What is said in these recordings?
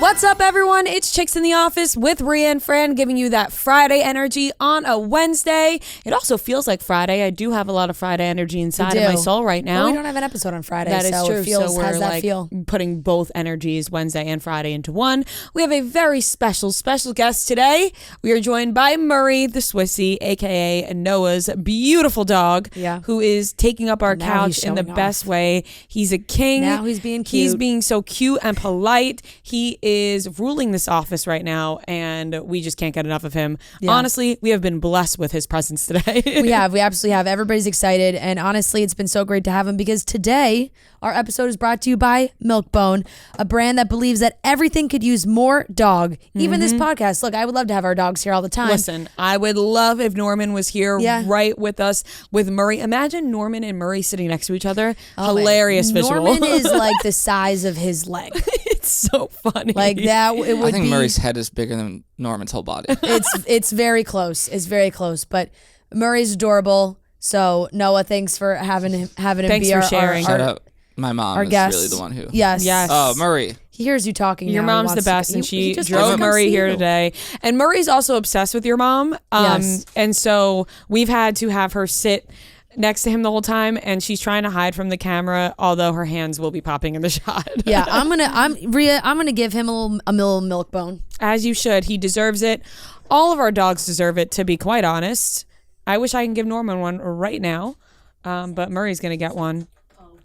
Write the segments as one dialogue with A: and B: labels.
A: What's up, everyone? It's Chicks in the Office with Rhea and Fran, giving you that Friday energy on a Wednesday. It also feels like Friday. I do have a lot of Friday energy inside of my soul right now.
B: Well, we don't have an episode on Friday,
A: that is
B: so
A: true.
B: it feels,
A: so we're
B: how's that
A: like
B: feel?
A: Putting both energies, Wednesday and Friday, into one. We have a very special guest today. We are joined by Murray the Swissy, aka Noah's beautiful dog, who is taking up our couch in the best way. He's a king.
B: Now he's being cute.
A: He's being so cute and polite. He is ruling this office right now, and we just can't get enough of him. Honestly, we have been blessed with his presence today.
B: We absolutely have. Everybody's excited, and honestly, it's been so great to have him because today our episode is brought to you by Milk-Bone, a brand that believes that everything could use more dog. Even this podcast. Look, I would love to have our dogs here all the time.
A: Listen, I would love if Norman was here right with us with Murray. Imagine Norman and Murray sitting next to each other. Hilarious visual.
B: Norman is like the size of his leg.
A: It's so funny.
B: Like that, it would
C: I think
B: be,
C: Murray's head is bigger than Norman's whole body.
B: It's very close. It's very close. But Murray's adorable. So Noah, thanks for having him
A: Thanks
B: be
A: for
B: our
A: sharing.
C: Shout out. My mom is
B: guest.
C: really the one who.
B: Yes.
C: Oh, Murray.
B: He hears you talking.
A: Your
B: now.
A: mom's the best, and she
B: just
A: drove
B: wants to come
A: Murray
B: see
A: here
B: you.
A: today. And Murray's also obsessed with your mom.
B: Yes.
A: And so we've had to have her sit next to him the whole time, and she's trying to hide from the camera, although her hands will be popping in the shot.
B: Yeah, I'm gonna give him a little Milk-Bone.
A: As you should. He deserves it. All of our dogs deserve it, to be quite honest. I wish I can give Norman one right now, but Murray's gonna get one.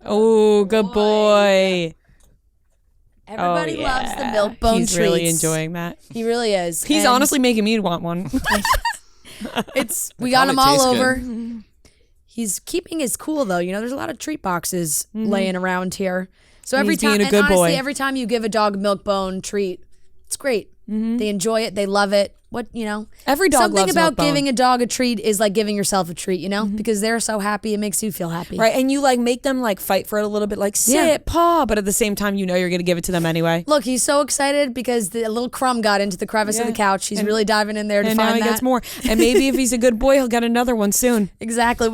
A: Oh, good boy.
B: Everybody loves the Milk-Bone treats.
A: He's really enjoying that.
B: He really is.
A: He's
B: And
A: honestly making me want one.
B: we got him all
C: tastes
B: over.
C: good.
B: He's keeping his cool though. You know, there's a lot of treat boxes laying around here. So every
A: He's being
B: time,
A: a
B: and
A: good
B: honestly,
A: boy.
B: every time you give a dog a Milk-Bone treat, it's great. They enjoy it. They love it.
A: Every dog
B: Something
A: loves
B: about
A: Milk-Bone.
B: giving a dog a treat is like giving yourself a treat, you know, because they're so happy. It makes you feel happy.
A: Right, and you like make them like fight for it a little bit, like sit, paw, but at the same time, you know you're going to give it to them anyway.
B: Look, he's so excited because the little crumb got into the crevice of the couch. He's really diving in there to
A: And
B: find
A: now he
B: that.
A: gets more. And maybe if he's a good boy, he'll get another one soon.
B: Exactly.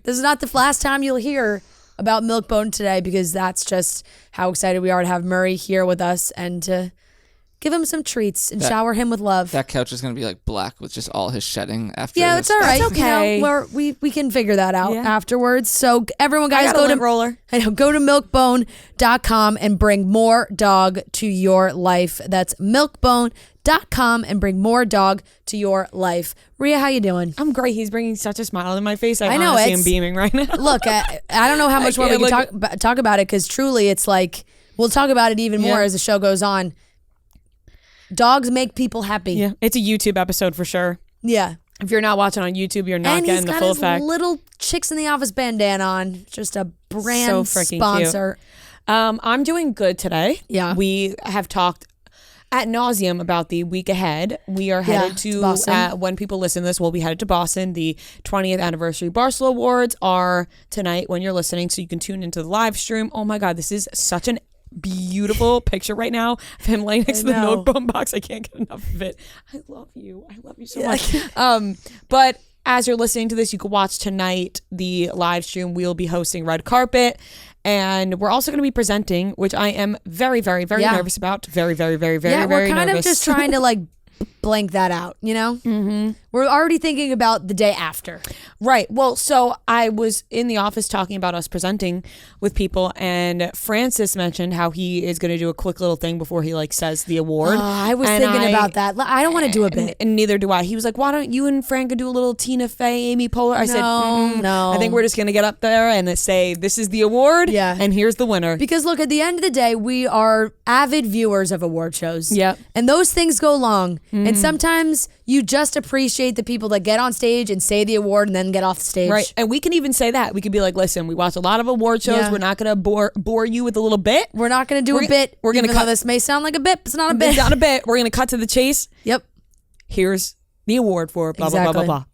B: This is not the last time you'll hear about Milk-Bone today because that's just how excited we are to have Murray here with us and to give him some treats and shower him with love.
C: That couch is going to be like black with just all his shedding after.
B: Yeah,
C: this.
B: it's all right.
A: That's okay.
B: You know, we can figure that out afterwards. So everyone, guys, go to
A: roller.
B: Go to milkbone.com and bring more dog to your life. That's milkbone.com and bring more dog to your life. Rhea, how you doing?
A: I'm great. He's bringing such a smile on my face. I
B: know,
A: honestly am
B: it's-
A: beaming right now.
B: Look, I don't know how much more we can talk about it because truly it's like, we'll talk about it even more as the show goes on. Dogs make people happy.
A: Yeah, it's a YouTube episode for sure.
B: Yeah.
A: If you're not watching on YouTube, you're not getting the full
B: he's got
A: effect.
B: his little Chicks in the Office bandana on. Just a brand
A: So freaking
B: sponsor.
A: I'm doing good today.
B: Yeah.
A: We have talked ad nauseum about the week ahead. We are headed to
B: Boston.
A: when people listen to this, we'll be headed to Boston. The 20th anniversary Barcelona Awards are tonight when you're listening, so you can tune into the live stream. Oh my God, this is such an beautiful picture right now of him laying next to the Milk-Bone box. I can't get enough of it. I love you so much. But as you're listening to this, you can watch tonight the live stream. We'll be hosting Red Carpet, and we're also going to be presenting, which I am very, very, very nervous about. Very, very, very, very,
B: Yeah,
A: very
B: we're kind
A: nervous.
B: of just trying to like blank that out, you know? Mm-hmm. We're already thinking about the day after.
A: Right. Well, so I was in the office talking about us presenting with people, and Francis mentioned how he is going to do a quick little thing before he like says the award.
B: I was thinking about that. I don't want to do a bit.
A: And neither do I. He was like, why don't you and Fran go do a little Tina Fey, Amy Poehler? I said,
B: no.
A: I think we're just going to get up there and say, this is the award, and here's the winner.
B: Because look, at the end of the day, we are avid viewers of award shows.
A: Yep.
B: And those things go long. And sometimes you just appreciate the people that get on stage and say the award and then get off the stage.
A: Right. And we can even say that. We could be like, listen, we watch a lot of award shows.
B: Yeah.
A: We're not going to bore you with a little bit.
B: We're not going to do a bit.
A: We're going to cut.
B: This may sound like a bit, but it's not a bit.
A: It's not a bit. We're going to cut to the chase.
B: Yep.
A: Here's the award for blah, blah, blah, blah, blah.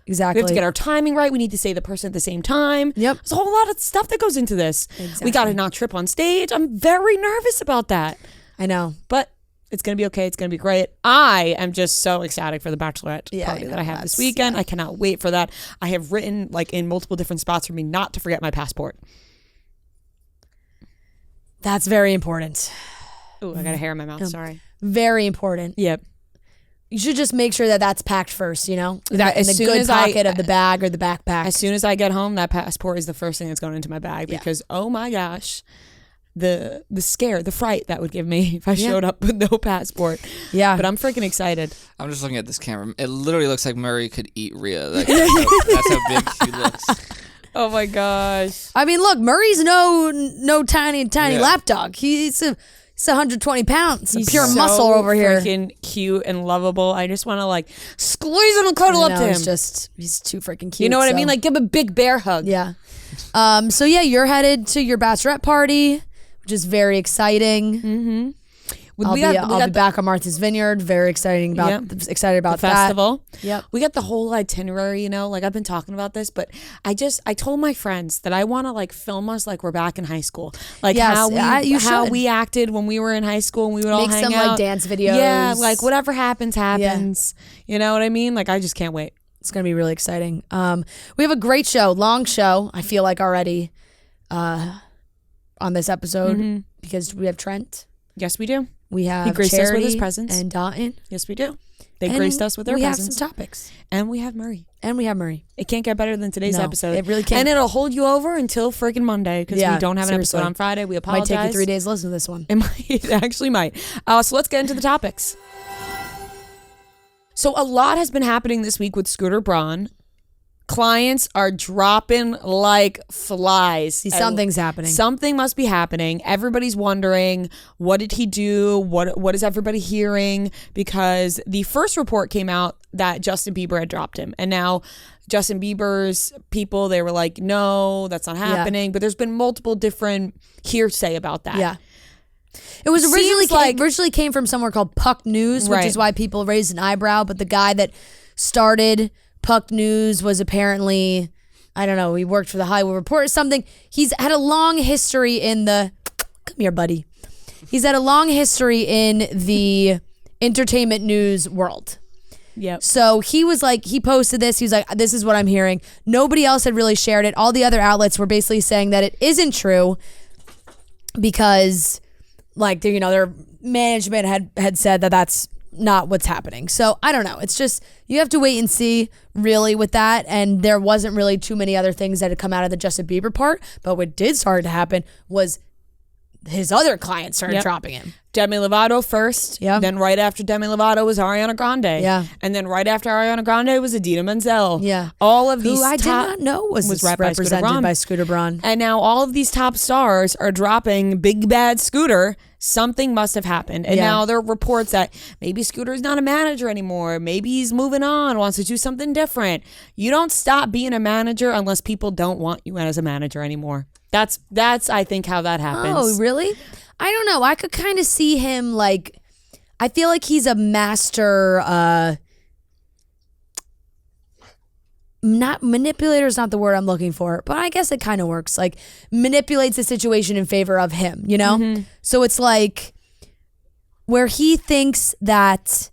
B: Exactly.
A: We have to get our timing right. We need to say the person at the same time.
B: Yep.
A: There's a whole lot of stuff that goes into this.
B: Exactly.
A: We got to not trip on stage. I'm very nervous about that.
B: I know.
A: But it's going to be okay. It's going to be great. I am just so excited for the Bachelorette party that I have this weekend. I cannot wait for that. I have written like in multiple different spots for me not to forget my passport.
B: That's very important.
A: Oh, I got a hair in my mouth. Sorry.
B: Very important.
A: Yep.
B: You should just make sure that that's packed first, you know?
A: That
B: in
A: as
B: the
A: soon
B: good
A: as
B: pocket of the bag or the backpack.
A: As soon as I get home, that passport is the first thing that's going into my bag because, oh my gosh, the scare, the fright that would give me if I showed up with no passport.
B: Yeah.
A: But I'm freaking excited.
C: I'm just looking at this camera. It literally looks like Murray could eat Rhea. Like, that's how big he looks.
A: Oh my gosh.
B: I mean, look, Murray's no tiny lapdog. He's 120 pounds. He's pure
A: so
B: muscle over here.
A: Freaking cute and lovable. I just want to like squeeze him and cuddle up to him.
B: He's too freaking cute.
A: You know what I mean? Like give him a big bear hug.
B: Yeah. So yeah, you're headed to your bachelorette party, which is very exciting.
A: Mm-hmm.
B: I'll be back on Martha's Vineyard. Very excited about
A: the festival.
B: Yep.
A: We got the whole itinerary, you know, like I've been talking about this, but I told my friends that I want to like film us like we're back in high school. Like how we acted when we were in high school and we would all hang
B: some
A: out.
B: like dance videos.
A: Yeah, like whatever happens. You know what I mean? Like I just can't wait.
B: It's going to be really exciting. We have a great show, long show, I feel like already on this episode because we have Trent.
A: Yes, we do.
B: We have
A: he graced
B: Charity
A: us with his presence.
B: And Dotun.
A: Yes, we do. They graced us with their presence.
B: We have some topics.
A: And we have Murray.
B: It
A: can't get better than today's episode.
B: It really can't.
A: And it'll hold you over until freaking Monday because we don't have an episode on Friday. We apologize.
B: Might take you 3 days to listen to this one.
A: It actually might. So let's get into the topics. So a lot has been happening this week with Scooter Braun. Clients are dropping like flies.
B: Something's happening.
A: Something must be happening. Everybody's wondering, what did he do? What is everybody hearing? Because the first report came out that Justin Bieber had dropped him. And now Justin Bieber's people, they were like, no, that's not happening. Yeah. But there's been multiple different hearsay about that.
B: Yeah. It was originally came from somewhere called Puck News, which is why people raised an eyebrow. But the guy that started Puck News was apparently, I don't know, he worked for the Hollywood Reporter or something. He's had a long history in the, come here, buddy. He's had a long history in the entertainment news world.
A: Yep.
B: So he was like, he posted this. He was like, this is what I'm hearing. Nobody else had really shared it. All the other outlets were basically saying that it isn't true because like, you know, their management had said that that's not what's happening. So I don't know. It's just, you have to wait and see really with that. And there wasn't really too many other things that had come out of the Justin Bieber part. But what did start to happen was his other clients started dropping him.
A: Demi Lovato first.
B: Yeah.
A: Then right after Demi Lovato was Ariana Grande.
B: Yeah.
A: And then right after Ariana Grande was Idina Menzel.
B: Yeah.
A: All of these
B: who I did not know was represented by Scooter Braun.
A: And now all of these top stars are dropping Big Bad Scooter. Something must have happened. And now there are reports that maybe Scooter's not a manager anymore. Maybe he's moving on, wants to do something different. You don't stop being a manager unless people don't want you as a manager anymore. That's I think how that happens.
B: Oh, really? I don't know. I could kind of see him like, I feel like he's a master, not manipulator is not the word I'm looking for, but I guess it kind of works. Like manipulates the situation in favor of him, you know? Mm-hmm. So it's like where he thinks that,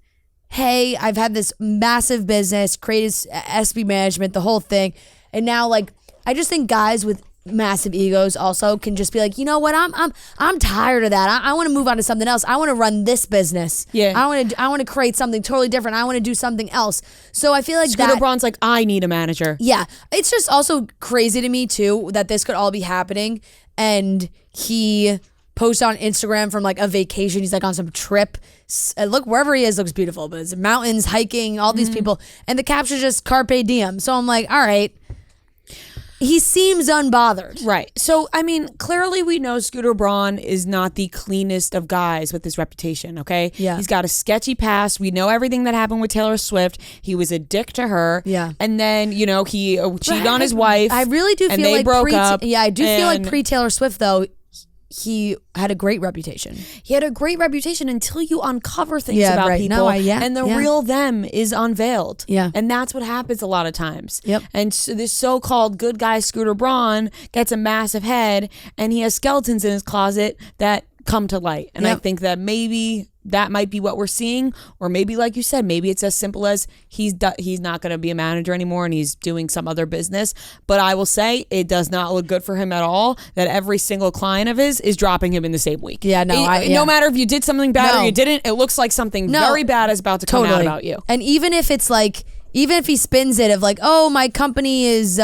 B: hey, I've had this massive business, created SB management, the whole thing. And now like, I just think guys with massive egos also can just be like, you know what, I'm tired of that. I want to move on to something else. I want to run this business.
A: Yeah.
B: I want to create something totally different. I want to do something else. So I feel like
A: Scooter Braun's like, I need a manager.
B: Yeah. It's just also crazy to me too that this could all be happening. And he posts on Instagram from like a vacation. He's like on some trip. Look, wherever he is looks beautiful, but it's mountains, hiking, all these people. And the caption's just Carpe Diem. So I'm like, all right. He seems unbothered.
A: Right. So, I mean, clearly we know Scooter Braun is not the cleanest of guys with his reputation, okay?
B: Yeah.
A: He's got a sketchy past. We know everything that happened with Taylor Swift. He was a dick to her.
B: Yeah.
A: And then, you know, he cheated on his wife.
B: I really do feel like
A: they broke up.
B: Yeah, I do feel like pre-Taylor Swift, though, he had a great reputation.
A: He had a great reputation until you uncover things about people. And the real them is unveiled.
B: Yeah.
A: And that's what happens a lot of times.
B: Yep.
A: And so this so-called good guy Scooter Braun gets a massive head and he has skeletons in his closet that come to light. And I think that maybe that might be what we're seeing, or maybe like you said, maybe it's as simple as he's not going to be a manager anymore and he's doing some other business. But I will say it does not look good for him at all that every single client of his is dropping him in the same week.
B: Yeah, no,
A: no matter if you did something bad or you didn't, it looks like something very bad is about to come out about you.
B: And even if it's like, even if he spins it of like, oh, my company is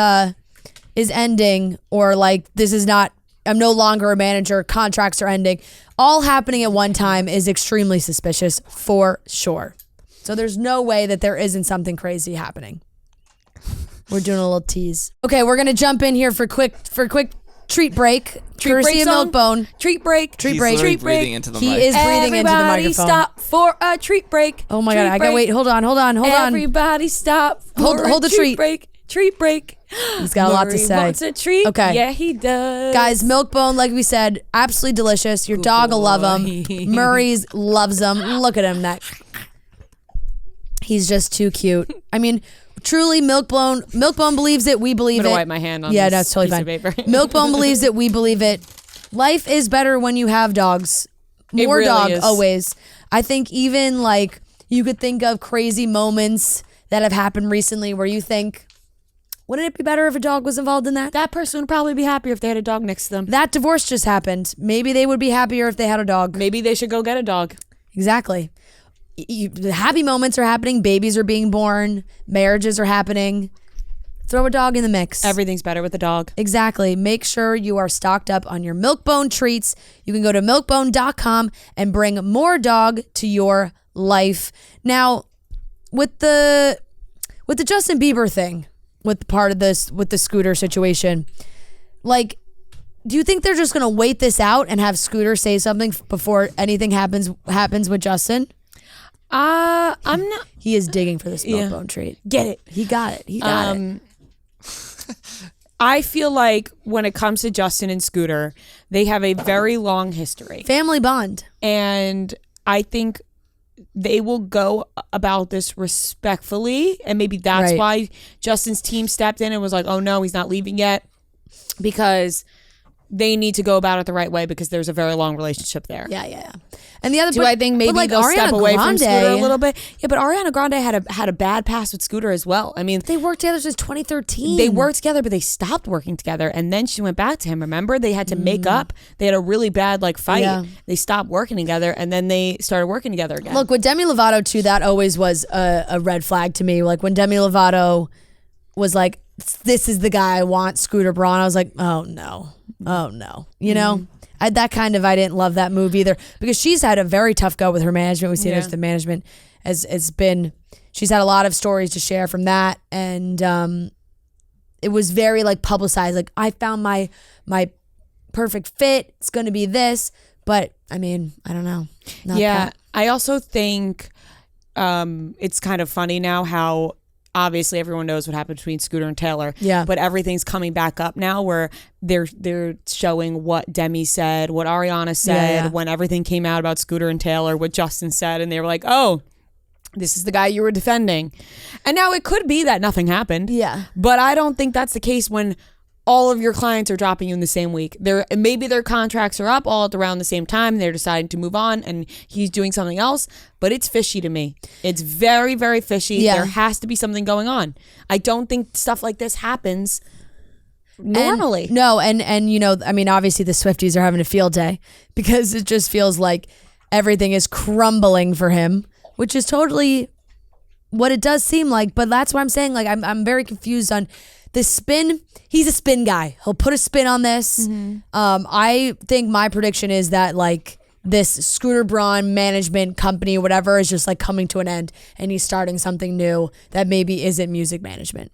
B: ending, or like, this is not, I'm no longer a manager, contracts are ending, all happening at one time is extremely suspicious for sure. So there's no way that there isn't something crazy happening. We're doing a little tease. Okay, we're gonna jump in here for quick treat break. Courtesy of Milkbone.
A: Treat break.
C: He's literally breathing into the mic.
B: He is breathing into the microphone.
A: Everybody stop for a treat break.
B: Oh my God, I gotta wait. Hold on.
A: Everybody stop for
B: hold the treat
A: break. Treat break.
B: He's got a lot to say.
A: Wants a treat.
B: Okay.
A: Yeah, he does.
B: Guys, Milkbone, like we said, absolutely delicious. Your dog will love him. Murray's loves him. Look at him. He's just too cute. I mean, truly, Milkbone believes it. We believe
A: I'm gonna
B: it.
A: wipe my hand on
B: Yeah,
A: this
B: that's totally
A: piece
B: fine.
A: of paper.
B: Milkbone believes it. We believe it. Life is better when you have dogs. More
A: really
B: dog,
A: is.
B: always. I think even like you could think of crazy moments that have happened recently where you think, wouldn't it be better if a dog was involved in that?
A: That person would probably be happier if they had a dog next to them.
B: That divorce just happened. Maybe they would be happier if they had a dog.
A: Maybe they should go get a dog.
B: Exactly. The happy moments are happening. Babies are being born. Marriages are happening. Throw a dog in the mix.
A: Everything's better with a dog.
B: Exactly. Make sure you are stocked up on your Milkbone treats. You can go to milkbone.com and bring more dog to your life. Now, with the Justin Bieber thing, with part of this, with the Scooter situation, like, do you think they're just gonna wait this out and have Scooter say something before anything happens with Justin?
A: I'm not.
B: He is digging for this Milkbone treat.
A: Get it.
B: He got it. He got it.
A: I feel like when it comes to Justin and Scooter, they have a very long history.
B: Family bond.
A: And I think they will go about this respectfully. And maybe that's why Justin's team stepped in and was like, oh no, he's not leaving yet. Because they need to go about it the right way because there's a very long relationship there.
B: Yeah. And the other,
A: Do I think maybe
B: like
A: they'll step
B: Ariana
A: away from
B: Grande,
A: Scooter a little bit? Yeah, but Ariana Grande had a bad past with Scooter as well. I mean,
B: they worked together since 2013.
A: They worked together, but they stopped working together, and then she went back to him. Remember, they had to make up. They had a really bad fight.
B: Yeah.
A: They stopped working together, and then they started working together again.
B: Look, with Demi Lovato too, that always was a red flag to me. Like when Demi Lovato was like, "This is the guy I want," Scooter Braun. I was like, "Oh no." You know. I didn't love that move either because she's had a very tough go with her management. We see there's the management she's had a lot of stories to share from that, and it was very publicized. Like, I found my perfect fit. It's going to be this, but I mean, I don't know.
A: I also think it's kind of funny now how obviously everyone knows what happened between Scooter and Taylor.
B: Yeah.
A: But everything's coming back up now where they're showing what Demi said, what Ariana said, when everything came out about Scooter and Taylor, what Justin said, and they were like, oh, this is the guy you were defending. And now it could be that nothing happened.
B: Yeah.
A: But I don't think that's the case when all of your clients are dropping you in the same week. Maybe their contracts are up all at around the same time. They're deciding to move on and he's doing something else. But it's fishy to me. It's very, very fishy.
B: Yeah.
A: There has to be something going on. I don't think stuff like this happens normally.
B: And you know, I mean, obviously the Swifties are having a field day because it just feels like everything is crumbling for him, which is totally what it does seem like. But that's why I'm saying, I'm very confused on the spin. He's a spin guy. He'll put a spin on this. Mm-hmm. I think my prediction is that this Scooter Braun management company or whatever is just coming to an end and he's starting something new that maybe isn't music management.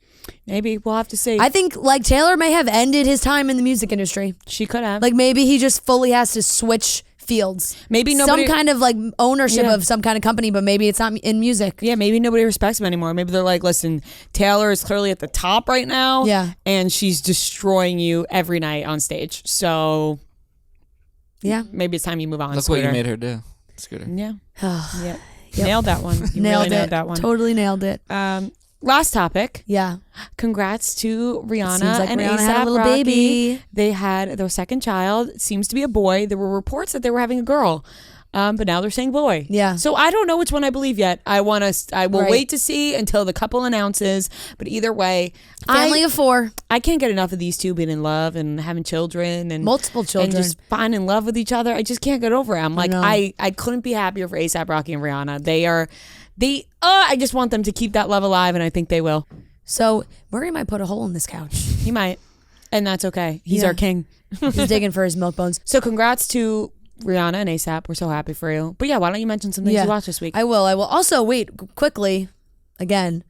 A: Maybe we'll have to see.
B: I think Taylor may have ended his time in the music industry.
A: She could have.
B: Maybe he just fully has to switch fields.
A: Maybe nobody,
B: some kind of ownership of some kind of company, but maybe it's not in music.
A: Yeah, maybe nobody respects him anymore. Maybe they're like, listen, Taylor is clearly at the top right now.
B: Yeah.
A: And she's destroying you every night on stage. So
B: yeah,
A: maybe it's time you move on.
C: Look
A: Scooter.
C: what you made her do, Scooter.
A: Yeah.
B: Yep.
A: Nailed that one. You
B: nailed
A: really
B: it.
A: nailed that one.
B: Totally nailed it.
A: last topic.
B: Yeah.
A: Congrats to Rihanna
B: Seems like
A: and
B: Rihanna
A: A$AP
B: had a little
A: Rocky.
B: baby.
A: They had their second child. It seems to be a boy. There were reports that they were having a girl. But now they're saying boy.
B: Yeah.
A: So I don't know which one I believe yet. I will
B: Right.
A: wait to see until the couple announces. But either way,
B: Family of 4.
A: I can't get enough of these two being in love and having children and
B: Multiple children.
A: and just falling in love with each other. I just can't get over it. I'm like,
B: know.
A: I couldn't be happier for A$AP Rocky and Rihanna. I just want them to keep that love alive, and I think they will.
B: So Murray might put a hole in this couch.
A: He might, and that's okay. He's
B: Yeah.
A: our king.
B: He's digging for his milk bones.
A: So congrats to Rihanna and A$AP. We're so happy for you. But yeah, why don't you mention some things you watched this week?
B: I will. Also, wait, quickly, again,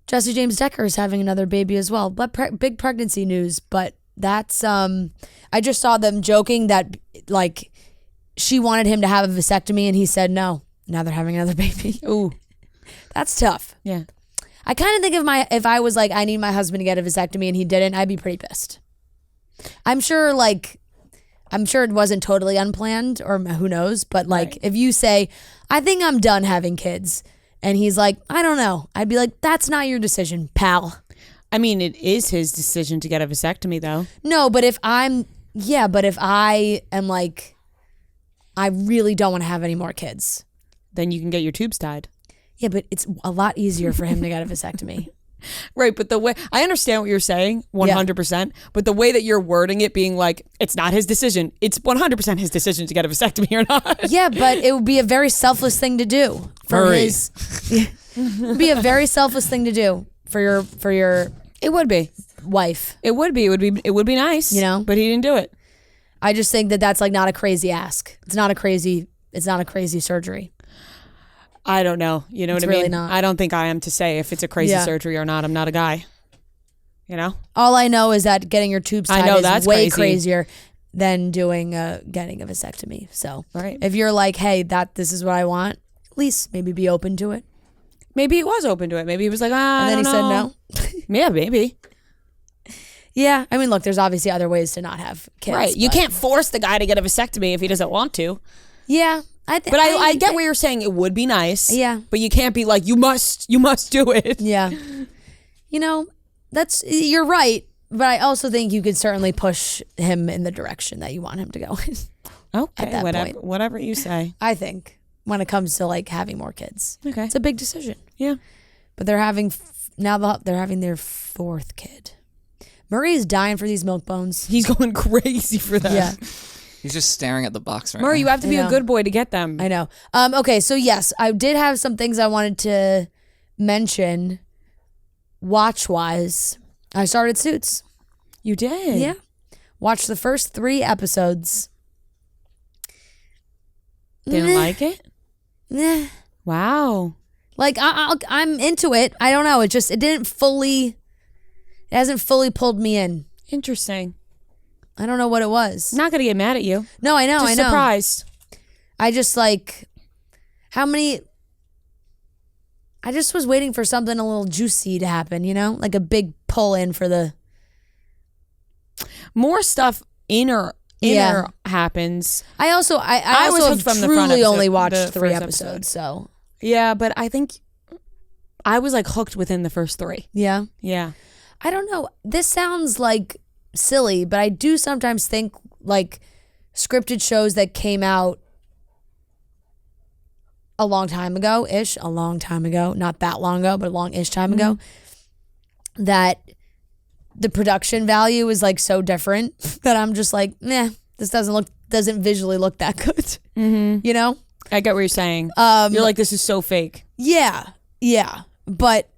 B: Jesse James Decker is having another baby as well. But big pregnancy news. But that's, I just saw them joking that, like, she wanted him to have a vasectomy and he said no. Now they're having another baby.
A: Ooh.
B: That's tough.
A: Yeah.
B: I kind of think if I was like, I need my husband to get a vasectomy and he didn't, I'd be pretty pissed. I'm sure it wasn't totally unplanned, or who knows, but like
A: Right.
B: if you say, I think I'm done having kids, and he's like, I don't know, I'd be like, that's not your decision, pal.
A: I mean, it is his decision to get a vasectomy, though.
B: No, but if I am like, I really don't want to have any more kids.
A: Then you can get your tubes tied.
B: Yeah, but it's a lot easier for him to get a vasectomy.
A: Right, but the way I understand what you're saying, 100%. But the way that you're wording it, being like, it's not his decision. It's 100% his decision to get a vasectomy or not.
B: Yeah, but it would be a very selfless thing to do for
A: Hurry.
B: his. It would be a very selfless thing to do for your
A: It would be.
B: wife.
A: It would be. It would be nice.
B: You know?
A: But he didn't do it.
B: I just think that that's like not a crazy ask. It's not a crazy surgery.
A: I don't know. You know
B: It's
A: what I mean?
B: really not.
A: I don't think I am to say if it's a crazy
B: Yeah.
A: surgery or not. I'm not a guy. You know?
B: All I know is that getting your tubes
A: I
B: tied
A: know,
B: is
A: that's
B: way
A: crazy.
B: crazier than getting a vasectomy. So
A: Right.
B: if you're like, hey, this is what I want, at least maybe be open to it.
A: Maybe he was open to it. Maybe he was like,
B: And then he said no.
A: Yeah, maybe.
B: Yeah, I mean, look, there's obviously other ways to not have kids.
A: Right. You
B: but-
A: can't force the guy to get a vasectomy if he doesn't want to.
B: Yeah,
A: But I get what you're saying. It would be nice.
B: Yeah.
A: But you can't be like, you must do it.
B: Yeah, you know, you're right. But I also think you could certainly push him in the direction that you want him to go in.
A: Okay.
B: that point.
A: Whatever you say.
B: I think when it comes to like having more kids,
A: Okay.
B: it's a big decision.
A: Yeah.
B: But they're having they're having their 4th kid. Murray is dying for these milk bones.
A: He's going crazy for that.
B: Yeah,
C: He's just staring at the box right
A: Murray, you
C: now.
A: have to be
B: I
A: a
B: know.
A: good boy to get them.
B: I know. Okay, so yes, I did have some things I wanted to mention. Watch-wise, I started Suits.
A: You did.
B: Yeah, watched the first 3 episodes.
A: Didn't like it?
B: Nah.
A: Wow.
B: Like I'm into it. I don't know. It hasn't fully pulled me in.
A: Interesting.
B: I don't know what it was.
A: Not gonna get mad at you.
B: No, I know.
A: Just
B: I know.
A: surprised.
B: I just like I just was waiting for something a little juicy to happen, you know? Like a big pull in for the
A: More stuff inner
B: Yeah.
A: happens.
B: I also
A: I was
B: have
A: hooked from the front
B: truly
A: episode-
B: only
A: the
B: watched 3
A: first
B: episodes,
A: episode.
B: so
A: Yeah, but I think I was like hooked within the first 3.
B: yeah.
A: Yeah.
B: I don't know. This sounds like silly, but I do sometimes think like scripted shows that came out a long time ago, not that long ago, but a long-ish time ago, that the production value is like so different that I'm just like, nah, this doesn't visually look that good. You know?
A: I get what you're saying. You're like, this is so fake.
B: Yeah. But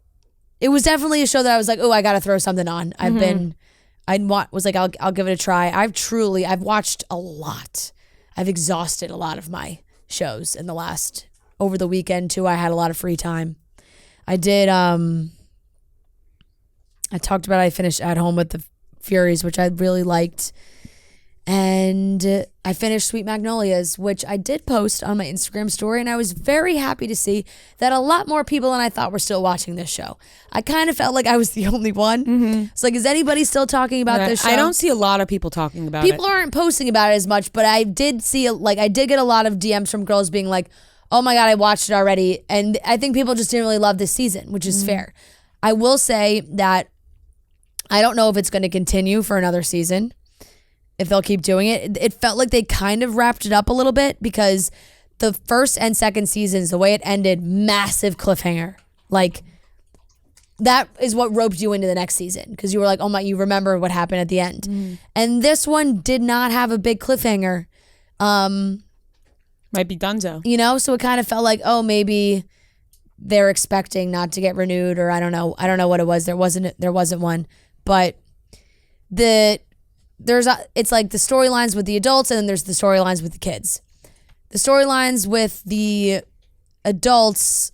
B: it was definitely a show that I was like, oh, I got to throw something on. Was like, I'll give it a try. I've watched a lot. I've exhausted a lot of my shows over the weekend too. I had a lot of free time. I did, I talked about I finished At Home with the Furies, which I really liked. And I finished Sweet Magnolias, which I did post on my Instagram story, and I was very happy to see that a lot more people than I thought were still watching this show. I kind of felt like I was the only one. It's like, is anybody still talking about this show?
A: I don't see a lot of people talking about
B: People
A: it.
B: aren't posting about it as much, but I did see, I did get a lot of DMs from girls being like, oh my God, I watched it already. And I think people just didn't really love this season, which is fair. I will say that I don't know if it's going to continue for another season, if they'll keep doing it. It felt like they kind of wrapped it up a little bit because the first and second seasons, the way it ended, massive cliffhanger. Like, that is what roped you into the next season because you were like, oh my, you remember what happened at the end. And this one did not have a big cliffhanger.
A: Might be donezo.
B: You know, so it kind of felt like, oh, maybe they're expecting not to get renewed, or I don't know what it was. There wasn't one, but it's like the storylines with the adults and then there's the storylines with the kids. The storylines with the adults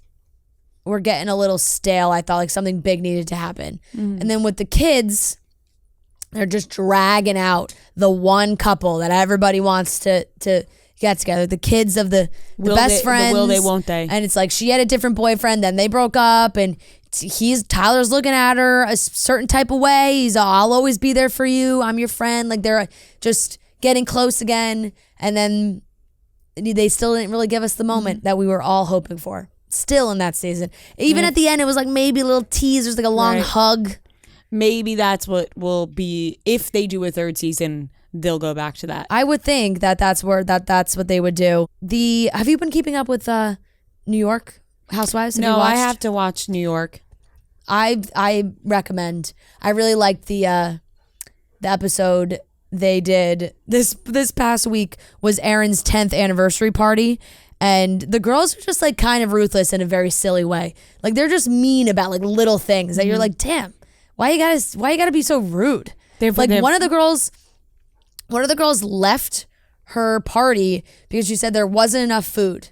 B: were getting a little stale. I thought like something big needed to happen. And then with the kids, they're just dragging out the one couple that everybody wants to get together. The kids of the best friends.
A: The will they, won't they.
B: And it's like she had a different boyfriend, then they broke up, and Tyler's looking at her a certain type of way. He's, I'll always be there for you. I'm your friend. Like they're just getting close again. And then they still didn't really give us the moment that we were all hoping for. Still in that season. Even at the end, it was like maybe a little tease. There's like a long hug.
A: Maybe that's what will be, if they do a third season, they'll go back to that.
B: I would think that's what they would do. Have you been keeping up with New York Housewives?
A: No, I have to watch New York.
B: I recommend. I really liked the episode they did this past week was Erin's 10th anniversary party. And the girls are just like kind of ruthless in a very silly way. Like they're just mean about like little things that you're like, damn, why you gotta be so rude? One of the girls left her party because she said there wasn't enough food.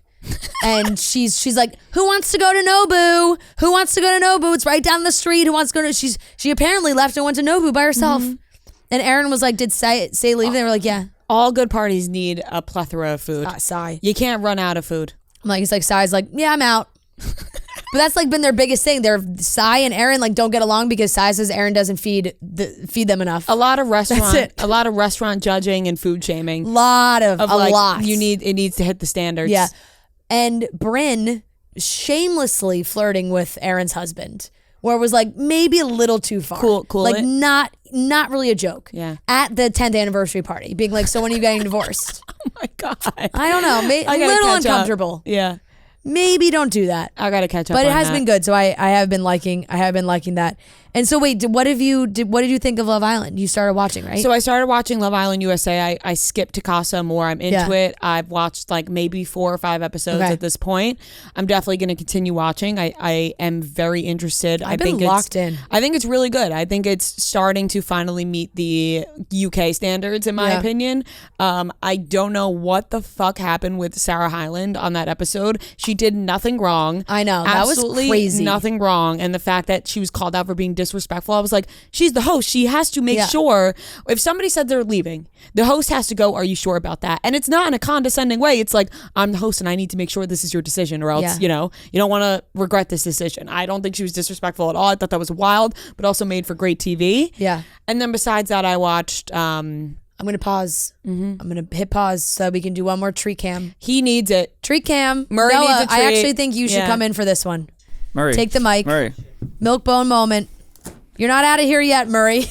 B: And she's like, who wants to go to Nobu? Who wants to go to Nobu? It's right down the street. Who wants to go to? She apparently left and went to Nobu by herself. And Erin was like, did say leave? They were like, yeah.
A: All good parties need a plethora of food.
B: Sai.
A: You can't run out of food.
B: I'm like, it's like Sai's like, yeah, I'm out. But that's like been their biggest thing. Sai and Erin like don't get along because Sai says Erin doesn't feed them enough.
A: A lot of restaurant judging and food shaming.
B: A lot.
A: It needs to hit the standards.
B: Yeah. And Brynn shamelessly flirting with Erin's husband, where it was like maybe a little too far.
A: Cool.
B: Like not really a joke.
A: Yeah.
B: At the 10th anniversary party, being like, so when are you getting divorced?
A: Oh my God.
B: I don't know. A little uncomfortable.
A: Yeah.
B: Maybe don't do that.
A: I gotta catch up.
B: But it has been good, so I have been liking that. And so wait, what did you think of Love Island? You started watching, right?
A: So I started watching Love Island USA. I skipped to Casa more. I'm into it. I've watched like maybe 4 or 5 episodes at this point. I'm definitely going to continue watching. I am very interested.
B: I've been locked in.
A: I think it's really good. I think it's starting to finally meet the UK standards, in my opinion. I don't know what the fuck happened with Sarah Hyland on that episode. She did nothing wrong.
B: I know. That
A: Absolutely
B: was crazy.
A: Nothing wrong. And the fact that she was called out for being disrespectful, I was like, she's the host. She has to make sure. If somebody said they're leaving, the host has to go, are you sure about that? And it's not in a condescending way. It's like, I'm the host and I need to make sure this is your decision, or else, you don't want to regret this decision. I don't think she was disrespectful at all. I thought that was wild, but also made for great TV.
B: Yeah.
A: And then besides that, I watched...
B: I'm going to pause. I'm going to hit pause so we can do one more treat cam.
A: He needs it.
B: Treat cam.
A: Murray
B: Noah,
A: needs a treat.
B: I actually think you should come in for this one.
C: Murray.
B: Take the mic.
C: Murray.
B: Milk bone moment. You're not out of here yet, Murray.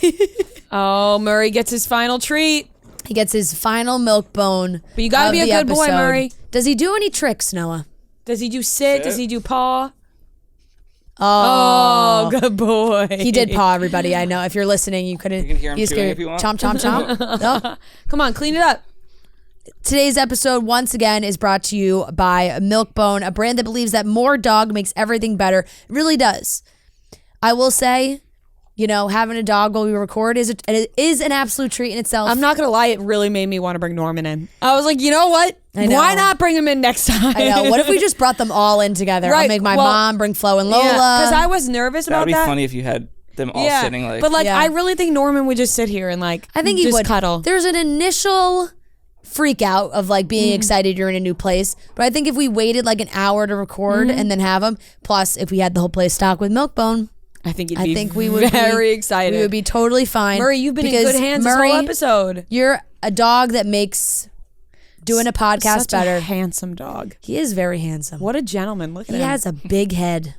A: Oh, Murray gets his final treat.
B: He gets his final milk bone.
A: But you got to be a good boy, Murray.
B: Does he do any tricks, Noah?
A: Does he do sit? Does he do paw?
B: Oh,
A: good boy.
B: He did paw, everybody. I know. If you're listening, you couldn't.
C: You can hear him chewing if you want.
B: Chomp, chomp, chomp. No.
A: Come on, clean it up.
B: Today's episode, once again, is brought to you by Milk-Bone, a brand that believes that more dog makes everything better. It really does. I will say, having a dog while we record is an absolute treat in itself.
A: I'm not going to lie, it really made me want to bring Norman in. I was like, you know what? Why not bring him in next time?
B: I know. What if we just brought them all in together?
A: Right.
B: I'll make my mom bring Flo and Lola.
A: Because I was nervous about that.
C: That would be funny if you had them all sitting like...
A: But I really think Norman would just sit here and
B: I think he
A: just
B: would
A: cuddle.
B: There's an initial freak out of being excited you're in a new place. But I think if we waited an hour to record and then have him, plus if we had the whole place stocked with Milk-Bone,
A: I think
B: we would be
A: very excited.
B: We would be totally fine.
A: Murray, you've been in good hands this whole episode.
B: You're a dog that makes doing a podcast
A: Such
B: better.
A: A handsome dog.
B: He is very handsome.
A: What a gentleman. Look at him.
B: He has a big head.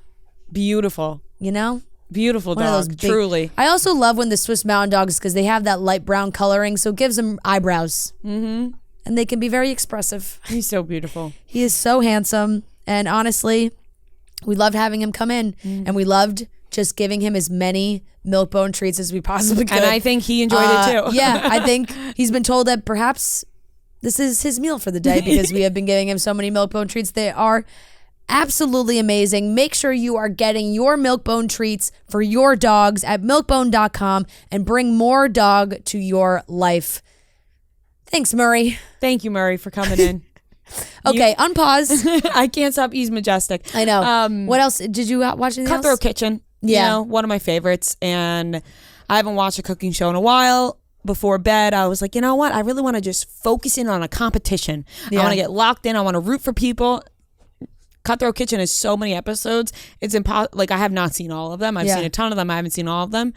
A: Beautiful.
B: You know?
A: Beautiful
B: One of those
A: dog.
B: big-
A: Truly.
B: I also love when the Swiss Mountain Dogs, because they have that light brown coloring, so it gives them eyebrows. Mm-hmm. And they can be very expressive.
A: He's so beautiful.
B: He is so handsome. And honestly, we loved having him come in. And we loved just giving him as many Milk-Bone treats as we possibly could.
A: And I think he enjoyed it too.
B: Yeah, I think he's been told that perhaps this is his meal for the day because we have been giving him so many Milk-Bone treats. They are absolutely amazing. Make sure you are getting your Milk-Bone treats for your dogs at milkbone.com and bring more dog to your life. Thanks, Murray.
A: Thank you, Murray, for coming in.
B: Okay, unpause.
A: I can't stop. He's majestic.
B: I know. What else? Did you watch anything
A: Cutthroat
B: else?
A: Kitchen.
B: Yeah.
A: You know, one of my favorites. And I haven't watched a cooking show in a while. Before bed, I was like, you know what? I really want to just focus in on a competition. I want to get locked in. I want to root for people. Cutthroat Kitchen has so many episodes. It's impossible. Like, I have not seen all of them. I've seen a ton of them. I haven't seen all of them.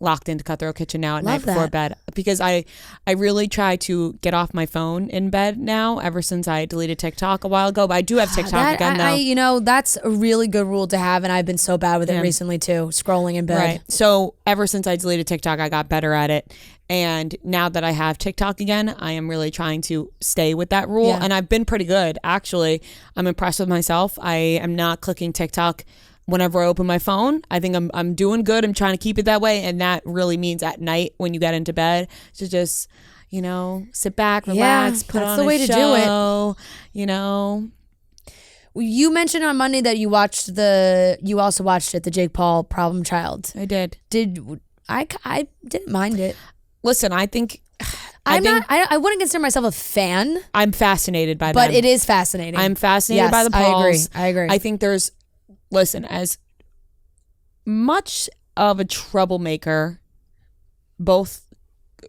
A: Locked into Cutthroat Kitchen now at night before bed because I really try to get off my phone in bed now ever since I deleted TikTok a while ago, but I do have TikTok again though.
B: You know, that's a really good rule to have, and I've been so bad with it recently too, scrolling in bed.
A: Right. So ever since I deleted TikTok, I got better at it. And now that I have TikTok again, I am really trying to stay with that rule. And I've been pretty good, actually. I'm impressed with myself. I am not clicking TikTok whenever I open my phone. I think I'm doing good. I'm trying to keep it that way. And that really means at night when you get into bed to just, you know, sit back, relax, put on
B: the way
A: a
B: to
A: show, you know.
B: You mentioned on Monday that you also watched it, the Jake Paul Problem Child.
A: I did.
B: I didn't mind it.
A: Listen, I think
B: I wouldn't consider myself a fan.
A: I'm fascinated by them.
B: But it is fascinating.
A: I'm fascinated by the Pauls.
B: I agree.
A: I think listen, as much of a troublemaker both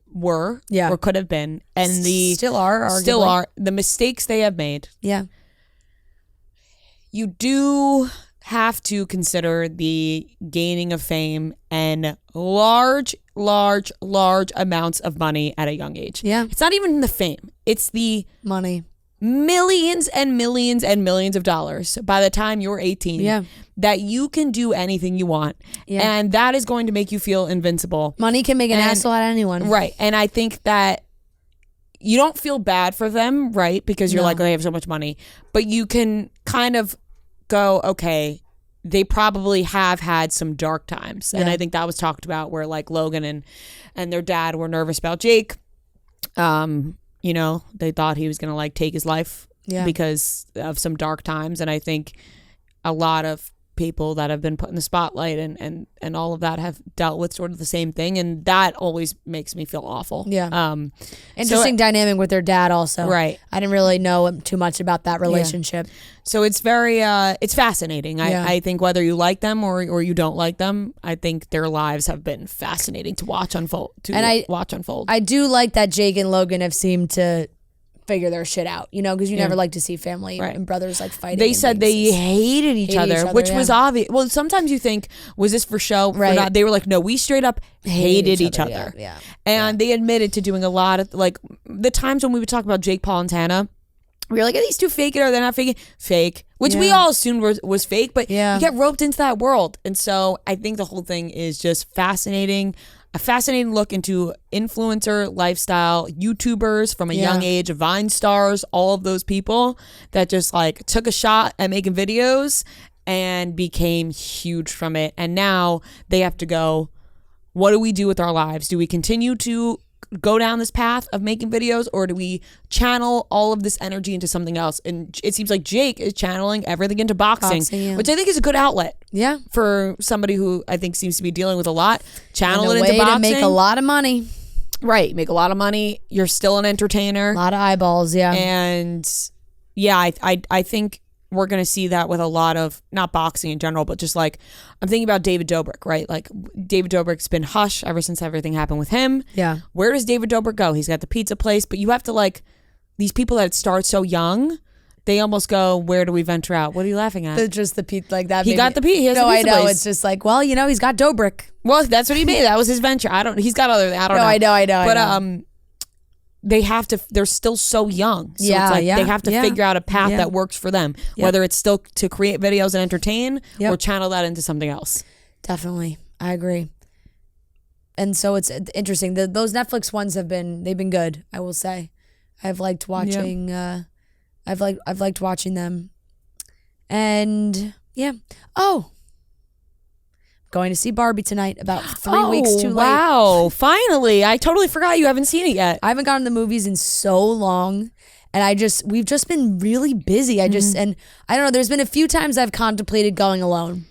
A: were or could have been, and
B: still are
A: the mistakes they have made.
B: Yeah.
A: You do have to consider the gaining of fame and large amounts of money at a young age.
B: Yeah.
A: It's not even the fame. It's the
B: money.
A: Millions and millions and millions of dollars by the time you're 18 that you can do anything you want. And that is going to make you feel invincible.
B: Money can make an asshole out of anyone.
A: Right. And I think that you don't feel bad for them, right? Because you're like, oh, they have so much money. But you can kind of go, okay, they probably have had some dark times. And I think that was talked about where like Logan and their dad were nervous about Jake. You know, they thought he was going to like take his life because of some dark times. And I think a lot of people that have been put in the spotlight and all of that have dealt with sort of the same thing. And that always makes me feel awful.
B: Yeah. Interesting dynamic with their dad also.
A: Right.
B: I didn't really know too much about that relationship.
A: So it's very, it's fascinating. I think whether you like them or you don't like them, I think their lives have been fascinating to watch unfold.
B: I do like that Jake and Logan have seemed to figure their shit out, you know, because you never like to see family and brothers like fighting.
A: They said they hated each other, which was obvious. Well, sometimes you think, was this for show?
B: Right.
A: For not? They were like, no, we straight up hated each other.
B: Yeah.
A: And they admitted to doing a lot of, like, the times when we would talk about Jake Paul and Tana, we were like, are these two faking or are they not faking? Fake. Which we all assumed was fake, but you get roped into that world. And so I think the whole thing is just fascinating. A fascinating look into influencer lifestyle, YouTubers from a young age, Vine stars, all of those people that just like took a shot at making videos and became huge from it. And now they have to go, what do we do with our lives? Do we continue to go down this path of making videos, or do we channel all of this energy into something else? And it seems like Jake is channeling everything into boxing which I think is a good outlet. Yeah, for somebody who I think seems to be dealing with a lot. Channel it into boxing.
B: To make a lot of money.
A: Right, make a lot of money. You're still an entertainer.
B: A lot of eyeballs, yeah.
A: And yeah, I think we're going to see that with a lot of, not boxing in general, but just like, I'm thinking about David Dobrik, right? Like, David Dobrik's been hush ever since everything happened with him. Yeah. Where does David Dobrik go? He's got the pizza place, but you have to like, these people that start so young, they almost go, where do we venture out? What are you laughing at?
B: Just the pizza, like that.
A: He got the pizza. He has the pizza place.
B: It's just like, well, you know, he's got Dobrik.
A: Well, that's what he made. That was his venture. He's got other, I don't know.
B: I know.
A: But they're still so young. So
B: Yeah,
A: it's like
B: yeah,
A: they have to
B: yeah.
A: figure out a path
B: Yeah.
A: that works for them,
B: Yep.
A: whether it's still to create videos and entertain
B: Yep.
A: or channel that into something else.
B: Definitely. I agree. And so it's interesting. Those Netflix ones they've been good, I will say. I've liked watching I've liked watching them. And yeah. Oh. Going to see Barbie tonight about 3 weeks too late.
A: Wow. Finally. I totally forgot you haven't seen it yet.
B: I haven't gone to the movies in so long. And we've just been really busy. And I don't know, there's been a few times I've contemplated going alone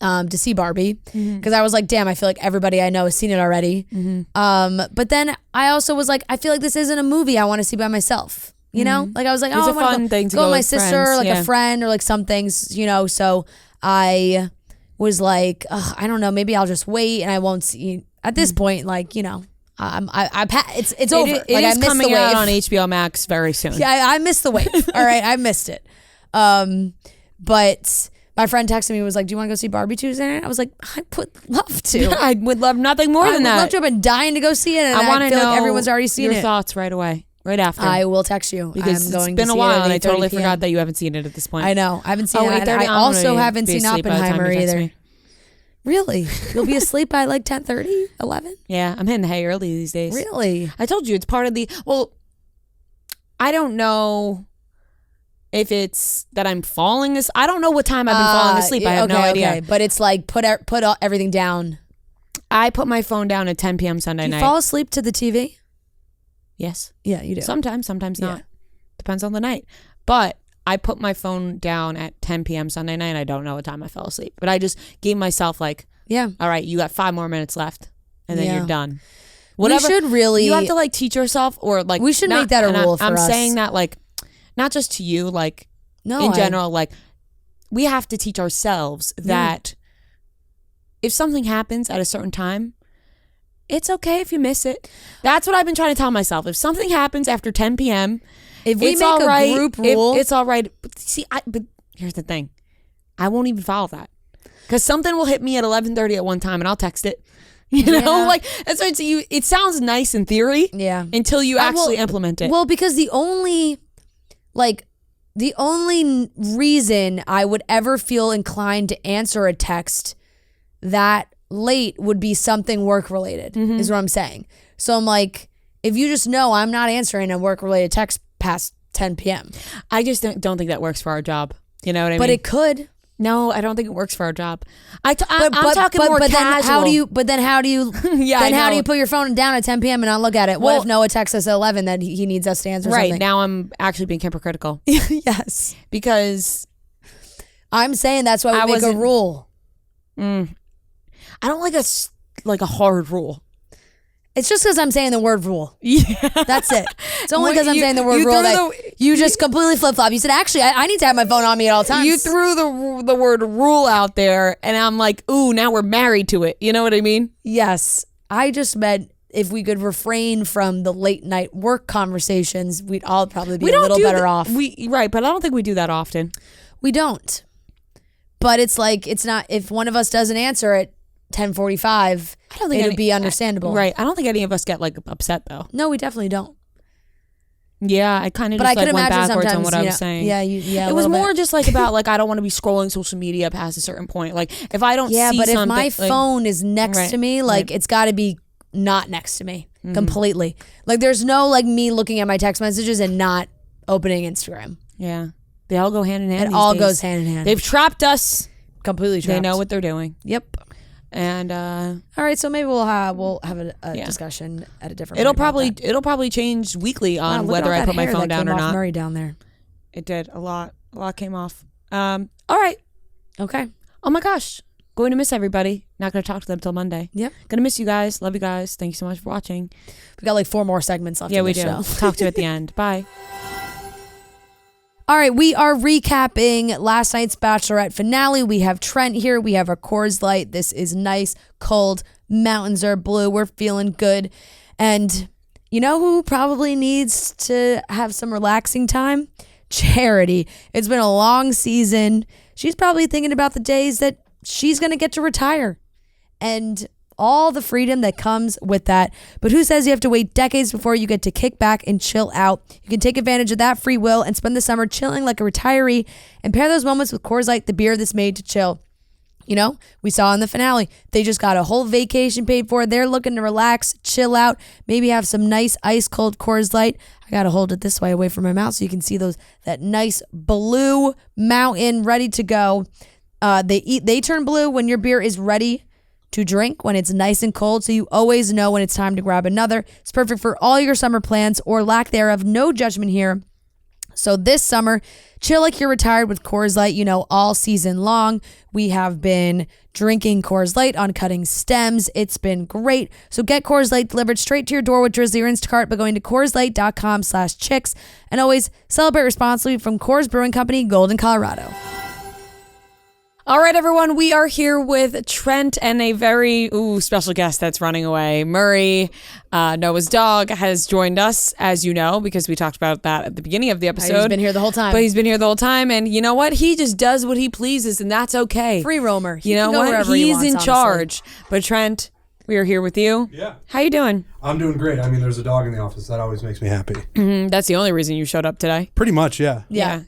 B: to see Barbie. Because I was like, damn, I feel like everybody I know has seen it already. But then I also was like, I feel like this isn't a movie I want to see by myself. You know? Like I was like,
A: It's
B: I
A: a
B: want
A: fun thing to
B: go
A: go
B: with my
A: with
B: sister,
A: friends,
B: like
A: yeah.
B: a friend or like some things, you know. So I was like, ugh, I don't know, maybe I'll just wait and I won't see at this point, like, you know, it's over.
A: It
B: Like, I
A: is
B: missed
A: coming
B: the wave.
A: out on HBO Max very soon.
B: Yeah, I missed the wave. All right, I missed it. But my friend texted me and was like, do you want to go see Barbie Tuesday night? I was like, I would love to.
A: I would love nothing more
B: I
A: than
B: would
A: that.
B: love to. I've been dying to go see it, and
A: I want to
B: feel
A: know
B: like everyone's already seen
A: your
B: it.
A: thoughts right away, right after.
B: I will text you.
A: because
B: I'm going
A: it's been
B: to
A: a
B: see
A: while
B: it
A: and
B: at
A: I totally
B: 8:30 p.m.
A: forgot that you haven't seen it at this point.
B: I know. I haven't seen it. And
A: 8:30,
B: I
A: I'm
B: also
A: gonna
B: haven't
A: be
B: seen
A: asleep by the time you
B: Oppenheimer
A: text
B: either.
A: me.
B: Really? You'll be asleep by like 10:30, 11?
A: Yeah, I'm hitting the hay early these days.
B: Really?
A: I told you it's part of the. Well, I don't know if it's that I'm falling. I don't know what time I've been falling asleep. I have no idea.
B: Okay. But it's like put everything down.
A: I put my phone down at 10 p.m. Sunday
B: Do you
A: night.
B: fall asleep to the TV?
A: Yes.
B: Yeah, you do.
A: Sometimes
B: Yeah.
A: not. Depends on the night. But I put my phone down at 10 p.m. Sunday night. I don't know what time I fell asleep. But I just gave myself like,
B: Yeah.
A: all right, you got 5 more minutes left. And then
B: Yeah.
A: you're done.
B: We should really.
A: You have to like teach yourself or like.
B: We should
A: not-
B: make that a
A: and
B: rule for
A: I'm
B: us.
A: saying that like, not just to you, like
B: no,
A: in general, like we have to teach ourselves that if something happens at a certain time, it's okay if you miss it. That's what I've been trying to tell myself. If something happens after 10 p.m.,
B: if we
A: it's
B: make
A: all
B: a
A: right.
B: group rule,
A: It's all right. But see, but here's the thing. I won't even follow that. Because something will hit me at 11:30 at one time and I'll text it. You know,
B: Yeah.
A: like that's what it sounds nice in theory
B: yeah.
A: until you actually implement it.
B: Well, because the only reason I would ever feel inclined to answer a text that late would be something work related, is what I'm saying. So I'm like, if you just know I'm not answering a work related text past 10 p.m.
A: I just don't think that works for our job. You know what I
B: But
A: mean?
B: it could.
A: No, I don't think it works for our job. I'm talking more
B: then
A: casual.
B: how do you? But then how do you?
A: Yeah,
B: Then
A: I
B: how do
A: know.
B: you put your phone down at 10 p.m. and not look at it? What
A: Well-
B: if Noah texts us at 11 that he needs us to answer
A: Right
B: something?
A: now, I'm actually being hypocritical
B: Yes.
A: because
B: I'm saying that's why we
A: I
B: make a
A: wasn't-
B: rule.
A: I don't like a hard rule.
B: It's just because I'm saying the word rule.
A: Yeah,
B: That's it. It's only
A: Well,
B: because I'm
A: you-
B: saying the word
A: you
B: rule
A: threw
B: that you just completely flip flop. You said, actually, I need to have my phone on me at all times.
A: you threw the word rule out there, and I'm like, ooh, now we're married to it. You know what I mean?
B: Yes. I just meant if we could refrain from the late night work conversations, we'd all probably be a little better off.
A: Right, but I don't think we do that often.
B: We don't. But it's like, it's not, if one of us doesn't answer at 10:45,
A: I don't think
B: it'd be understandable.
A: Right. I don't think any of us get like upset though.
B: No, we definitely don't.
A: Yeah, I kind of
B: But
A: just
B: I could
A: like went
B: imagine
A: backwards
B: sometimes,
A: on what I
B: you
A: was
B: know,
A: saying.
B: yeah,
A: it was more just like about like I don't want to be scrolling social media past a certain point. Like if I don't
B: Yeah,
A: see
B: but if
A: something,
B: my
A: like,
B: phone is next
A: Right,
B: to me, like
A: right.
B: it's got to be not next to me completely. Like there's no like me looking at my text messages and not opening Instagram.
A: yeah, they all go hand in hand.
B: It
A: these
B: all
A: days.
B: goes hand in hand.
A: They've trapped us.
B: completely trapped.
A: They know what they're doing.
B: Yep.
A: And
B: All right, so maybe we'll have a
A: Yeah.
B: discussion at a different.
A: it'll
B: point about that.
A: probably change weekly
B: Wow,
A: on
B: look at
A: whether
B: all
A: I
B: that
A: put my
B: hair
A: phone
B: that
A: down
B: came
A: or
B: off
A: not.
B: Murray down there.
A: It did a lot came off. All right.
B: Okay.
A: Oh my gosh, going to miss everybody. Not going to talk to them till Monday.
B: Yep.
A: Gonna miss you guys. Love you guys. Thank you so much for watching.
B: We got like 4 more segments left.
A: Yeah,
B: in
A: we
B: this
A: do.
B: show.
A: Talk to you at the end. Bye.
B: All right, we are recapping last night's Bachelorette finale. We have Trent here. We have our Coors Light. This is nice, cold. Mountains are blue. We're feeling good. And you know who probably needs to have some relaxing time? Charity. It's been a long season. She's probably thinking about the days that she's going to get to retire. And all the freedom that comes with that. But who says you have to wait decades before you get to kick back and chill out? You can take advantage of that free will and spend the summer chilling like a retiree and pair those moments with Coors Light, the beer that's made to chill. You know, we saw in the finale, they just got a whole vacation paid for. They're looking to relax, chill out, maybe have some nice ice cold Coors Light. I got to hold it this way away from my mouth so you can see that nice blue mountain ready to go. They turn blue when your beer is ready to drink, when it's nice and cold, so you always know when it's time to grab another. It's perfect for all your summer plans or lack thereof. No judgment here. So this summer, chill like you're retired with Coors Light, all season long. We have been drinking Coors Light on Cutting Stems. It's been great. So get Coors Light delivered straight to your door with Drizzly or Instacart by going to CoorsLight.com/chicks. And always celebrate responsibly from Coors Brewing Company, Golden, Colorado.
A: All right, everyone, we are here with Trent and a very special guest that's running away. Murray, Noah's dog, has joined us, as you know, because we talked about that at the beginning of the episode.
B: He's been here the whole time.
A: But he's been here the whole time, and you know what? He just does what he pleases, and that's okay.
B: Free roamer.
A: You know what? He's in charge. But Trent, we are here with you.
D: Yeah.
A: How you doing?
D: I'm doing great. I mean, there's a dog in the office. That always makes me happy.
A: That's the only reason you showed up today.
D: Pretty much, yeah.
B: Yeah.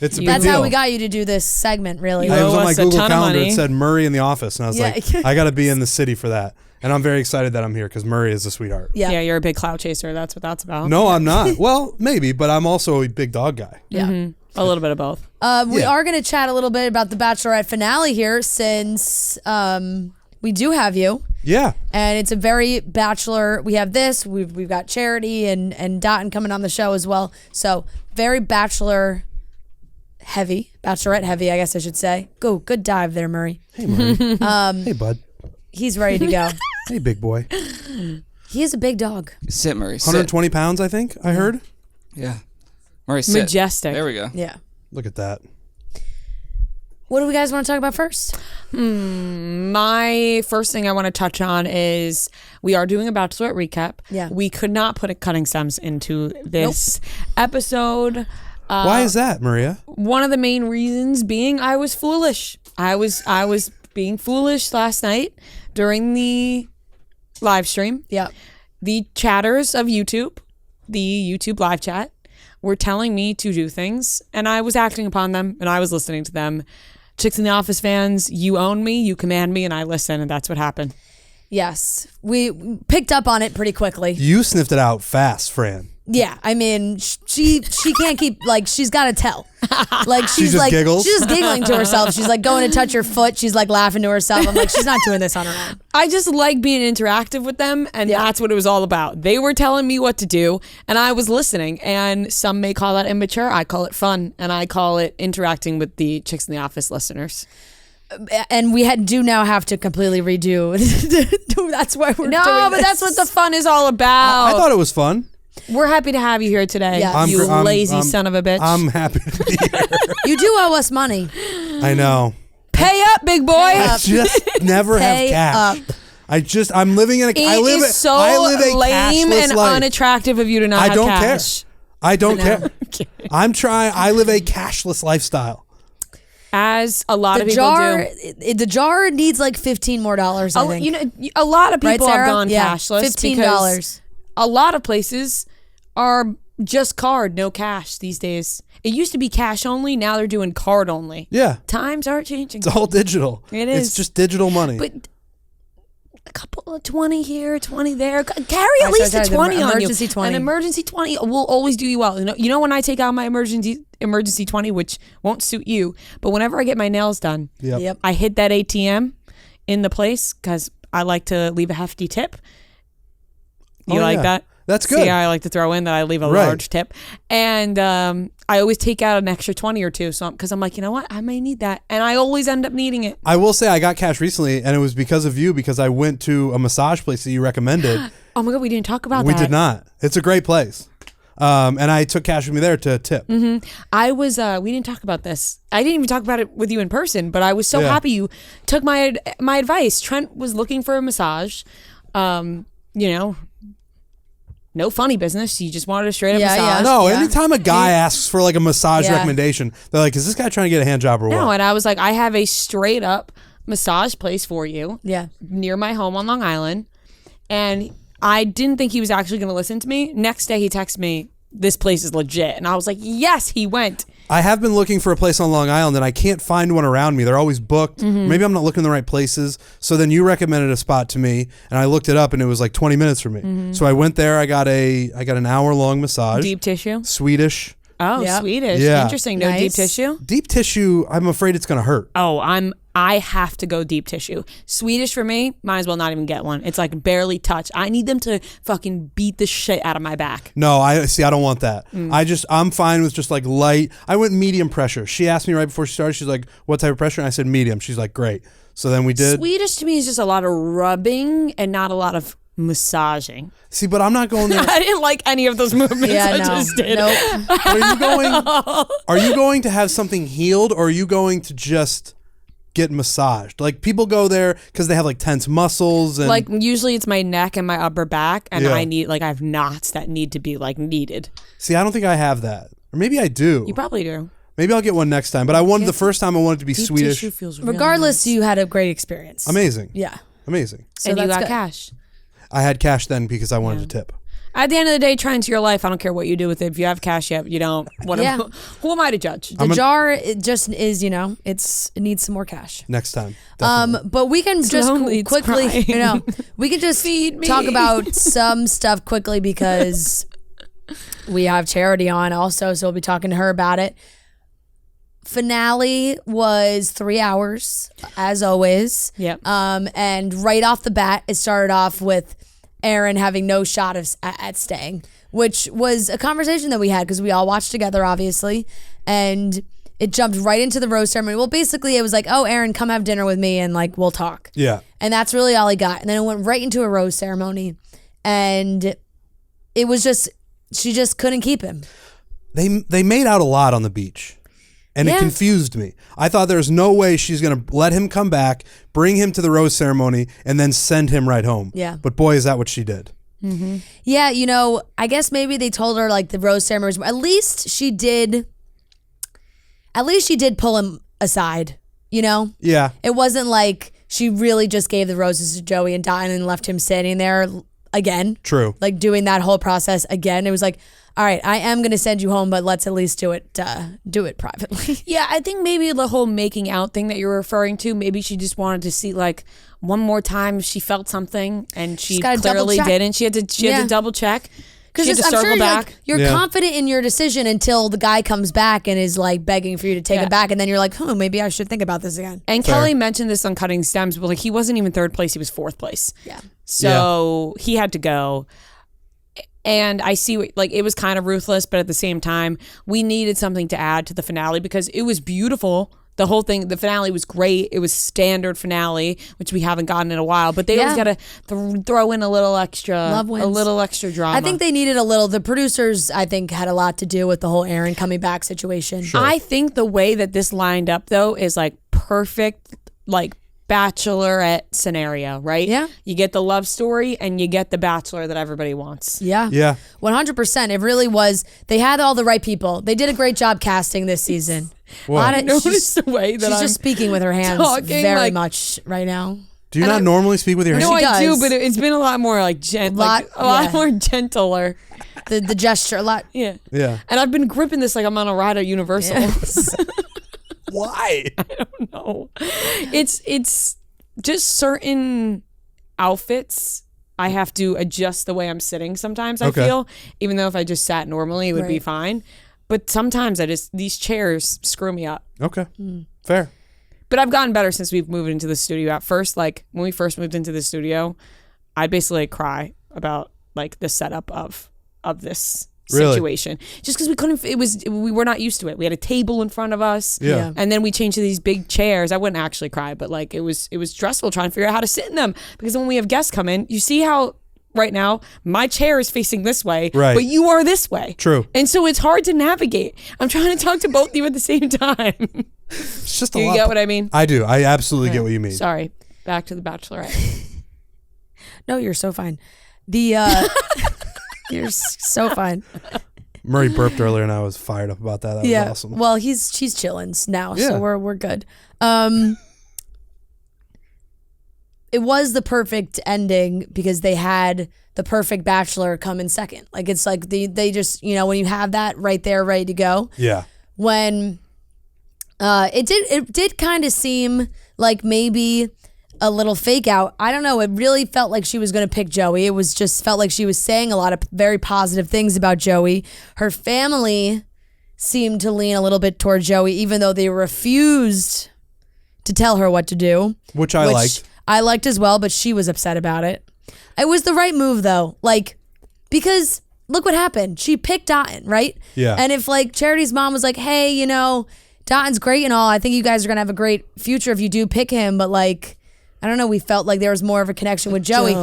D: It's a big
B: That's
D: deal.
B: how we got you to do this segment, really.
D: I was on
A: owe
D: my
A: us a
D: Google
A: ton of
D: Calendar.
A: money.
D: It said Murray in the office, and I was like, I got to be in the city for that. And I'm very excited that I'm here because Murray is a sweetheart.
A: Yeah, you're a big cloud chaser. That's what that's about.
D: No, I'm not. Well, maybe, but I'm also a big dog guy.
B: Yeah.
A: A little bit of both.
B: We are going to chat a little bit about the Bachelorette finale here since we do have you.
D: Yeah.
B: And it's a very Bachelor. We have this. We've got Charity and Dotun coming on the show as well. So very Bachelorette heavy, I guess I should say. Good dive there, Murray.
D: Hey, Murray. Hey, bud.
B: He's ready to go.
D: Hey, big boy.
B: He is a big dog.
C: Sit, Murray. Sit.
D: 120 pounds, I think I heard.
C: Yeah. Murray, sit.
A: Majestic.
C: There we go.
B: Yeah.
D: Look at that.
B: What do we guys want to talk about first?
A: My first thing I want to touch on is we are doing a Bachelorette recap.
B: Yeah.
A: We could not put a Cutting Stems into this episode.
D: Why is that, Maria?
A: One of the main reasons being I was foolish. I was being foolish last night during the live stream.
B: Yeah.
A: The chatters of YouTube, the YouTube live chat, were telling me to do things, and I was acting upon them, and I was listening to them. Chicks in the Office fans, you own me, you command me, and I listen, and that's what happened.
B: Yes. We picked up on it pretty quickly.
D: You sniffed it out fast, Fran.
B: Yeah, I mean, she can't keep, she's got to tell. She's
D: just giggles?
B: She's just giggling to herself. She's going to touch her foot. She's laughing to herself. I'm like, she's not doing this on her own.
A: I just like being interactive with them, and that's what it was all about. They were telling me what to do, and I was listening. And some may call that immature. I call it fun, and I call it interacting with the Chicks in the Office listeners.
B: And we do now have to completely redo. That's why we're doing
A: No, but
B: this.
A: that's what the fun is all about.
D: I thought it was fun.
A: We're happy to have you here today,
B: Yeah.
A: you lazy son of a bitch.
D: I'm happy to be here.
B: You do owe us money.
D: I know.
A: Pay up, big boy.
D: I just never have
B: Pay
D: cash.
B: up.
D: I'm living in a. I live a
A: lame
D: cashless
A: and
D: life.
A: unattractive of you to not
D: I
A: have
D: don't
A: cash.
D: care. I don't care. I'm trying. I live a cashless lifestyle.
A: As a lot
B: The
A: of people
B: jar,
A: do.
B: the jar needs like $15 more, I think.
A: You know, a lot of people
B: Right,
A: have
B: Sarah?
A: gone
B: Yeah,
A: cashless.
B: $15.
A: because a lot of places are just card, no cash these days. It used to be cash only. Now they're doing card only.
D: Yeah.
A: Times are changing.
D: It's all digital.
A: It is.
D: It's just digital money.
A: But a couple of 20 here, 20 there. Carry at least a 20 on you.
B: emergency 20.
A: An emergency 20 will always do you well. You know when I take out my emergency 20, which won't suit you, but whenever I get my nails done,
D: Yep.
A: I hit that ATM in the place because I like to leave a hefty tip. You like that?
D: That's good.
A: See, I like to throw in that I leave a large tip. And I always take out an extra 20 or two because I'm like, you know what? I may need that. And I always end up needing it.
D: I will say I got cash recently, and it was because of you, because I went to a massage place that you recommended.
A: Oh my God, we didn't talk about
D: We
A: that.
D: did not. It's a great place. And I took cash with me there to tip.
A: I was, we didn't talk about this. I didn't even talk about it with you in person, but I was so
D: Yeah.
A: happy you took my advice. Trent was looking for a massage. No funny business. He just wanted a straight up massage.
D: No, anytime a guy asks for like a massage recommendation, they're like, is this guy trying to get a hand job or what?
A: No, and I was like, I have a straight up massage place for you.
B: Yeah.
A: Near my home on Long Island. And I didn't think he was actually going to listen to me. Next day he texted me, this place is legit. And I was like, yes, he went.
D: I have been looking for a place on Long Island and I can't find one around me. They're always booked. Maybe I'm not looking in the right places. So then you recommended a spot to me and I looked it up and it was like 20 minutes for me. So I went there. I got an hour-long massage.
A: Deep tissue?
D: Swedish.
A: Oh,
B: Yep.
A: Swedish.
D: Yeah.
A: Interesting. No deep
B: Nice.
A: tissue?
D: Deep tissue, I'm afraid it's going to hurt.
A: Oh, I have to go deep tissue. Swedish for me, might as well not even get one. It's like barely touch. I need them to fucking beat the shit out of my back.
D: No, I don't want that. I'm fine with just like light. I went medium pressure. She asked me right before she started, she's like, what type of pressure? And I said medium. She's like, great. So then we did.
A: Swedish to me is just a lot of rubbing and not a lot to massaging.
D: See, but I'm not going there.
A: I didn't like any of those movements
B: Yeah,
A: I
B: no.
A: just did.
B: Nope.
D: Are you going to have something healed or are you going to just get massaged? Like people go there because they have like tense muscles and
A: Like usually it's my neck and my upper back and
D: Yeah.
A: I have knots that need to be like needed.
D: see, I don't think I have that. Or maybe I do.
A: You probably do.
D: Maybe I'll get one next time. But I wanted the first time I wanted it to be
A: Deep
D: Swedish.
A: tissue feels really
B: Regardless, you had a great experience.
D: Amazing.
B: Yeah.
D: Amazing.
B: So
A: and you
B: that's
A: got
B: good.
A: cash.
D: I had cash then because I wanted to tip.
A: At the end of the day, try into your life. I don't care what you do with it. If you have cash yet, you don't.
B: Yeah.
A: Who am I to judge?
B: The jar, it just is, it needs some more cash.
D: Next time. Definitely.
B: But we can just
A: lonely, it's
B: quickly,
A: crying.
B: we can just
A: Feed me.
B: talk about some stuff quickly because we have Charity on also, so we'll be talking to her about it. Finale was 3 hours, as always.
A: Yep.
B: And right off the bat, it started off with Aaron having no shot at staying, which was a conversation that we had because we all watched together, obviously, and it jumped right into the rose ceremony. Well, basically, it was like, oh, Aaron, come have dinner with me and like we'll talk.
D: Yeah.
B: And that's really all he got. And then it went right into a rose ceremony, and it was just she just couldn't keep him.
D: They made out a lot on the beach. And it
B: Yeah. confused
D: confused me. I thought there's no way she's going to let him come back, bring him to the rose ceremony, and then send him right home.
B: Yeah.
D: But boy, is that what she did.
B: Yeah, I guess maybe they told her like the rose ceremony was, at least she did pull him aside,
D: Yeah.
B: It wasn't like she really just gave the roses to Joey and Dotun and left him standing there again.
D: True.
B: Like doing that whole process again. It was like, all right, I am going to send you home, but let's at least do it privately.
A: Yeah, I think maybe the whole making out thing that you're referring to, maybe she just wanted to see like one more time if she felt something and she
B: She's gotta double
A: clearly
B: check.
A: didn't. She had to double check. She had to
B: I'm
A: circle
B: sure
A: back.
B: you're
D: Yeah.
B: confident in your decision until the guy comes back and is like begging for you to take
A: Yeah.
B: it back. And then you're like, maybe I should think about this again.
A: And
D: Fair.
A: Kelly mentioned this on Cutting Stems, but like he wasn't even third place, he was fourth place.
B: Yeah.
A: So he had to go. And I see it was kind of ruthless, but at the same time, we needed something to add to the finale because it was beautiful. The whole thing, the finale was great. It was standard finale, which we haven't gotten in a while, but they always got to throw in a little extra,
B: Love wins.
A: a little extra drama.
B: I think they needed a little. The producers, I think, had a lot to do with the whole Aaron coming back situation.
A: I think the way that this lined up though is like perfect, like Bachelorette scenario, right?
B: Yeah.
A: You get the love story and you get the Bachelor that everybody wants.
B: Yeah.
D: Yeah.
B: 100%. It really was. They had all the right people. They did a great job casting this season. A lot of,
A: Notice the way that
B: she's
A: I'm
B: just speaking with her hands
A: talking,
B: very
A: like-
B: much right now.
D: Do you not normally speak with your
B: No,
D: hands?
A: No,
B: She
A: I do,
B: does.
A: but it's been a lot more like a lot more gentler.
B: The gesture, a lot.
A: Yeah.
D: Yeah.
A: And I've been gripping this like I'm on a ride at Universal.
D: Why?
A: No. It's just certain outfits I have to adjust the way I'm sitting sometimes, I
D: Okay.
A: feel. Even though if I just sat normally, it would be
B: Right.
A: fine. But sometimes these chairs screw me up.
D: Okay. Fair.
A: But I've gotten better since we've moved into the studio. At first, like when we first moved into the studio, I'd basically cry about like the setup of this
D: Really?
A: situation. Just because we were not used to it. We had a table in front of us.
D: Yeah.
A: And then we changed to these big chairs. I wouldn't actually cry, but like it was stressful trying to figure out how to sit in them. Because when we have guests come in, you see how right now my chair is facing this way,
D: Right.
A: but you are this way.
D: True.
A: And so it's hard to navigate. I'm trying to talk to both of you at the same time.
D: It's just a
A: Do you
D: lot.
A: get what I mean?
D: I do. I absolutely get what you mean.
A: Sorry. Back to the Bachelorette.
B: No, you're so fine. You're so fine.
D: Murray burped earlier and I was fired up about that. That was awesome.
B: Well, she's chilling now,
D: Yeah.
B: so we're good. it was the perfect ending because they had the perfect Bachelor come in second. Like it's like they just, when you have that right there ready to go.
D: Yeah.
B: When it did kind of seem like maybe a little fake out. I don't know. It really felt like she was going to pick Joey. It was just felt like she was saying a lot of very positive things about Joey. Her family seemed to lean a little bit toward Joey, even though they refused to tell her what to do.
D: Which I liked.
B: I liked as well, but she was upset about it. It was the right move though. Like, because look what happened. She picked Dotun, right?
D: Yeah.
B: And if like Charity's mom was like, hey, Dotun's great and all. I think you guys are going to have a great future if you do pick him. But like, I don't know. We felt like there was more of a connection with Joey.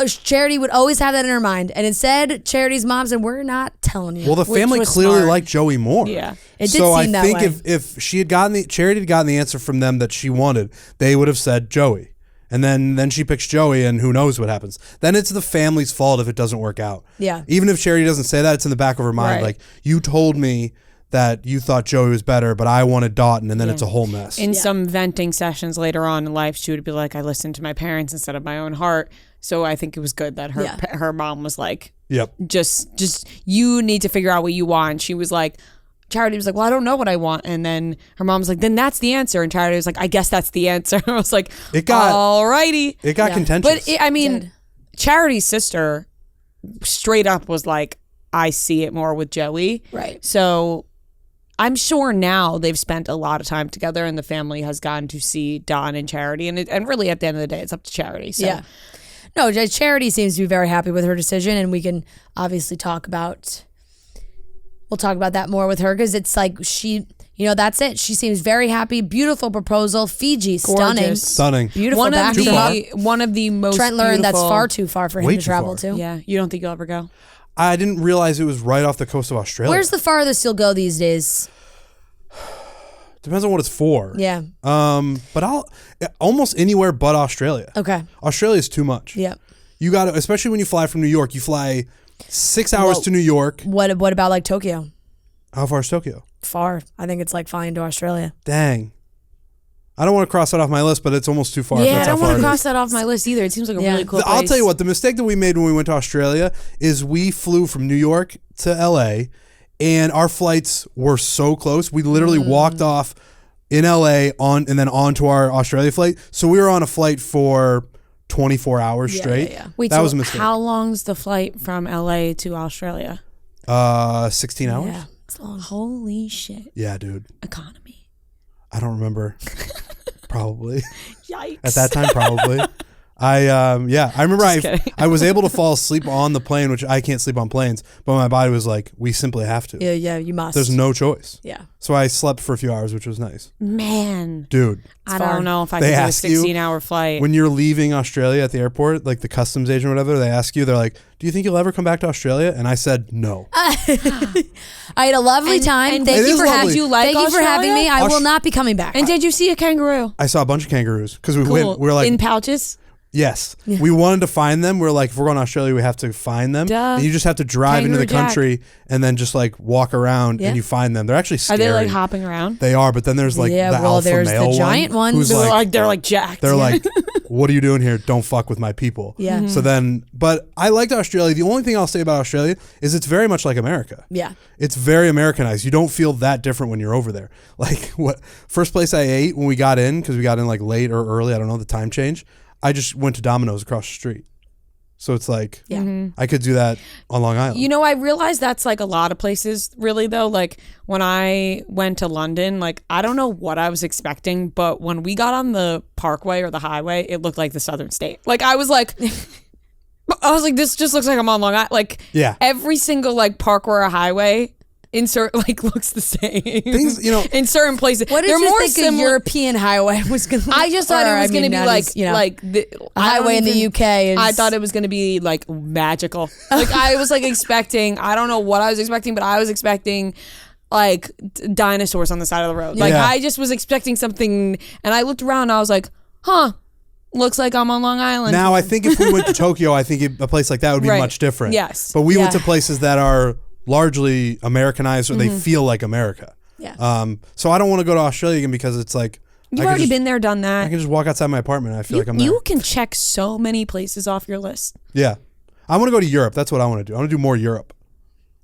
B: Charity would always have that in her mind. And instead, Charity's mom said, we're not telling you.
D: Well, the family clearly liked Joey more.
A: Yeah.
B: It did seem that way.
D: So I think if she had Charity had gotten the answer from them that she wanted, they would have said Joey. And then she picks Joey, and who knows what happens. Then it's the family's fault if it doesn't work out.
B: Yeah.
D: Even if Charity doesn't say that, it's in the back of her mind.
A: Right.
D: Like, you told me that you thought Joey was better, but I wanted Dotun, and then it's a whole mess.
A: In some venting sessions later on in life, she would be like, I listened to my parents instead of my own heart. So I think it was good that her mom was like,
D: Yep.
A: Just you need to figure out what you want. She was like, Charity was like, well, I don't know what I want. And then her mom was like, then that's the answer. And Charity was like, I guess that's the answer. I was like, alrighty.
D: It got contentious.
A: But Charity's sister straight up was like, I see it more with Joey.
B: Right.
A: So I'm sure now they've spent a lot of time together and the family has gotten to see Don and Charity. And really at the end of the day, it's up to Charity. So. Yeah.
B: No, Charity seems to be very happy with her decision. And we can obviously we'll talk about that more with her because it's like that's it. She seems very happy. Beautiful proposal. Fiji,
D: stunning.
B: Beautiful.
A: One of the most
B: Trent learned
A: beautiful,
B: that's far too far for him to travel to.
A: Yeah. You don't think you'll ever go?
D: I didn't realize it was right off the coast of Australia.
B: Where's the farthest you'll go these days?
D: Depends on what it's for.
B: Yeah.
D: But I'll almost anywhere but Australia.
B: Okay.
D: Australia is too much.
B: Yeah.
D: You got to, especially when you fly from New York. You fly 6 hours to New York.
B: What about like Tokyo?
D: How far is Tokyo?
B: Far. I think it's like flying to Australia.
D: Dang. I don't want to cross that off my list, but it's almost too far.
A: Yeah, I don't want to cross that off my list either. It seems like a really cool place.
D: I'll tell you what, the mistake that we made when we went to Australia is we flew from New York to LA and our flights were so close. We literally walked off in LA and then onto our Australia flight. So we were on a flight for 24 hours straight. Yeah.
A: Wait,
D: that was a mistake.
A: How long's the flight from LA to Australia?
D: 16 hours.
A: Yeah. It's long. Holy shit.
D: Yeah, dude.
A: Economy.
D: I don't remember. Probably.
A: Yikes.
D: At that time, probably. I remember I was able to fall asleep on the plane, which I can't sleep on planes, but my body was like, we simply have to.
B: Yeah, you must.
D: There's no choice.
B: Yeah.
D: So I slept for a few hours, which was nice.
A: Man.
D: Dude.
A: I don't know if I could do a 16-hour flight.
D: When you're leaving Australia at the airport, like the customs agent or whatever, they ask you, they're like, do you think you'll ever come back to Australia? And I said no.
B: I had a lovely time.
A: And thank you for having me.
B: I will not be coming back.
A: And did you see a kangaroo?
D: I saw a bunch of kangaroos because we were like
A: in pouches.
D: Yes. We wanted to find them. We're like, if we're going to Australia, we have to find them.
A: Duh.
D: And you just have to drive into the country and then just like walk around and you find them. They're actually scary.
A: Are they like hopping around?
D: They are, but then there's like the alpha
B: there's
D: male
B: the giant ones.
D: Who's
A: they're like jacked.
D: They're like, what are you doing here? Don't fuck with my people.
B: Yeah.
D: So then, but I liked Australia. The only thing I'll say about Australia is it's very much like America.
B: Yeah.
D: It's very Americanized. You don't feel that different when you're over there. Like first place I ate when we got in, because we got in like late or early, I don't know, the time change. I just went to Domino's across the street. So it's like, I could do that on Long Island.
A: You know, I realized that's like a lot of places really though. Like when I went to London, like I don't know what I was expecting, but when we got on the parkway or the highway, it looked like the Southern State. Like I was like, this just looks like I'm on Long Island. Like every single like park or a highway looks the same.
D: Things,
A: in certain places.
B: What did you think a European highway was going to?
A: I just thought it was going to be like the
B: a highway in the UK.
A: I thought it was going to be like magical. Like I was like expecting. I don't know what I was expecting, but I was expecting like dinosaurs on the side of the road. Like I just was expecting something, and I looked around and I was like, huh. Looks like I'm on Long Island.
D: Now I think if we went to Tokyo, I think a place like that would be much different.
A: Yes,
D: but we went to places that are largely Americanized, or they feel like America.
B: Yeah.
D: So I don't want to go to Australia again because it's like
A: You've
D: I can
A: already
D: just-
A: been there, done
D: I
A: that.
D: can just walk outside my apartment. And I feel like I'm there.
A: You can check so many places off your list.
D: Yeah. I want to go to Europe. That's what I want to do. I want to do more Europe.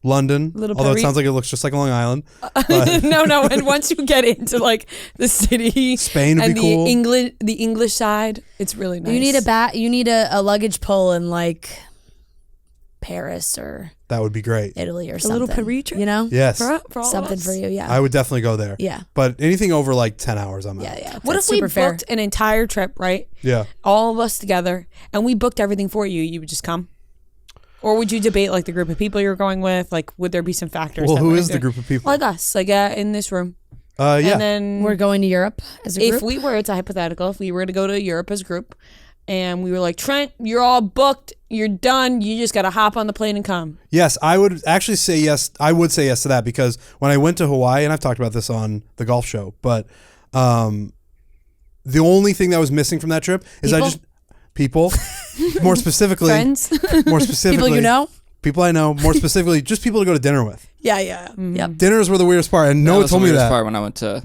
D: London,
A: Little
D: although it
A: Paris.
D: sounds like it looks just like Long Island.
A: No. And once you get into like the city,
D: Spain would
A: and
D: be cool.
A: the English side, it's really nice.
B: You need a luggage pull in like Paris or
D: That would be great.
B: Italy or
A: a
B: something.
A: little Paris trip.
B: You know?
D: Yes.
A: for all of
B: Something
A: us.
B: for you, yeah.
D: I would definitely go there.
B: Yeah.
D: But anything over like 10 hours, I'm out.
B: Yeah.
A: What
B: That's
A: if we
B: super fair.
A: booked an entire trip, right?
D: Yeah.
A: All of us together, and we booked everything for you? You would just come, or would you debate like the group of people you're going with? Like, would there be some factors?
D: Well,
A: that
D: who
A: would
D: is the
A: enter-
D: group of people?
A: Like us, like in this room.
D: Yeah.
A: And then
B: We're going to Europe as a
A: if
B: group.
A: we were, it's a hypothetical, if we were to go to Europe as a group and we were like, Trent, you're all booked, you're done, you just got to hop on the plane and come.
D: Yes, I would actually say yes. I would say yes to that because when I went to Hawaii, and I've talked about this on the golf show, but the only thing that was missing from that trip is people, more specifically,
A: Friends?
D: more specifically,
B: People you know?
D: people I know, more specifically, just people to go to dinner with.
B: Yeah. Yep.
D: Dinners were the weirdest part, and
C: That
D: Noah
C: was
D: told
C: the
D: me
C: weirdest
D: that.
C: part when I went to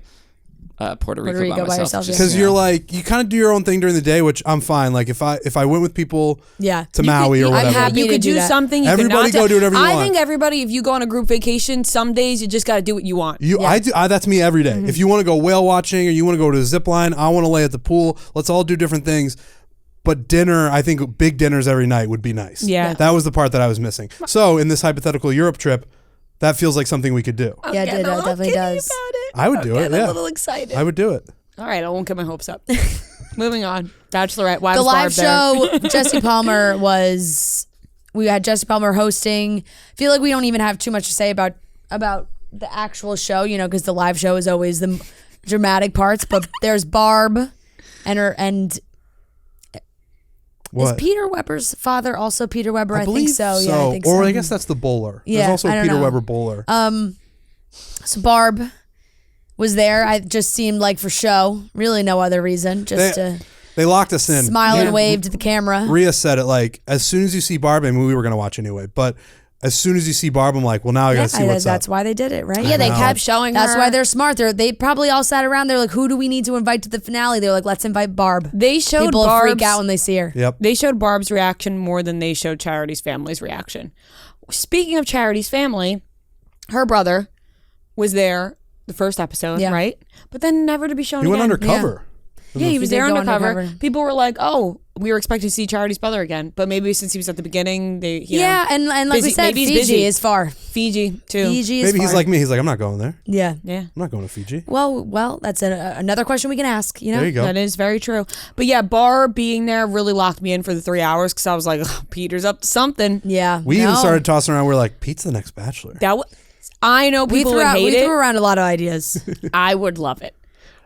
C: Puerto Rico by
B: by
C: myself.
B: yourself,
C: Just,
D: Because
C: you
D: you're
C: know.
D: like, you kind of do your own thing during the day, which I'm fine. Like if I went with people
B: Yeah.
D: to Maui or
A: I'm
D: whatever,
A: happy you
B: to
A: could
B: do
A: do
B: that.
A: something. You
D: Everybody
A: could not
D: go do whatever you
A: I
D: want.
A: think everybody, if you go on a group vacation, some days you just got to do what you want.
D: that's me every day. If you want to go whale watching or you want to go to a zip line, I want to lay at the pool. Let's all do different things. But dinner, I think big dinners every night would be nice.
A: Yeah.
D: That was the part that I was missing. So in this hypothetical Europe trip, that feels like something we could do.
B: Yeah, it definitely does.
D: I would do it.
A: I'm
D: Yeah.
A: a little excited.
D: I would do it.
A: All right, I won't get my hopes up. Moving on. Bachelorette. Why
B: The
A: was
B: live
A: Barb there?
B: show, Jesse Palmer we had Jesse Palmer hosting. I feel like we don't even have too much to say about the actual show, because the live show is always the dramatic parts. But there's Barb and
D: What?
B: is Peter Weber's father also Peter Weber? I
D: believe
B: think so. Yeah, I think so.
D: Or I guess that's the bowler.
B: Yeah,
D: There's also
B: I
D: a
B: don't
D: Peter
B: know.
D: Weber bowler.
B: So Barb was there. I just seemed like for show, really no other reason, just to
D: They locked us in.
B: smile and wave to the camera.
D: Rhea said it like, as soon as you see Barb, I mean, we were going to watch anyway, but as soon as you see Barb, I'm like, well, now I got to see what's
B: that's
D: up.
B: why they did it, right?
A: Yeah, they
D: know.
A: kept showing
B: That's
A: her.
B: why they're smart. They probably all sat around. They're like, who do we need to invite to the finale? They're like, let's invite Barb.
A: They showed
B: People
A: Barb's,
B: freak out when they see her.
D: Yep.
A: They showed Barb's reaction more than they showed Charity's family's reaction. Speaking of Charity's family, her brother was there the first episode,
B: Yeah.
A: right? But then never to be shown
D: He went
A: again.
D: undercover.
A: Yeah, he was
B: did
A: there
B: go
A: undercover.
B: undercover.
A: People were like, "Oh, we were expecting to see Charity's brother again," but maybe since he was at the beginning, they
B: And like we
A: Busy-
B: said,
A: maybe he's
B: Fiji
A: busy.
B: is far.
A: Fiji too.
B: Fiji is
D: Maybe
B: far.
D: he's like me. He's like, I'm not going there.
B: Yeah.
A: Yeah,
D: I'm not going to Fiji.
B: Well, that's another question we can ask.
D: There you go.
A: that is very true. But yeah, Barb being there really locked me in for the 3 hours because I was like, oh, Peter's up to something.
B: Yeah.
D: We even started tossing around. We're like, Pete's the next Bachelor.
A: I know
B: We
A: people
B: threw
A: would
B: out,
A: hate
B: we
A: it.
B: threw around a lot of ideas.
A: I would love it.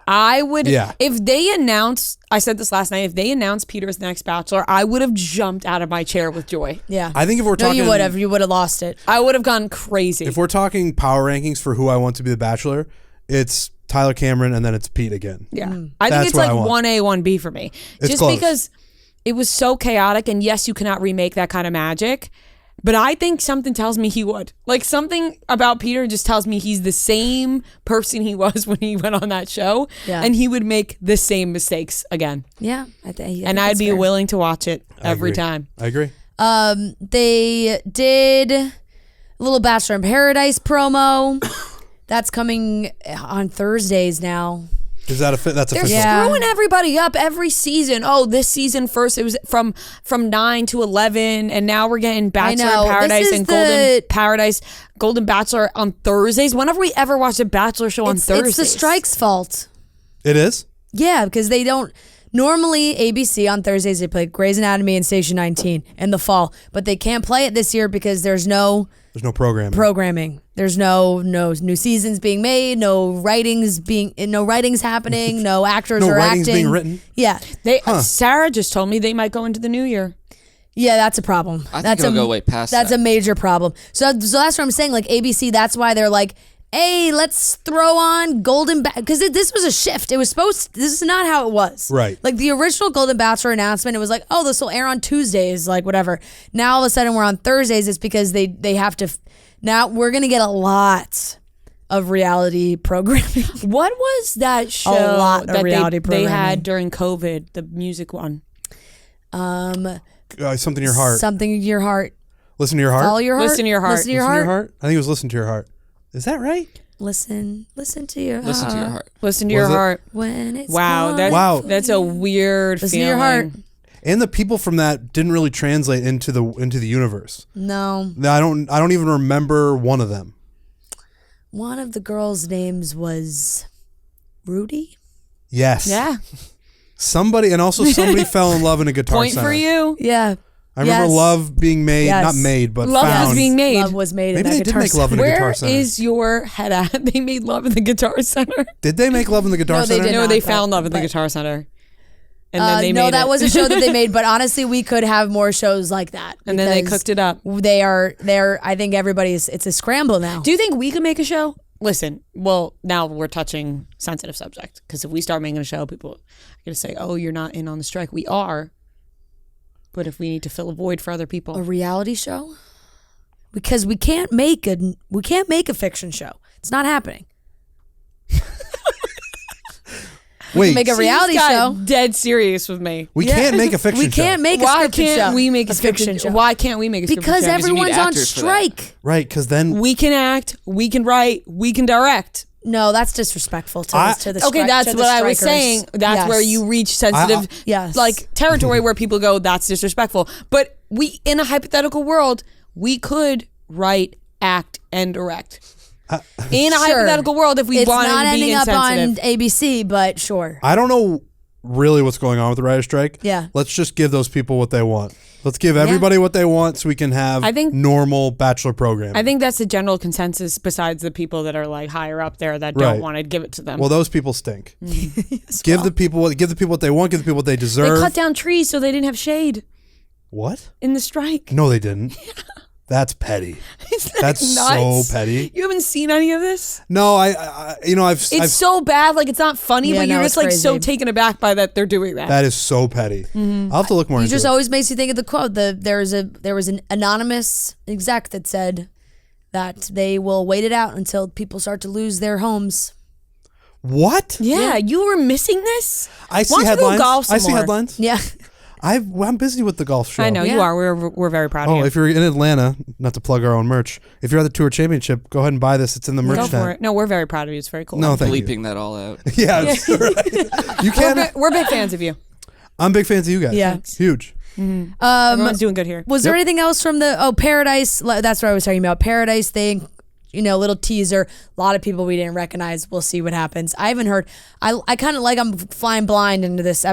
A: I would,
D: Yeah.
A: if they announce, I said this last night, if they announced Peter as the next Bachelor, I would have jumped out of my chair with joy.
B: Yeah.
D: I think if we're
B: No,
D: talking,
B: you would have. You would have lost it.
A: I would have gone crazy.
D: if we're talking power rankings for who I want to be the Bachelor, it's Tyler Cameron and then it's Pete again.
A: Yeah. I think
D: That's
A: it's
D: what
A: like
D: I want.
A: 1A, 1B for me.
D: It's
A: Just
D: close.
A: because it was so chaotic, and yes, you cannot remake that kind of magic, but I think something tells me he would. Like, something about Peter just tells me he's the same person he was when he went on that show,
B: Yeah.
A: and he would make the same mistakes again.
B: Yeah. I think
A: And I'd
B: that's
A: be
B: fair.
A: willing to watch it
D: I
A: every
D: agree.
A: time.
D: I agree.
B: They did a little Bachelor in Paradise promo. That's coming on Thursdays now.
D: Is that a fit? That's
A: They're
D: official.
B: Yeah.
A: screwing everybody up every season. Oh, this season first it was from 9 to 11, and now we're getting Bachelor
B: know.
A: in Paradise
B: This is
A: and Golden Bachelor on Thursdays. When have we ever watched a Bachelor show on Thursdays?
B: It's the strike's fault.
D: It is?
B: Yeah, because they don't. Normally, ABC on Thursdays, they play Grey's Anatomy and Station 19 in the fall, but they can't play it this year because there's no
D: There's no programming.
B: programming. There's no new seasons being made, no writings happening, no actors
D: No
B: are
D: writings
B: acting.
D: being written?
B: Yeah.
A: Sarah just told me they might go into the new year.
B: Yeah, that's a problem.
C: I think
B: that's
C: it'll go way past
B: That's
C: that.
B: a major problem. So that's what I'm saying. Like ABC, that's why they're like, hey, let's throw on Golden because this was a shift. It was this is not how it was.
D: Right.
B: Like the original Golden Bachelor announcement, it was like, oh, this will air on Tuesdays, like whatever. Now all of a sudden we're on Thursdays. It's because they have to. Now we're gonna get a lot of reality programming.
A: What was that show
B: lot of
A: that
B: reality
A: they had
B: programming.
A: during COVID? The music one.
D: Something in your heart.
B: Something in your heart.
D: Listen to your heart.
B: Follow your heart.
A: Listen to your heart.
B: Listen to your
D: Listen to your
B: heart.
D: heart. I think it was listen to your heart. Is that right?
B: Listen to your heart.
C: Listen to your heart.
A: Listen to
D: Was
A: your
D: it?
A: heart.
B: When it's
A: Wow,
B: gone.
A: that's
D: Wow.
A: that's a weird
B: Listen to
A: feeling.
B: your heart.
D: And the people from that didn't really translate into the universe.
B: No.
D: I don't even remember one of them.
B: One of the girls' names was Rudy.
D: Yes.
A: Yeah.
D: Somebody fell in love in a guitar
A: Point
D: center.
A: for you.
B: Yeah.
D: I remember
B: Yes.
D: love being made,
B: Yes.
D: not made, but
A: Love
D: found.
A: was being made.
B: Love was made
D: Maybe
B: in that
D: they did
B: guitar
D: make love in a
B: center.
D: guitar
A: Where
D: center.
A: is your head at? They made love in the Guitar Center.
D: Did they make love in the guitar
B: No, they
D: center?
B: did
A: No,
B: not,
A: they
B: but-
A: found love in the
B: but-
A: Guitar Center. And then they
B: no,
A: made
B: that
A: it.
B: was a show that they made, but honestly, we could have more shows like that.
A: And then they
B: because
A: cooked it up.
B: They're, I think it's a scramble now.
A: Do you think we could make a show? Listen, well, now we're touching sensitive subject because if we start making a show, people are going to say, "Oh, you're not in on the strike." We are, but if we need to fill a void for other people,
B: A reality show? Because we can't make a fiction show. It's not happening.
D: Wait,
B: make a
A: She's
B: reality
A: got
B: show.
A: dead serious with me.
D: we can't make a fiction
B: We can't
D: show.
B: make a
A: Why
B: scripted
A: can't
B: show.
A: we make a fiction show? Why can't we make a scripted
B: Because
A: show?
C: you need
B: everyone's on
C: actors for that.
B: strike.
D: Right, because then
A: We can act, we can write, we can direct.
B: No, that's disrespectful to, to the
A: Okay,
B: stri-
A: that's
B: to the
A: what I was
B: strikers.
A: saying. That's
B: Yes.
A: where you reach sensitive,
B: Yes.
A: like territory where people go, "That's disrespectful." But we, in a hypothetical world, we could write, act, and direct. In a
B: Sure.
A: hypothetical world, if we
B: It's
A: wanted
B: not
A: to be
B: ending up on
A: insensitive,
B: ABC, but sure.
D: I don't know really what's going on with the writer's strike.
B: Yeah.
D: Let's just give those people what they want. Let's give everybody what they want so we can have
A: I think-
D: normal Bachelor programming.
A: I think that's the general consensus. Besides the people that are like higher up there that
D: Right.
A: don't want to give it to them.
D: well, those people stink. Give the people what they want, give the people what they
A: they
D: deserve.
A: cut down trees so they didn't have shade
D: What?
A: in the strike.
D: No, they didn't. That's petty.
A: Isn't that
D: That's
A: nuts?
D: so petty.
A: You haven't seen any of this?
D: No, I've
A: It's so bad, like it's not funny,
B: Yeah,
A: but
B: no,
A: you're
B: it's
A: just like so
B: crazy.
A: taken aback by that they're doing that.
D: that is so petty. I'll have to look more
B: You
D: into
B: just
D: it.
B: always makes you think of the quote. There was an anonymous exec that said that they will wait it out until people start to lose their homes.
D: What?
A: yeah, you were missing this.
D: I see
A: Why don't you go
D: headlines.
A: golf some
D: I see
A: more?
D: headlines.
B: Yeah.
D: I'm busy with the golf show.
A: I know you
B: Yeah.
A: are. We're very proud of
D: Oh,
A: you.
D: if you're in Atlanta, not to plug our own merch, if you're at the Tour Championship, go ahead and buy this. It's in the merch
A: Go
D: tent.
A: for it. No, we're very proud of you. It's very cool.
D: No, thank you.
C: Bleeping that all out.
D: Yeah, it's all right. You can.
A: We're big fans of you.
D: I'm big fans of you guys.
B: Yeah.
D: Huge.
A: Everyone's doing good here.
B: Was there anything else from the Paradise? That's what I was talking about. Paradise thing. Little teaser. A lot of people we didn't recognize. We'll see what happens. I haven't heard. I kind of like I'm flying blind into this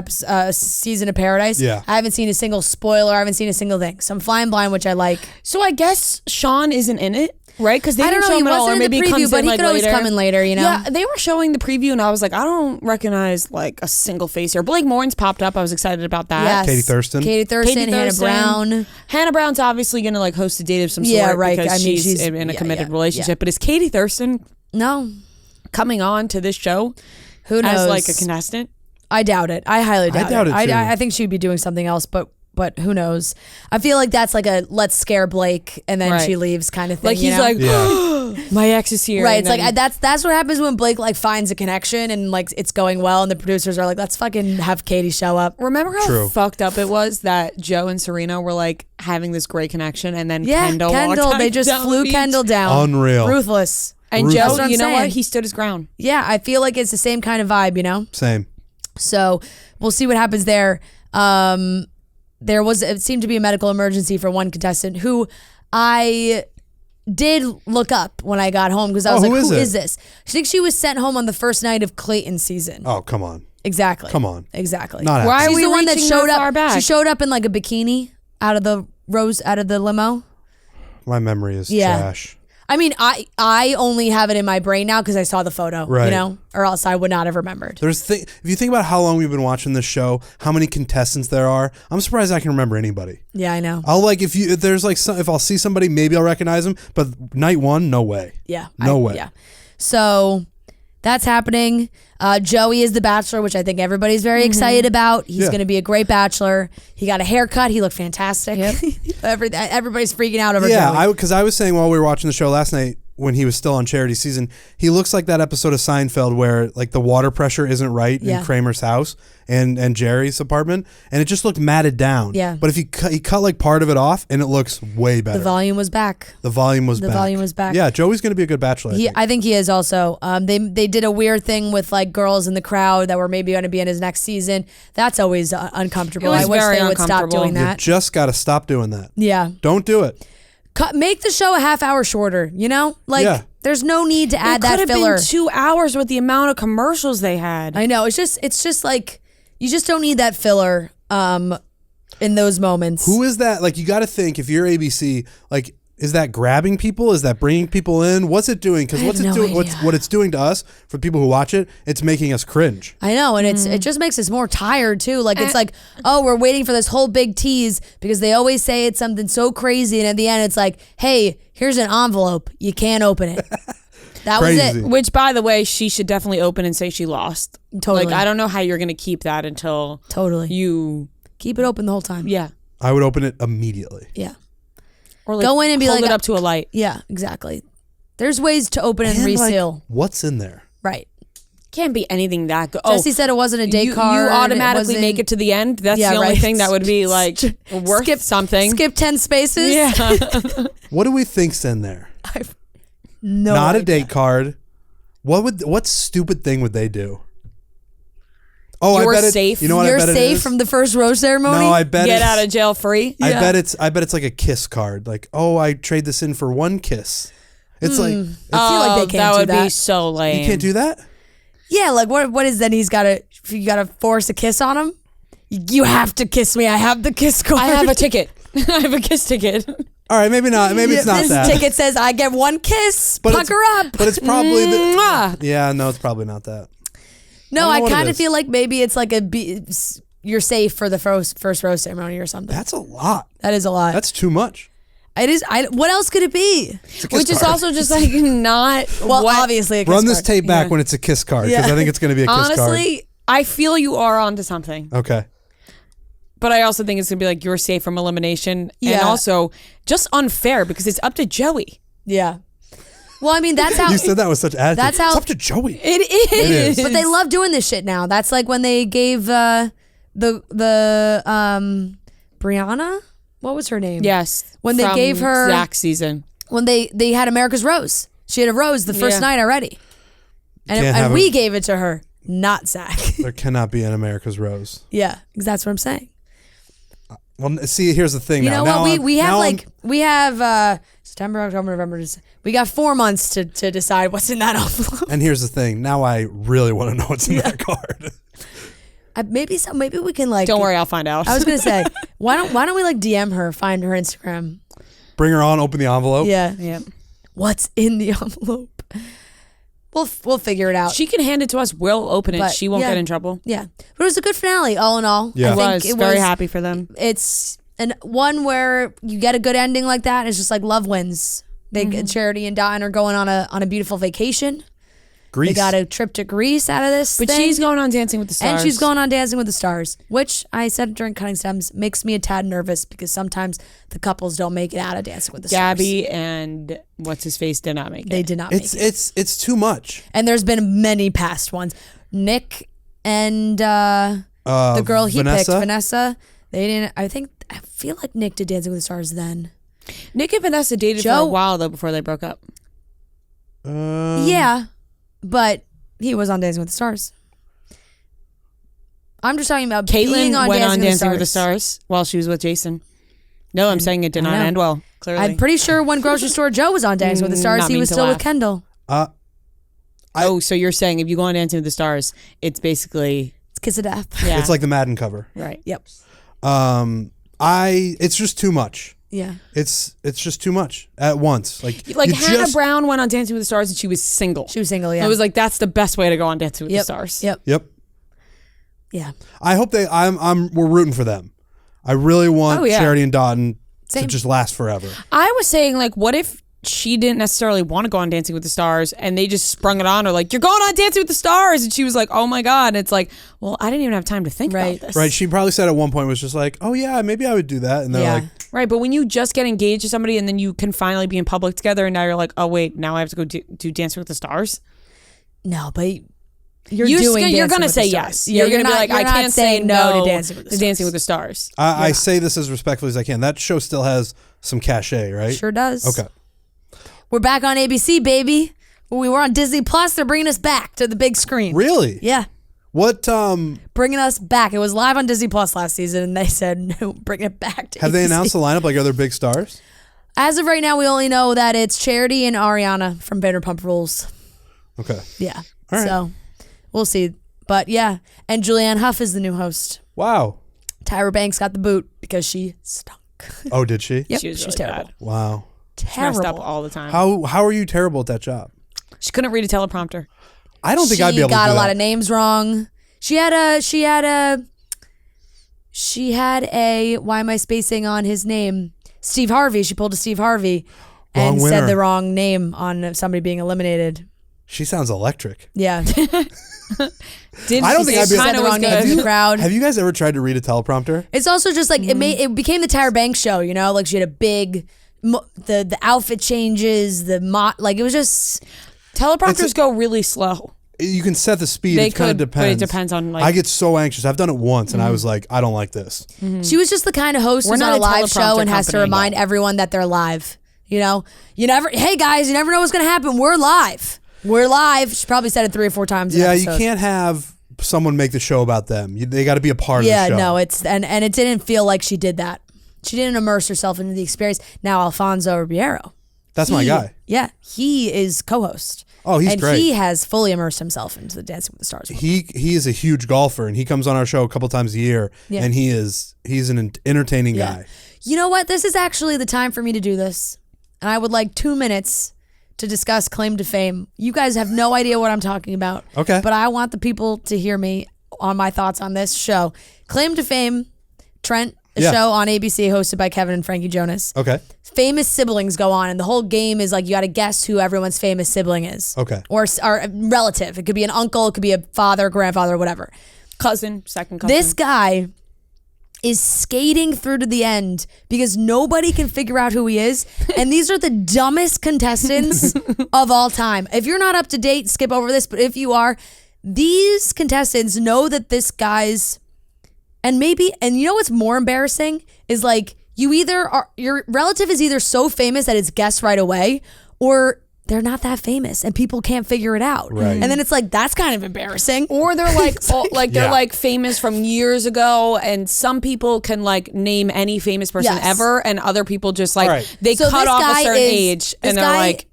B: season of Paradise.
D: Yeah.
B: I haven't seen a single spoiler. I haven't seen a single thing. So I'm flying blind, which I like.
A: So I guess Sean isn't in it, right? Because they
B: I
A: didn't
B: don't
A: show
B: know. He
A: him at all, or
B: wasn't in
A: maybe
B: the
A: he
B: preview,
A: comes
B: but
A: in
B: he
A: like
B: could always
A: later.
B: come in later.
A: Yeah, they were showing the preview, and I was like, I don't recognize like a single face here. Blake Morin's popped up. I was excited about that.
B: Yes.
D: Katie Thurston.
B: Katie Thurston. Hannah Brown.
A: Hannah Brown's obviously going to like host a date of some sort
B: Yeah, right.
A: because
B: I mean,
A: she's
B: she's-
A: in a
B: yeah,
A: committed
B: yeah,
A: relationship.
B: yeah.
A: But is Katie Thurston
B: No.
A: coming on to this show
B: Who knows?
A: as like a contestant?
B: I doubt it. I highly doubt
D: doubt it, too.
B: I think she'd be doing something else, but who knows? I feel like that's like a let's scare Blake and then
A: Right.
B: she leaves kind of thing.
A: Like he's
B: you know?
A: like,
D: Yeah.
A: my ex is here.
B: right.
A: and
B: It's like
A: then-
B: that's what happens when Blake like finds a connection and like it's going well, and the producers are like, let's fucking have Katie show up.
A: Remember how
D: True.
A: fucked up it was that Joe and Serena were like having this great connection, and then
B: Yeah,
A: Kendall walked
B: they just
A: down the
B: flew
A: beach.
B: Kendall down.
D: Unreal.
B: Ruthless.
A: And
D: Ruthless.
A: Joe,
B: That's what I'm
A: you know what?
B: saying.
A: He stood his ground.
B: Yeah, I feel like it's the same kind of vibe, you know.
D: Same.
B: So we'll see what happens there. It seemed to be a medical emergency for one contestant who I did look up when I got home because I was
D: Oh,
B: like,
D: who
B: who
D: is
B: is
D: it?
B: this? I think she was sent home on the first night of Clayton's season.
D: Oh, come on.
B: Exactly.
D: Come on.
B: Exactly.
D: Not
A: Why
D: happening.
A: are
B: She's
A: we
B: the one that
A: reaching
B: showed
A: that
B: up.
A: far back?
B: She showed up in like a bikini out of the limo.
D: My memory is
B: Yeah.
D: trash.
B: I mean, I only have it in my brain now because I saw the photo,
D: Right.
B: you know, or else I would not have remembered.
D: If you think about how long we've been watching this show, how many contestants there are, I'm surprised I can remember anybody.
B: Yeah, I know.
D: I'll like if I'll see somebody, maybe I'll recognize them, but night one, no way.
B: Yeah.
D: No way.
B: Yeah. So that's happening. Joey is the Bachelor, which I think everybody's very excited about. He's
D: Yeah.
B: going to be a great Bachelor. He got a haircut. He looked fantastic. Everybody's freaking out over
D: Yeah,
B: Joey.
D: because I was saying while we were watching the show last night, when he was still on Charity's season, he looks like that episode of Seinfeld where like the water pressure isn't right in Kramer's house and Jerry's apartment, and it just looked matted down.
B: Yeah.
D: But if he cut like part of it off, and it looks way better.
B: The volume was back.
D: The volume was back. Yeah, Joey's going to be a good Bachelor.
B: I think he is also. They did a weird thing with like girls in the crowd that were maybe going to be in his next season. That's always uncomfortable.
A: It was
B: I wish
A: very
B: they would stop
A: uncomfortable.
B: doing that.
D: You just got to stop doing that.
B: Yeah.
D: Don't do it.
B: Make the show a half hour shorter, you know? Like, there's no need to add that
A: It could
B: filler.
A: have been 2 hours with the amount of commercials they had.
B: I know. It's just like, you just don't need that filler in those moments.
D: Who is that? Like, you got to think, if you're ABC, like, is that grabbing people? Is that bringing people in? What's it doing? Because what it's doing to us, for people who watch it, it's making us cringe.
B: I know, and it just makes us more tired too. Like it's like, oh, we're waiting for this whole big tease because they always say it's something so crazy, and at the end it's like, hey, here's an envelope, you can't open it. That was it.
A: Which, by the way, she should definitely open and say she lost.
B: Totally.
A: Like, I don't know how you're gonna keep that until you
B: keep it open the whole time.
A: Yeah.
D: I would open it immediately.
B: Yeah.
A: Or like
B: go in and be
A: hold
B: like,
A: it up to a light.
B: Yeah, exactly. There's ways to open and reseal.
D: Like, what's in there?
B: Right.
A: Can't be anything that good.
B: Jesse said it wasn't a date card.
A: You automatically make it to the end. That's the only thing that would be like worth something.
B: Skip 10 spaces.
A: Yeah.
B: What
D: do we think's in there?
B: No
D: Not
B: idea.
D: a date card. What stupid thing would they do? Oh,
A: You're
D: I bet
A: safe.
D: You know what?
B: You're
D: I bet
B: safe
D: it is?
B: from the first rose ceremony.
D: No, I bet
A: get
D: it's,
A: out of jail free.
D: I bet it's like a kiss card. Like, oh, I trade this in for one kiss. It's like
B: I feel like they can't
A: that
B: do
A: would
B: that.
A: be so lame.
D: You can't do that.
B: Yeah, like what is then? You gotta force a kiss on him. You have to kiss me. I have the kiss card.
A: I have a ticket. I have a kiss ticket.
D: All right, maybe not. Maybe it's not
B: this
D: that.
B: ticket says I get one kiss.
D: But
B: Pucker up.
D: But it's probably
A: Mwah.
D: yeah. No, it's probably not that.
B: No,
D: I
B: I
D: don't know what
B: kind
D: it
B: of
D: is.
B: feel like maybe it's like you're safe for the first rose ceremony or something.
D: That's a lot.
B: That is a lot.
D: That's too much.
B: It is. What else could it be?
D: It's a kiss
A: Which is
D: card.
A: also just like not.
B: Well,
A: what-
B: obviously a kiss
D: Run this
B: card.
D: tape back
A: Yeah.
D: when it's a kiss card because I think it's going to be a kiss card.
A: Honestly, I feel you are onto something.
D: Okay.
A: But I also think it's gonna be like you're safe from elimination, and
B: Yeah.
A: also just unfair because it's up to Joey.
B: Yeah. Well, I mean, that's how.
D: You said that with such attitude.
B: That's how-
D: It's up to Joey.
A: It is.
D: is.
B: But they love doing this shit now. That's like when they gave the Brianna, what was her name?
A: Yes.
B: When they
A: from
B: gave her-
A: Zach's season.
B: When they had America's Rose. She had a rose the first
A: Yeah.
B: night already.
D: Can't
B: And
D: have
B: we
D: a-
B: gave it to her, not Zach.
D: There cannot be an America's Rose.
B: Yeah, because that's what I'm saying.
D: Well, see, here's the thing.
B: You
D: now.
B: know
D: Now
B: what?
D: I'm-
B: We have
D: now
B: like we have September, October, November. We got 4 months to decide what's in that envelope.
D: And here's the thing. Now I really want to know what's in that card.
B: Maybe we can like.
A: Don't worry, I'll find out.
B: I was gonna say, why don't we like DM her, find her Instagram?
D: Bring her on. Open the envelope.
B: Yeah.
A: Yeah.
B: What's in the envelope? We'll figure it out.
A: She can hand it to us. We'll open it.
B: But,
A: She won't
B: yeah.
A: get in trouble.
B: Yeah, but it was a good finale, all in all.
D: Yeah.
B: I
A: It
B: think
A: was
B: it
A: very
B: was.
A: happy for them.
B: It's one where you get a good ending like that. It's just like love wins. They Charity and Dotun are going on a beautiful vacation.
D: Greece.
B: They got a trip to Greece out of this.
A: But
B: thing.
A: she's going on Dancing with the Stars.
B: And she's going on Dancing with the Stars, which I said during Cutting Stems makes me a tad nervous because sometimes the couples don't make it out of Dancing with the Stars.
A: Gabby and what's his face did not make it.
B: They did not make it.
D: It's too much.
B: And there's been many past ones. Nick and the girl he picked, Vanessa, they didn't. I feel like Nick did Dancing with the Stars then.
A: Nick and Vanessa dated for
B: Joe-
A: a while though before they broke up.
B: Yeah, but he was on Dancing with the Stars. I'm just talking about being
A: Caitlyn
B: on
A: went
B: Dancing
A: on
B: with
A: Dancing with the
B: Stars.
A: Stars while she was with Jason. No, I'm saying it did
B: I
A: not
B: know.
A: end well. Clearly,
B: I'm pretty sure when Grocery Store Joe was on Dancing with the Stars,
A: Not
B: he
A: mean
B: was
A: to
B: still with
A: laugh.
B: Kendall.
A: so you're saying if you go on Dancing with the Stars, it's basically
B: It's Kiss of Death.
A: yeah,
D: It's like the Madden cover.
A: right.
B: Yep.
D: It's just too much.
B: Yeah.
D: It's just too much at once. Like
A: Like
D: you
A: Hannah
D: just-
A: Brown went on Dancing with the Stars and she was single.
B: She was single, yeah.
A: It was like that's the best way to go on Dancing with
B: Yep.
A: the Stars.
B: Yep.
D: Yep.
B: Yeah.
D: I hope we're rooting for them. I really want
A: Oh, yeah.
D: Charity and Dotun to
B: Same.
D: just last forever.
A: I was saying like, what if she didn't necessarily want to go on Dancing with the Stars, and they just sprung it on her like, you're going on Dancing with the Stars, and she was like, oh my God. And it's like, well, I didn't even have time to think about this.
D: Right. She probably said at one point was just like, oh yeah, maybe I would do that. And they're like,
A: right. But when you just get engaged to somebody and then you can finally be in public together, and now you're like, oh wait, now I have to go do Dancing with the Stars.
B: No, but you're
A: going to say yes. You're going to be like, I can't say no to Dancing with the Stars.
D: I say this as respectfully as I can. That show still has some cachet, right?
B: Sure does.
D: Okay.
B: We're back on ABC, baby. When we were on Disney Plus, they're bringing us back to the big screen.
D: Really?
B: Yeah.
D: What?
B: Bringing us back. It was live on Disney Plus last season, and they said, no, bring it back to
D: Have
B: ABC.
D: they announced the lineup like other big stars?
B: As of right now, we only know that it's Charity and Ariana from Vanderpump Rules.
D: Okay.
B: Yeah.
D: All right.
B: So we'll see. But yeah. And Julianne Hough is the new host.
D: Wow.
B: Tyra Banks got the boot because she stunk.
D: Oh, did she?
B: Yep.
A: She was
B: She's
A: really
B: terrible.
A: bad.
D: Wow.
A: She
B: Terrible.
A: messed up all the time.
D: How are you terrible at that job?
A: She couldn't read a teleprompter.
D: I don't think I'd be able to do
B: got
D: that.
B: a lot of names wrong. She had a why am I spacing on his name? Steve Harvey. She pulled a Steve Harvey
D: Wrong
B: and
D: winner.
B: said the wrong name on somebody being eliminated.
D: She sounds electric.
B: Yeah.
D: I don't think I'd be
B: said the wrong name to the crowd.
D: Have you guys ever tried to read a teleprompter?
B: It's also just like it became the Tyra Banks show, you know? Like she had a big the outfit changes, like it was just
A: Teleprompters go really slow.
D: You can set the speed.
A: They
D: It kind of
A: could, but
D: depends.
A: it depends on, like-
D: I get so anxious. I've done it once, and I was like, I don't like this.
B: She was just the kind of host
A: We're
B: who's
A: not
B: on a
A: a
B: live show
A: teleprompter
B: and has to
A: company.
B: remind everyone that they're live. You know, hey guys, you never know what's gonna happen. We're live. We're live. She probably said it 3 or 4 times.
D: Yeah,
B: an
D: you
B: episode.
D: can't have someone make the show about them. They got to be a part of the show.
B: Yeah, no, it's and it didn't feel like she did that. She didn't immerse herself into the experience. Now Alfonso Ribeiro,
D: That's my guy.
B: Yeah, he is co-host.
D: Oh, he's
B: and
D: great.
B: he has fully immersed himself into the Dancing with the Stars world.
D: He is a huge golfer, and he comes on our show a couple times a year,
B: Yeah.
D: and he's an entertaining guy.
B: You know what? This is actually the time for me to do this. And I would like 2 minutes to discuss claim to fame. You guys have no idea what I'm talking about.
D: Okay.
B: But I want the people to hear me on my thoughts on this show. Claim to fame, Trent, a show on ABC hosted by Kevin and Frankie Jonas.
D: Okay.
B: Famous siblings go on, and the whole game is like you got to guess who everyone's famous sibling is.
D: Okay.
B: Or a relative. It could be an uncle, it could be a father, grandfather, whatever.
A: Cousin, second cousin.
B: This guy is skating through to the end because nobody can figure out who he is. And these are the dumbest contestants of all time. If you're not up to date, skip over this. But if you are, these contestants know that this guy's, and you know what's more embarrassing is like your relative is either so famous that it's guessed right away, or they're not that famous and people can't figure it out.
D: Right.
B: And then it's like, that's kind of embarrassing.
A: Or they're like, they're
D: Yeah.
A: like famous from years ago, and some people can like name any famous person
B: Yes.
A: ever, and other people just like
D: Right.
A: they
B: So
A: cut
B: this
A: off
B: guy
A: a certain
B: is-
A: age,
B: this
A: and they're
B: guy
A: like,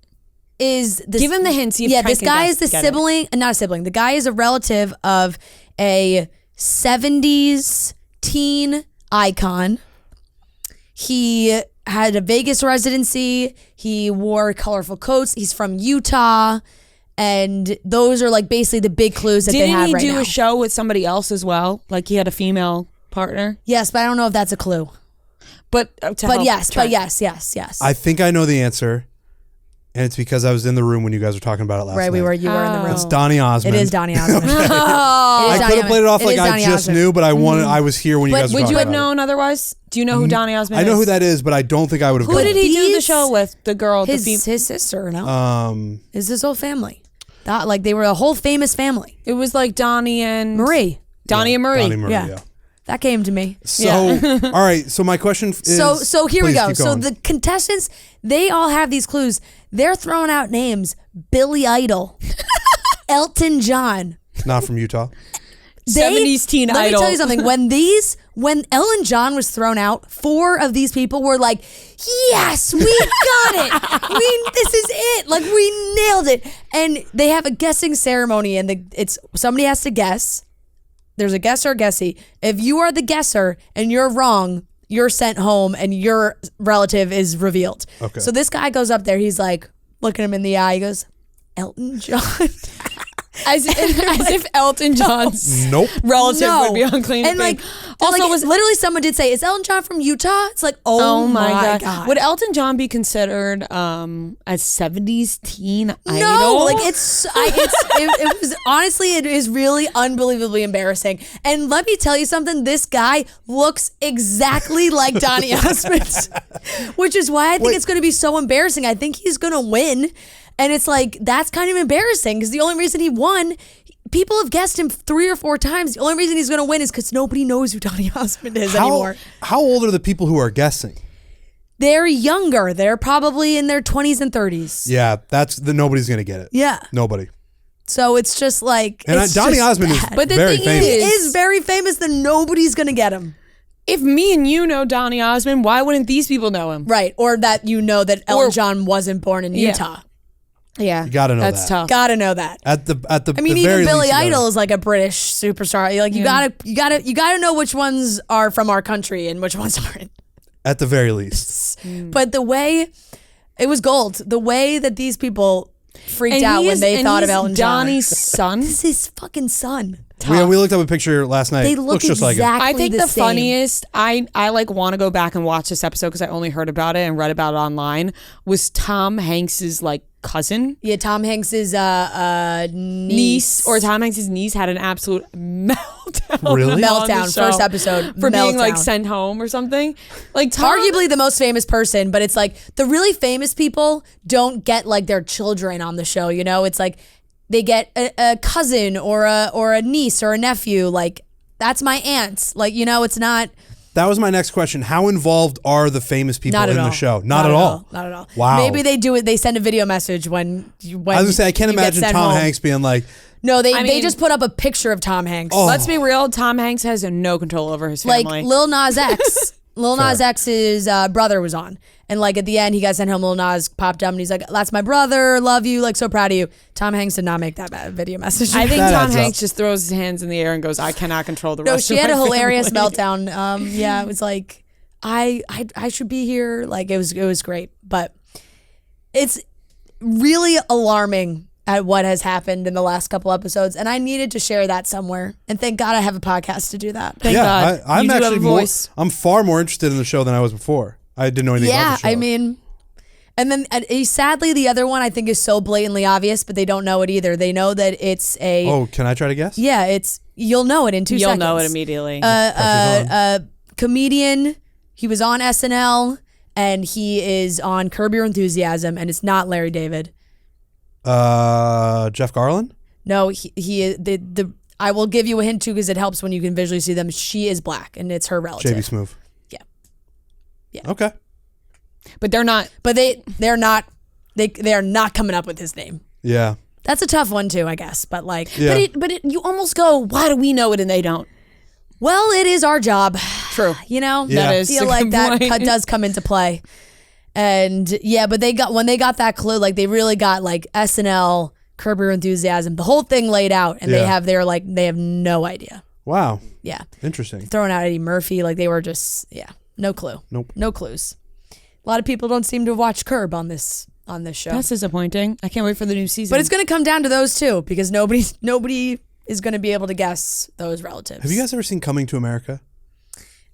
B: is the,
A: give him the hint. See if
B: yeah,
A: Trent
B: this
A: can
B: guy
A: guess-
B: is the
A: get it.
B: sibling, not a sibling. The guy is a relative of a 70s teen icon. He had a Vegas residency. He wore colorful coats. He's from Utah. And those are like basically the big clues that they
A: Didn't
B: have
A: he
B: right
A: do
B: now.
A: a show with somebody else as well? Like he had a female partner,
B: Yes, but I don't know if that's a clue.
A: but
B: But yes.
D: I think I know the answer, and it's because I was in the room when you guys were talking about it last
B: Right,
D: night.
B: you were in the room.
D: It's Donny Osmond.
B: It is Donny Osmond.
D: I could have played it off like I just knew, but I wanted. I was here when you
A: But
D: guys were
A: would
D: talking
A: you have
D: about
A: known otherwise? Do you know who Donny
D: it.
A: Osmond
D: I
A: is?
D: know who that is, but I don't think I would have.
A: Who
D: gotten
A: did
D: it.
A: he do the
B: These-
A: show with? The girl,
B: His
A: the
B: sister, no? Is his whole family. That, like they were a whole famous family.
A: it was like Donny and
B: Marie.
A: Donny and Marie.
D: Donnie Murray,
B: Yeah.
D: yeah.
B: That came to me.
D: So, all right. So my question is.
B: So here we
D: please
B: go.
D: keep
B: So
D: going.
B: the contestants, they all have these clues. They're throwing out names: Billy Idol, Elton John.
D: Not from Utah.
A: 70s teen
B: Let
A: idol.
B: me tell you something. When Ellen John was thrown out, 4 of these people were like, "Yes, we got it. This is it. Like we nailed it." And they have a guessing ceremony, and it's somebody has to guess. There's a guesser, guessee. If you are the guesser and you're wrong, you're sent home, and your relative is revealed.
D: Okay.
B: So this guy goes up there. He's like, looking him in the eye. He goes, "Elton John."
A: as if Elton John's relative would be on Clean
B: And
A: Fame.
B: also, was literally someone did say, "Is Elton John from Utah?" It's like, oh my god.
A: Would Elton John be considered a 70s teen idol?
B: No, like it was honestly, it is really unbelievably embarrassing. And let me tell you something, this guy looks exactly like Donny Osmond, which is why I think it's going to be so embarrassing. I think he's going to win, and it's like that's kind of embarrassing because the only reason he won. People have guessed him 3 or 4 times. The only reason he's going to win is because nobody knows who Donny Osmond is anymore.
D: How old are the people who are guessing?
B: They're younger. They're probably in their 20s and 30s.
D: Yeah, nobody's going to get it.
B: Yeah.
D: Nobody.
B: So it's just like,
D: and Donny Osmond is
A: But the
D: very
A: thing
D: famous.
B: He is very famous, then nobody's going to get him.
A: If me and you know Donny Osmond, why wouldn't these people know him?
B: Right. Or that you know that Elton John wasn't born in Utah.
A: Yeah.
D: You gotta know
A: that's
D: that.
A: tough.
B: Gotta know that.
D: At the
B: I mean,
D: the
B: even
D: very
B: Billy
D: least,
B: Idol is like a British superstar. Like you gotta know which ones are from our country and which ones aren't.
D: at the very least.
B: But the way it was gold, the way that these people freaked out when they thought of Elton John.
A: Donnie's son.
B: This is his fucking son.
D: We looked up a picture last night.
B: They look
D: Looks just like him.
B: exactly
A: I think
B: the
A: the
B: same.
A: funniest, I like want to go back and watch this episode because I only heard about it and read about it online, was Tom Hanks's like cousin.
B: Yeah, Tom Hanks's
A: Niece, or Tom Hanks's niece had an absolute meltdown.
D: Really?
A: on the
B: Meltdown,
A: show
B: first episode.
A: for being like
B: Meltdown.
A: sent home or something. Like Tom,
B: Arguably the most famous person, but it's like the really famous people don't get like their children on the show. You know, it's like they get a cousin or a niece or a nephew. Like that's my aunt. Like, you know, it's not.
D: That was my next question. How involved are the famous people in the show? Not at all.
B: Not at all.
D: Wow.
B: Maybe they do it. They send a video message when
D: I was gonna say I can't
B: you get
D: imagine
B: sent
D: Tom
B: home.
D: Hanks being like,
B: No, they
A: mean-
B: just put up a picture of Tom Hanks.
D: Oh.
A: let's be real, Tom Hanks has no control over his family.
B: Like Lil Nas X. Lil Nas X's brother was on. And like at the end, he got sent home. Lil Nas popped up and he's like, "That's my brother. Love you. Like so proud of you." Tom Hanks did not make that bad video message.
A: I think
D: That
A: Tom
D: adds
A: Hanks
D: up.
A: just throws his hands in the air and goes, "I cannot control the
B: No,
A: rest."
B: she
A: of
B: had
A: my
B: a hilarious
A: family."
B: meltdown. Yeah, it was like, I should be here. Like it was great, but it's really alarming at what has happened in the last couple episodes, and I needed to share that somewhere. And thank God I have a podcast to do that.
A: Thank God.
D: I'm
A: You do have
D: actually
A: a voice.
D: I'm far more interested in the show than I was before. I didn't know anything
B: Yeah,
D: about the show.
B: I mean, and then sadly the other one I think is so blatantly obvious, but they don't know it either. They know that it's a
D: Oh, can I try to guess?
B: yeah, you'll know it in 2
A: You'll
B: seconds.
A: know it immediately.
B: Comedian. He was on SNL and he is on Curb Your Enthusiasm, and it's not Larry David.
D: Jeff Garlin?
B: No, he is the. I will give you a hint too because it helps when you can visually see them. She is black and it's her relative.
D: JB Smoove.
B: Yeah.
D: Okay.
A: but they're not.
B: But they're not coming up with his name.
D: Yeah.
B: That's a tough one too, I guess. But like,
D: Yeah.
A: But you almost go, why do we know it and they don't?
B: well, it is our job.
A: True.
B: You know,
D: Yeah.
A: That
B: I
A: is
B: feel
A: a
B: like
A: good
B: that
A: point.
B: does come into play. And yeah, but when they got that clue, like they really got like SNL, Curb Your Enthusiasm, the whole thing laid out, and they
D: Yeah.
B: have no idea.
D: Wow.
B: Yeah,
D: Interesting.
B: throwing out Eddie Murphy, like they were just no clue.
D: Nope.
B: No clues. A lot of people don't seem to watch Curb on this show.
A: That's disappointing. I can't wait for the new season.
B: But it's going to come down to those two because nobody is going to be able to guess those relatives.
D: Have you guys ever seen Coming to America?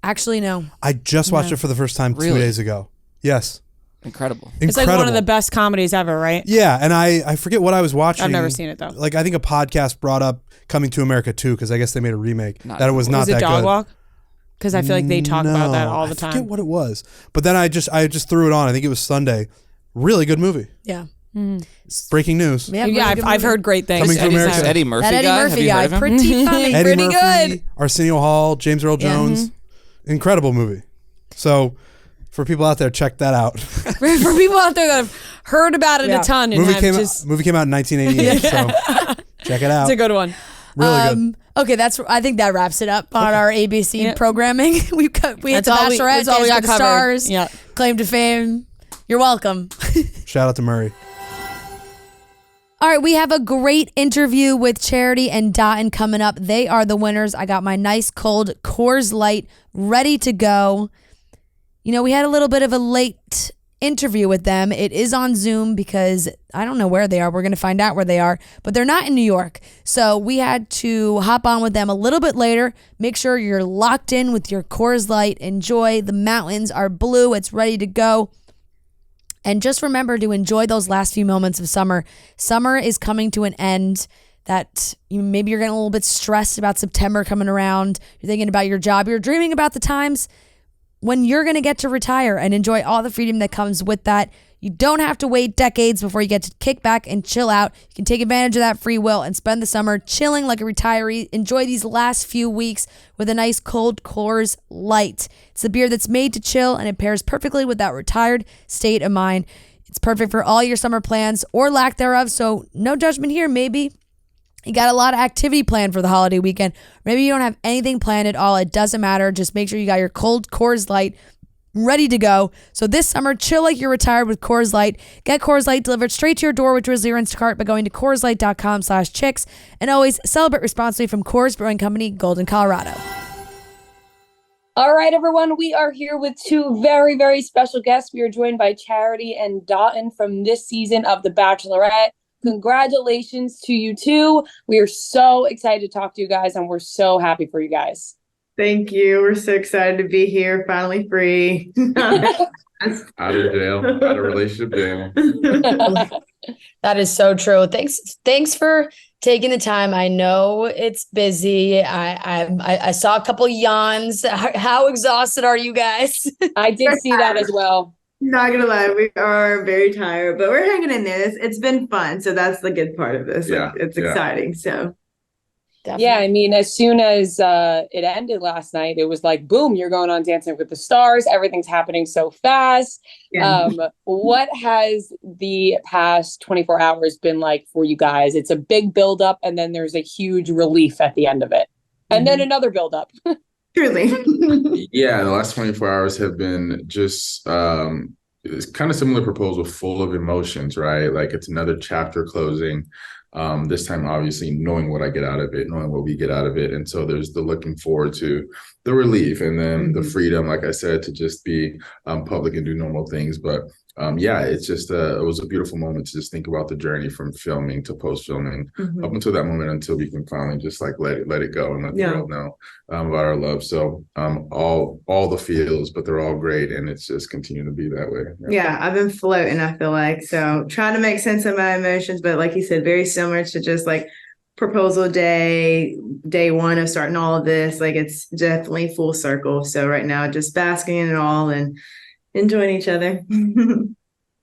B: Actually, no.
D: I just watched it for the first time 2
C: Really?
D: days ago. Yes.
C: Incredible.
A: it's like one of the best comedies ever, right?
D: Yeah, and I forget what I was watching.
A: I've never seen it, though.
D: Like I think a podcast brought up Coming to America 2 because I guess they made a remake.
C: Not
D: that it was
C: good.
D: not
A: Was it
D: that
A: Dog
D: good.
A: Walk? Because I feel like they talk about that all the
D: I
A: time.
D: forget what it was. But then I just threw it on. I think it was Sunday. Really good movie.
B: Yeah.
D: Breaking news.
B: Yeah,
A: Yeah,
B: really good
A: I've
B: movie.
A: heard great things.
D: Coming to
A: Eddie's
D: America.
A: not-
C: Eddie Murphy
B: That Eddie
C: guy. Have
B: Murphy
C: you
B: guy,
C: heard of him?
B: pretty funny,
D: Eddie
B: pretty
D: Murphy,
B: good.
D: Arsenio Hall, James Earl Jones. Incredible movie. So for people out there, check that out.
A: For people out there that have heard about it
B: Yeah.
A: a ton and
D: movie
A: have
D: came
A: just
D: out in 1988. So check it out.
A: it's a good one.
D: Really good.
B: Okay, I think that wraps it up on our ABC
A: Yeah.
B: programming. we hit
A: That's
B: the
A: all we-
B: Bachelorette,
A: that's all we
B: Dance
A: got
B: with the
A: covered.
B: Stars,
A: Yeah.
B: Claim to Fame. You're welcome.
D: Shout out to Murray.
B: All right, we have a great interview with Charity and Dotun coming up. They are the winners. I got my nice cold Coors Light ready to go. You know, we had a little bit of a late interview with them. It is on Zoom because I don't know where they are. We're going to find out where they are, but they're not in New York. So we had to hop on with them a little bit later. Make sure you're locked in with your Coors Light. Enjoy. The mountains are blue. It's ready to go. And just remember to enjoy those last few moments of summer. Summer is coming to an end. That maybe you're getting a little bit stressed about September coming around. You're thinking about your job. You're dreaming about the times when you're going to get to retire and enjoy all the freedom that comes with that. You don't have to wait decades before you get to kick back and chill out. You can take advantage of that free will and spend the summer chilling like a retiree. Enjoy these last few weeks with a nice cold Coors Light. It's the beer that's made to chill, and it pairs perfectly with that retired state of mind. It's perfect for all your summer plans or lack thereof, so no judgment here. Maybe you got a lot of activity planned for the holiday weekend. Maybe you don't have anything planned at all. It doesn't matter. Just make sure you got your cold Coors Light ready to go. So this summer, chill like you're retired with Coors Light. Get Coors Light delivered straight to your door with Drizzly or Instacart by going to CoorsLight.com/chicks. And always celebrate responsibly from Coors Brewing Company, Golden, Colorado.
E: All right, everyone. We are here with two very, very special guests. We are joined by Charity and Dotun from this season of The Bachelorette. Congratulations to you two. We are so excited to talk to you guys, and we're so happy for you guys.
F: Thank you. We're so excited to be here, finally free.
G: Out of jail, out of relationship jail.
B: That is so true. Thanks for taking the time. I know it's busy. I saw a couple yawns. How exhausted are you guys?
E: I did see that as well.
F: Not gonna lie, we are very tired, but we're hanging in there. It's been fun, so that's the good part of this.
G: Yeah,
F: It's exciting. So
B: Definitely.
E: Yeah, I mean, as soon as it ended last night, it was like, boom, you're going on Dancing with the Stars. Everything's happening so fast.
F: yeah.
E: What has the past 24 hours been like for you guys? It's a big buildup, and then there's a huge relief at the end of it. And then another buildup.
F: Truly.
G: Yeah, the last 24 hours have been just it's kind of similar proposal, full of emotions, right? Like it's another chapter closing. This time, obviously, knowing what I get out of it, knowing what we get out of it. And so there's the looking forward to the relief and then the freedom, like I said, to just be public and do normal things. But yeah, it's just it was a beautiful moment to just think about the journey from filming to post-filming up until that moment, until we can finally just like let it go and let the world know about our love. So all the feels, but they're all great, and it's just continuing to be that way.
F: Yeah, I've been floating, I feel like. So trying to make sense of my emotions, but like you said, very similar to just like proposal day one of starting all of this. Like it's definitely full circle. So right now, just basking in it all and enjoying each other.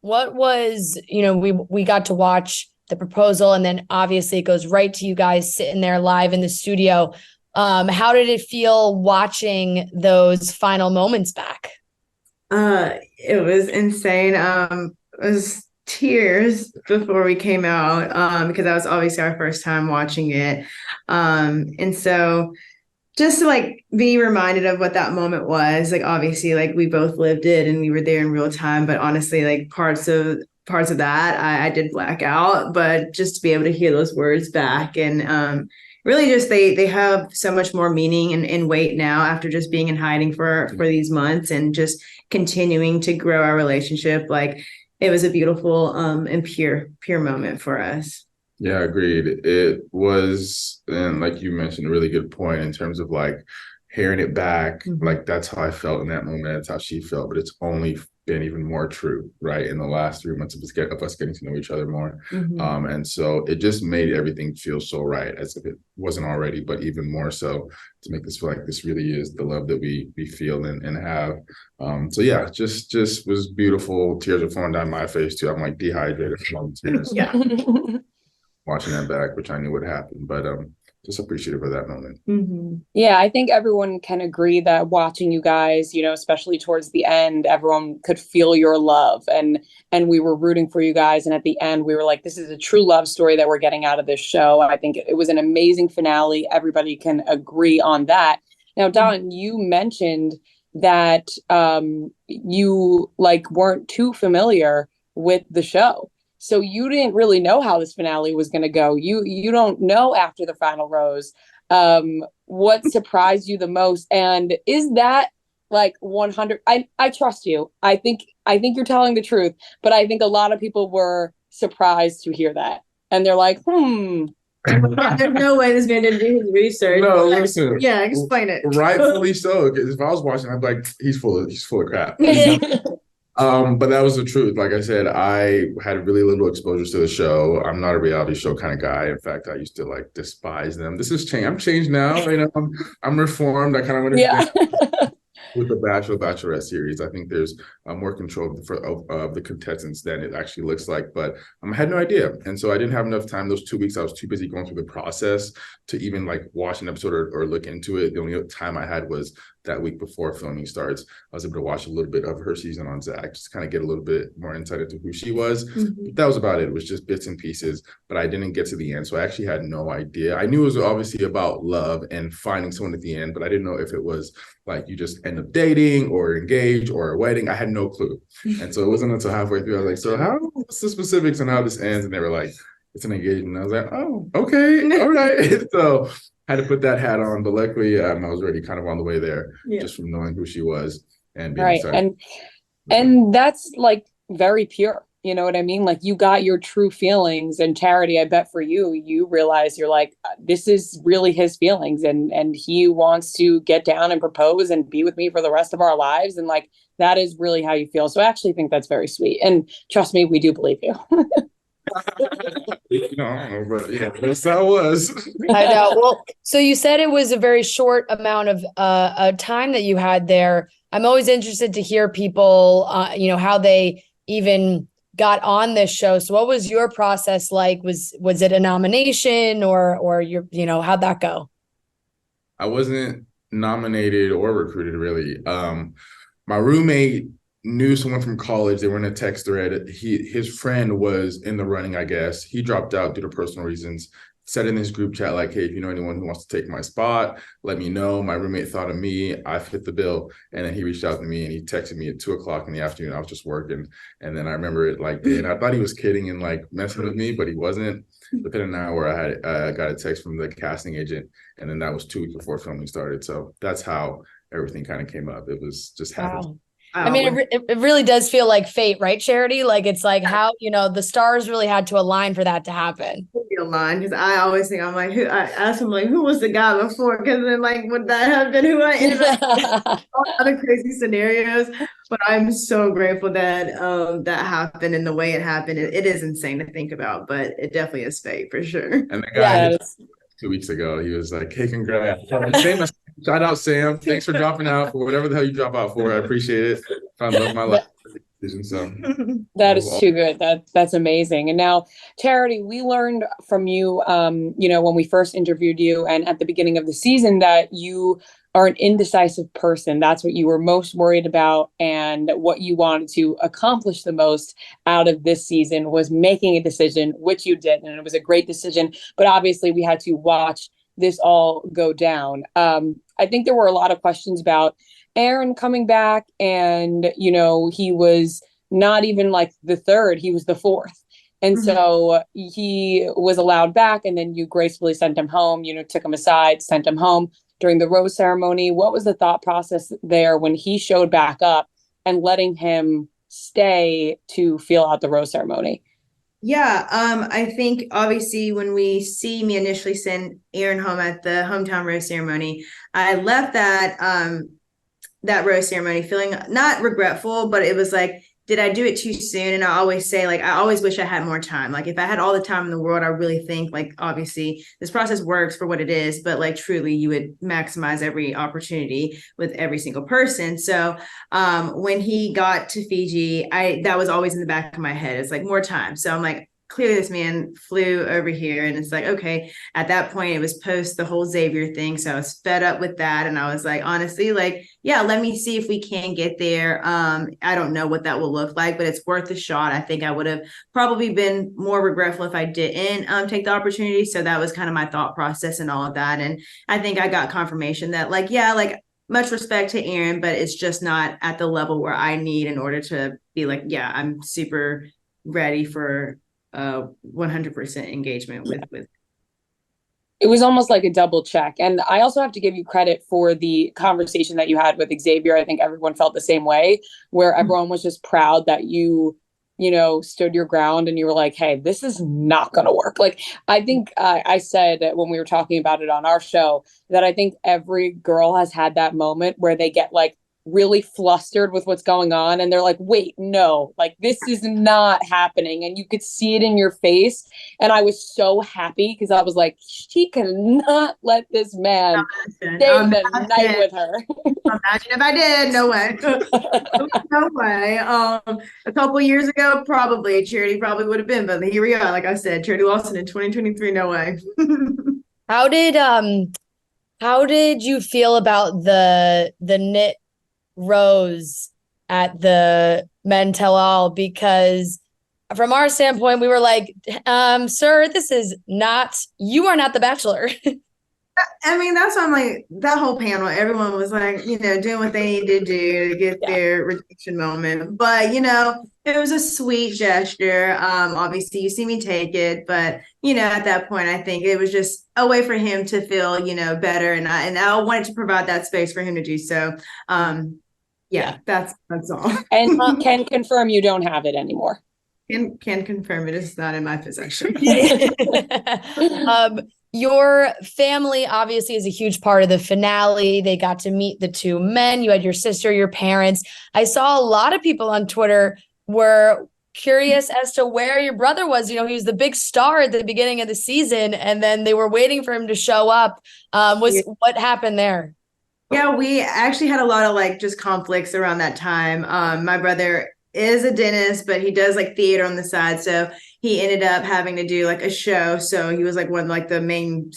B: What was, we got to watch the proposal, and then obviously it goes right to you guys sitting there live in the studio. How did it feel watching those final moments back?
F: It was insane. It was tears before we came out because that was obviously our first time watching it. And so just to like be reminded of what that moment was, like obviously like we both lived it and we were there in real time, but honestly like parts of that I did black out, but just to be able to hear those words back and really just they have so much more meaning and weight now after just being in hiding for these months and just continuing to grow our relationship. Like it was a beautiful and pure moment for us.
G: Yeah, agreed. It was, and like you mentioned, a really good point in terms of like hearing it back. Like that's how I felt in that moment. That's how she felt, but it's only been even more true, right? In the last 3 months of us getting to know each other more. And so it just made everything feel so right, as if it wasn't already, but even more so to make this feel like this really is the love that we feel and have. So yeah, just was beautiful. Tears are flowing down my face too. I'm like dehydrated from tears.
F: Yeah.
G: Watching that back, which I knew would happen, but just appreciative of that moment.
E: Yeah, I think everyone can agree that watching you guys, especially towards the end, everyone could feel your love and we were rooting for you guys. And at the end, we were like, this is a true love story that we're getting out of this show. I think it was an amazing finale. Everybody can agree on that. Now, Don, you mentioned that you like weren't too familiar with the show. So you didn't really know how this finale was going to go. You don't know after the final rose what surprised you the most. And is that like 100. I trust you. I think you're telling the truth, but I think a lot of people were surprised to hear that, and they're like,
F: There's no way this man didn't do his research.
G: No, listen.
F: Yeah, explain it.
G: Rightfully so. 'Cause if I was watching, I'd be like, he's full of crap. But that was the truth. Like I said, I had really little exposure to the show. I'm not a reality show kind of guy. In fact, I used to like despise them. This has changed. I'm changed now. You know, I'm reformed. I kind of understand.
E: yeah.
G: With the Bachelor Bachelorette series, I think there's more control of the contestants than it actually looks like. But I had no idea, and so I didn't have enough time. Those 2 weeks, I was too busy going through the process to even like watch an episode or look into it. The only time I had was that week before filming starts. I was able to watch a little bit of her season on Zach, just kind of get a little bit more insight into who she was. But that was about it. It was just bits and pieces, but I didn't get to the end. So I actually had no idea. I knew it was obviously about love and finding someone at the end, but I didn't know if it was like you just end up dating or engaged or a wedding. I had no clue. And so it wasn't until halfway through, I was like, so what's the specifics on how this ends? And they were like, it's an engagement. And I was like, oh, okay, all right. So I had to put that hat on, but luckily I was already kind of on the way there, just from knowing who she was and being excited.
E: And that's like very pure. You know what I mean? Like you got your true feelings, and Charity, I bet for you realize you're like, this is really his feelings, and he wants to get down and propose and be with me for the rest of our lives. And like, that is really how you feel. So I actually think that's very sweet. And trust me, we do believe you.
G: No, but yeah, that's how it was.
B: I know. Well, so you said it was a very short amount of time that you had there. I'm always interested to hear people, how they even got on this show. So what was your process like? Was it a nomination or your, how'd that go?
G: I wasn't nominated or recruited really. My roommate knew someone from college. They were in a text thread. His friend was in the running, I guess. He dropped out due to personal reasons. Said in his group chat, like, hey, if you know anyone who wants to take my spot, let me know. My roommate thought of me. I fit the bill. And then he reached out to me and he texted me at 2:00 in the afternoon. I was just working. And then I remember it like, and I thought he was kidding and like messing with me, but he wasn't. Within an hour, I got a text from the casting agent. And then that was 2 weeks before filming started. So that's how everything kind of came up. It was just happened.
B: Wow. I mean, it really does feel like fate, right, Charity? Like it's like how, the stars really had to align for that to happen.
F: Align, because I always think, I'm like, I asked him like, who was the guy before? Because then like, would that have been who I ended up? All other crazy scenarios. But I'm so grateful that that happened and the way it happened. It is insane to think about, but it definitely is fate for sure.
G: And the guy 2 weeks ago, he was like, hey, congrats. Shout out, Sam. Thanks for dropping out for whatever the hell you drop out for. I appreciate it. I love my life. So
E: that is too good. That's amazing. And now, Charity, we learned from you, when we first interviewed you and at the beginning of the season that you are an indecisive person. That's what you were most worried about, and what you wanted to accomplish the most out of this season was making a decision, which you did, and it was a great decision. But obviously, we had to watch this all go down. I think there were a lot of questions about Aaron coming back, and he was not even like the third, he was the fourth. And so he was allowed back, and then you gracefully sent him home, took him aside, sent him home during the rose ceremony. What was the thought process there when he showed back up and letting him stay to feel out the rose ceremony?
F: Yeah, I think obviously when we see me initially send Aaron home at the hometown rose ceremony, I left that rose ceremony feeling not regretful, but it was like, did I do it too soon? And I always say, like, I always wish I had more time. Like, if I had all the time in the world, I really think, like, obviously this process works for what it is, but like truly you would maximize every opportunity with every single person. So when he got to Fiji, that was always in the back of my head. It's like more time. So I'm like, clearly this man flew over here, and it's like, okay, at that point it was post the whole Xavier thing. So I was fed up with that. And I was like, honestly, like, yeah, let me see if we can get there. I don't know what that will look like, but it's worth a shot. I think I would have probably been more regretful if I didn't take the opportunity. So that was kind of my thought process and all of that. And I think I got confirmation that like, yeah, like much respect to Aaron, but it's just not at the level where I need in order to be like, yeah, I'm super ready for 100% engagement with.
E: it was almost like a double check. And I also have to give you credit for the conversation that you had with Xavier. I think everyone felt the same way, where everyone was just proud that you know, stood your ground and you were like, hey, this is not going to work. Like, I think I said when we were talking about it on our show that I think every girl has had that moment where they get like really flustered with what's going on and they're like, wait, no, like this is not happening. And you could see it in your face. And I was so happy because I was like, she cannot let this man stay the night with her.
F: Imagine if I did. No way. No way. A couple years ago, probably Charity probably would have been, but here we are. Like I said, Charity Lawson in 2023. No way.
B: How did you feel about the knit rose at the Men Tell All? Because from our standpoint, we were like, sir, you are not the Bachelor.
F: I mean, that's why I'm like, that whole panel, everyone was like, you know, doing what they need to do to get their rejection moment. But, you know, it was a sweet gesture. Obviously, you see me take it. But, you know, at that point, I think it was just a way for him to feel, you know, better. And I wanted to provide that space for him to do so. That's all.
E: And can confirm you don't have it anymore.
F: Can confirm it is not in my possession.
B: Your family obviously is a huge part of the finale. They got to meet the two men. You had your sister, your parents. I saw a lot of people on Twitter were curious as to where your brother was. You know, he was the big star at the beginning of the season, and then they were waiting for him to show up. What happened there?
F: Yeah, we actually had a lot of like just conflicts around that time. My brother is a dentist, but he does like theater on the side. So he ended up having to do like a show. So he was like one of like the main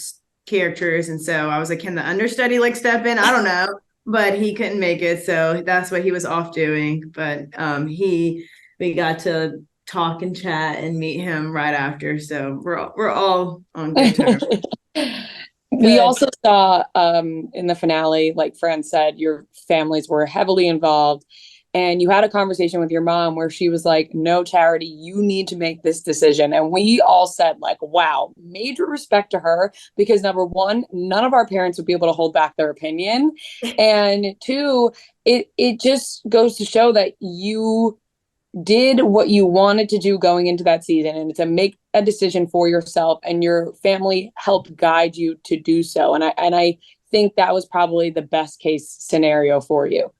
F: characters. And so I was like, can the understudy like step in? I don't know, but he couldn't make it. So that's what he was off doing. But we got to talk and chat and meet him right after. So we're all on good terms.
E: We also saw in the finale, like Fran said, your families were heavily involved. And you had a conversation with your mom where she was like, no, Charity, you need to make this decision. And we all said like, wow, major respect to her, because number one, none of our parents would be able to hold back their opinion. And two, it just goes to show that you did what you wanted to do going into that season, and to make a decision for yourself, and your family helped guide you to do so. And I think that was probably the best case scenario for you.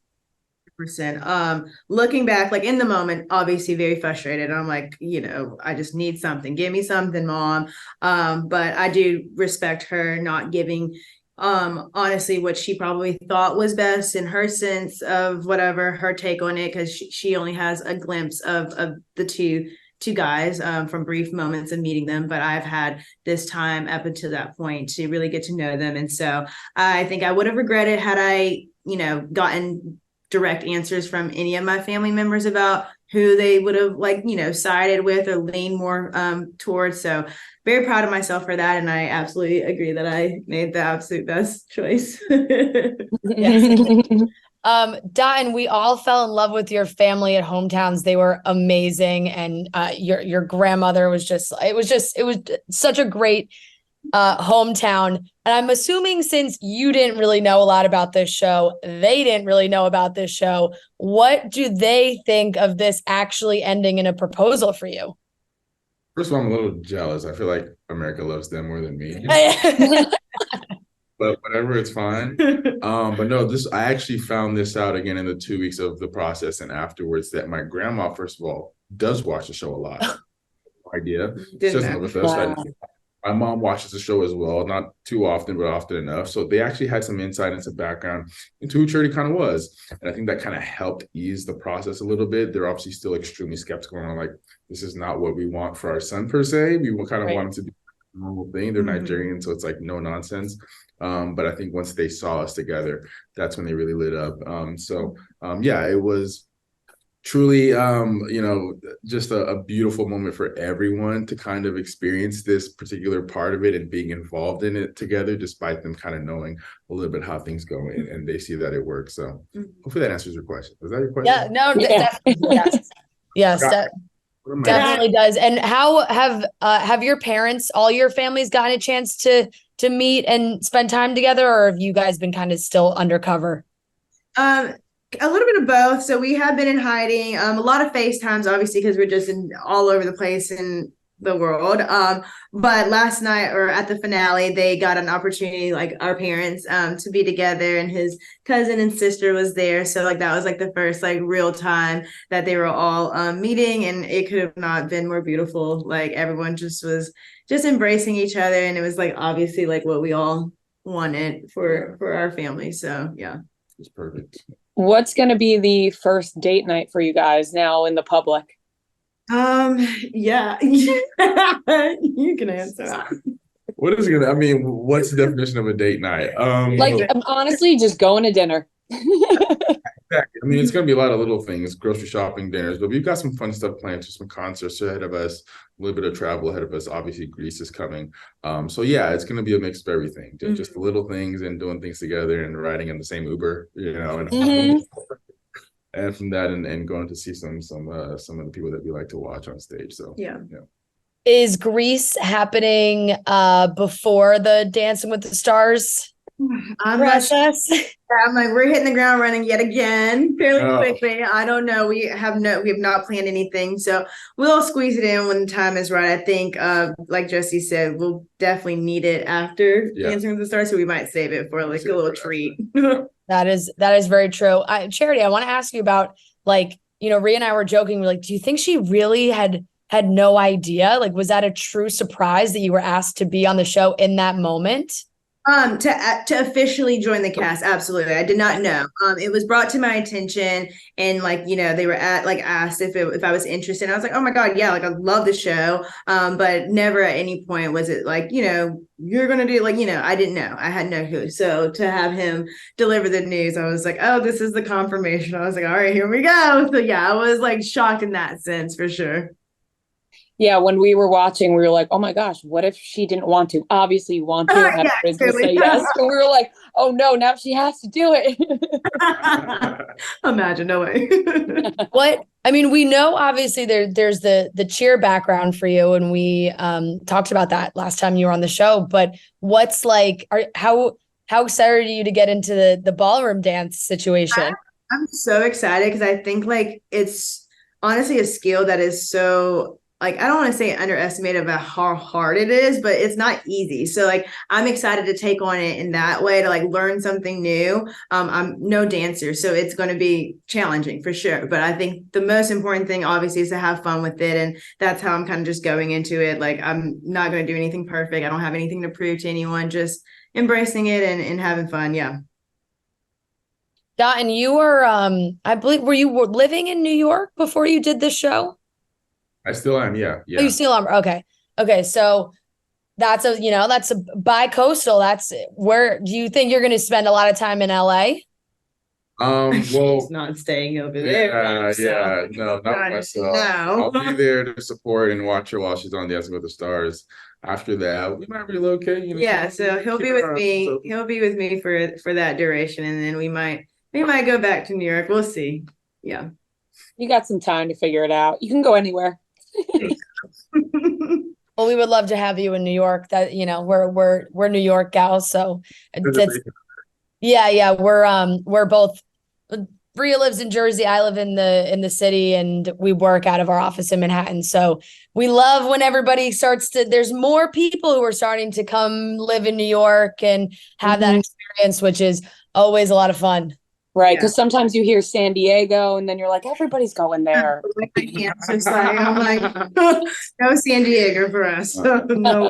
F: Looking back, like in the moment, obviously very frustrated. I'm like, you know, I just need something. Give me something, mom. But I do respect her not giving, honestly, what she probably thought was best in her sense of whatever her take on it, because she only has a glimpse of the two guys from brief moments of meeting them. But I've had this time up until that point to really get to know them. And so I think I would have regretted had I, you know, gotten direct answers from any of my family members about who they would have like, you know, sided with or leaned more towards. So very proud of myself for that. And I absolutely agree that I made the absolute best choice.
B: Dotun, we all fell in love with your family at Hometowns. They were amazing. And your grandmother was it was such a great hometown. And I'm assuming since you didn't really know a lot about this show, they didn't really know about this show, what do they think of this actually ending in a proposal for you?
G: First of all, I'm a little jealous. I feel like America loves them more than me. But whatever, it's fine. But no, I actually found this out again in the 2 weeks of the process and afterwards, that my grandma, first of all, does watch the show a lot. No idea. She doesn't live with us. Wow. My mom watches the show as well, not too often, but often enough. So they actually had some insight and some background into who Charity kind of was. And I think that kind of helped ease the process a little bit. They're obviously still extremely skeptical and like, this is not what we want for our son per se. We kind of want him to do a normal thing. They're Nigerian, so it's like no nonsense. But I think once they saw us together, that's when they really lit up. It was truly, just a beautiful moment for everyone to kind of experience this particular part of it and being involved in it together, despite them kind of knowing a little bit how things go and they see that it works. So hopefully that answers your question. Was that your question?
B: Yeah, no, definitely. Yes. Definitely does. And how have your parents, all your families, gotten a chance to meet and spend time together, or have you guys been kind of still undercover?
F: A little bit of both. So we have been in hiding. A lot of FaceTimes, obviously, because we're just all over the place in the world. But last night or at the finale, they got an opportunity, like our parents, to be together, and his cousin and sister was there. So like that was like the first like real time that they were all meeting, and it could have not been more beautiful. Like everyone just was just embracing each other, and it was like obviously like what we all wanted for our family. So yeah,
G: It's perfect.
E: What's going to be the first date night for you guys now in the public?
F: Yeah, you can answer that.
G: What is it gonna? I mean, what's the definition of a date night?
E: Like, honestly, just going to dinner.
G: Exactly. I mean, it's gonna be a lot of little things, grocery shopping, dinners, but we've got some fun stuff planned. Just some concerts ahead of us, a little bit of travel ahead of us. Obviously, Greece is coming. So yeah, it's gonna be a mix of everything. Just the little things and doing things together and riding in the same Uber, and and from that and going to see some of the people that we like to watch on stage. So
F: Yeah.
B: Is Greece happening before the Dancing with the Stars
F: I'm not sure.
B: process?
F: I'm like, we're hitting the ground running yet again fairly
G: Oh.
F: quickly. I don't know. We have not planned anything. So we'll squeeze it in when the time is right. I think like Jesse said, we'll definitely need it after Dancing with the Stars. So we might save it for like a little treat.
B: That is very true. Charity, I want to ask you about, like, Rhea and I were joking. We're like, do you think she really had no idea? Like, was that a true surprise that you were asked to be on the show in that moment?
F: To officially join the cast, absolutely. I did not know. It was brought to my attention, and they were asked if I was interested. And I was like, oh my God, yeah, like I love the show. But never at any point was it like, you're gonna do I didn't know. I had no clue. So to have him deliver the news, I was like, oh, this is the confirmation. I was like, all right, here we go. So yeah, I was like shocked in that sense for sure.
E: Yeah, when we were watching, we were like, oh my gosh, what if she didn't want to? Obviously, you want to. And everybody's going to say yes. So we were like, oh no, now she has to do it.
F: Imagine, no way.
B: We know obviously there's the cheer background for you, and we talked about that last time you were on the show. But what's how excited are you to get into the ballroom dance situation?
F: I'm so excited because I think it's honestly a skill that is so I don't want to say underestimated about how hard it is, but it's not easy. So I'm excited to take on it in that way to learn something new. I'm no dancer, so it's going to be challenging for sure. But I think the most important thing obviously is to have fun with it. And that's how I'm kind of just going into it. I'm not going to do anything perfect. I don't have anything to prove to anyone, just embracing it and having fun. Yeah.
B: Dotun, you were, I believe, were you living in New York before you did this show?
G: I still am, yeah.
B: Oh, you still are? Okay. So that's a bi-coastal. That's where, do you think you're going to spend a lot of time in LA?
G: Well,
F: he's not staying over there.
G: Yeah, no, not myself. No. I'll be there to support and watch her while she's on Dancing with the Stars. After that, we might relocate.
F: Yeah, so he'll be with me. So. He'll be with me for that duration, and then we might go back to New York. We'll see. Yeah,
E: you got some time to figure it out. You can go anywhere.
B: Well, we would love to have you in New York. That we're New York gals, so it's we're both. Rhea lives in Jersey. I live in the city, and we work out of our office in Manhattan. So we love when everybody there's more people who are starting to come live in New York and have that experience, which is always a lot of fun.
E: Right, because sometimes you hear San Diego, and then you're like, everybody's going there.
F: I'm like, no San Diego for us. No.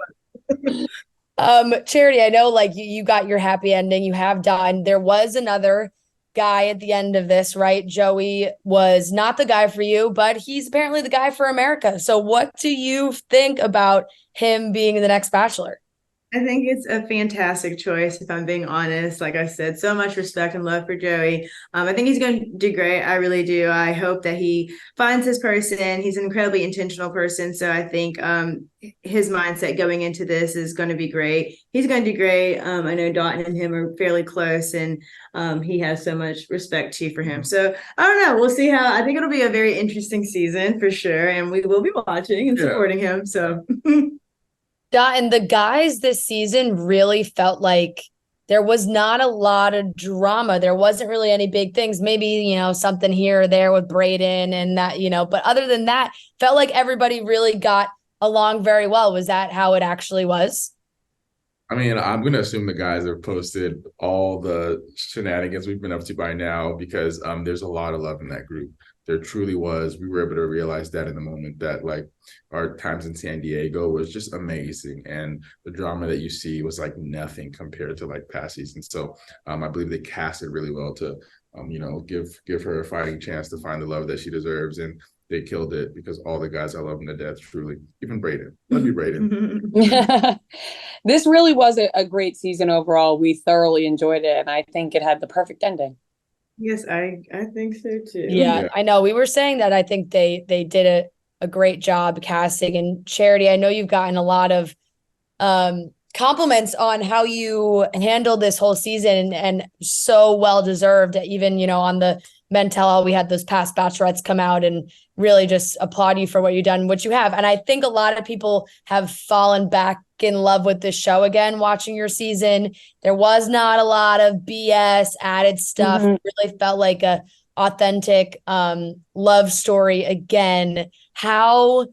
B: Charity, I know you got your happy ending. You have done. There was another guy at the end of this, right? Joey was not the guy for you, but he's apparently the guy for America. So what do you think about him being the next Bachelor?
F: I think it's a fantastic choice, if I'm being honest. Like I said, so much respect and love for Joey. I think he's going to do great. I really do. I hope that he finds his person. He's an incredibly intentional person. So I think his mindset going into this is going to be great. He's going to do great. I know Dotun and him are fairly close, and he has so much respect too for him. So I don't know. We'll see how. I think it'll be a very interesting season for sure. And we will be watching and supporting him. So.
B: And the guys this season really felt like there was not a lot of drama. There wasn't really any big things. Maybe, something here or there with Braden and that, but other than that, felt like everybody really got along very well. Was that how it actually was?
G: I mean, I'm going to assume the guys have posted all the shenanigans we've been up to by now, because there's a lot of love in that group. There truly was. We were able to realize that in the moment, that like our times in San Diego was just amazing. And the drama that you see was like nothing compared to like past seasons. So I believe they cast it really well to, give her a fighting chance to find the love that she deserves. And they killed it, because all the guys, I love them to death, truly. Even Braden. Love you, Braden.
E: This really was a great season overall. We thoroughly enjoyed it, and I think it had the perfect ending.
F: Yes, I think so too.
B: Yeah, I know. We were saying that I think they did a great job casting. And Charity, I know you've gotten a lot of compliments on how you handled this whole season, and so well deserved. Even on the Men Tell All, we had those past bachelorettes come out and really just applaud you for what you've done, what you have. And I think a lot of people have fallen back in love with this show again, watching your season. There was not a lot of BS added stuff. It really felt like a authentic love story again. How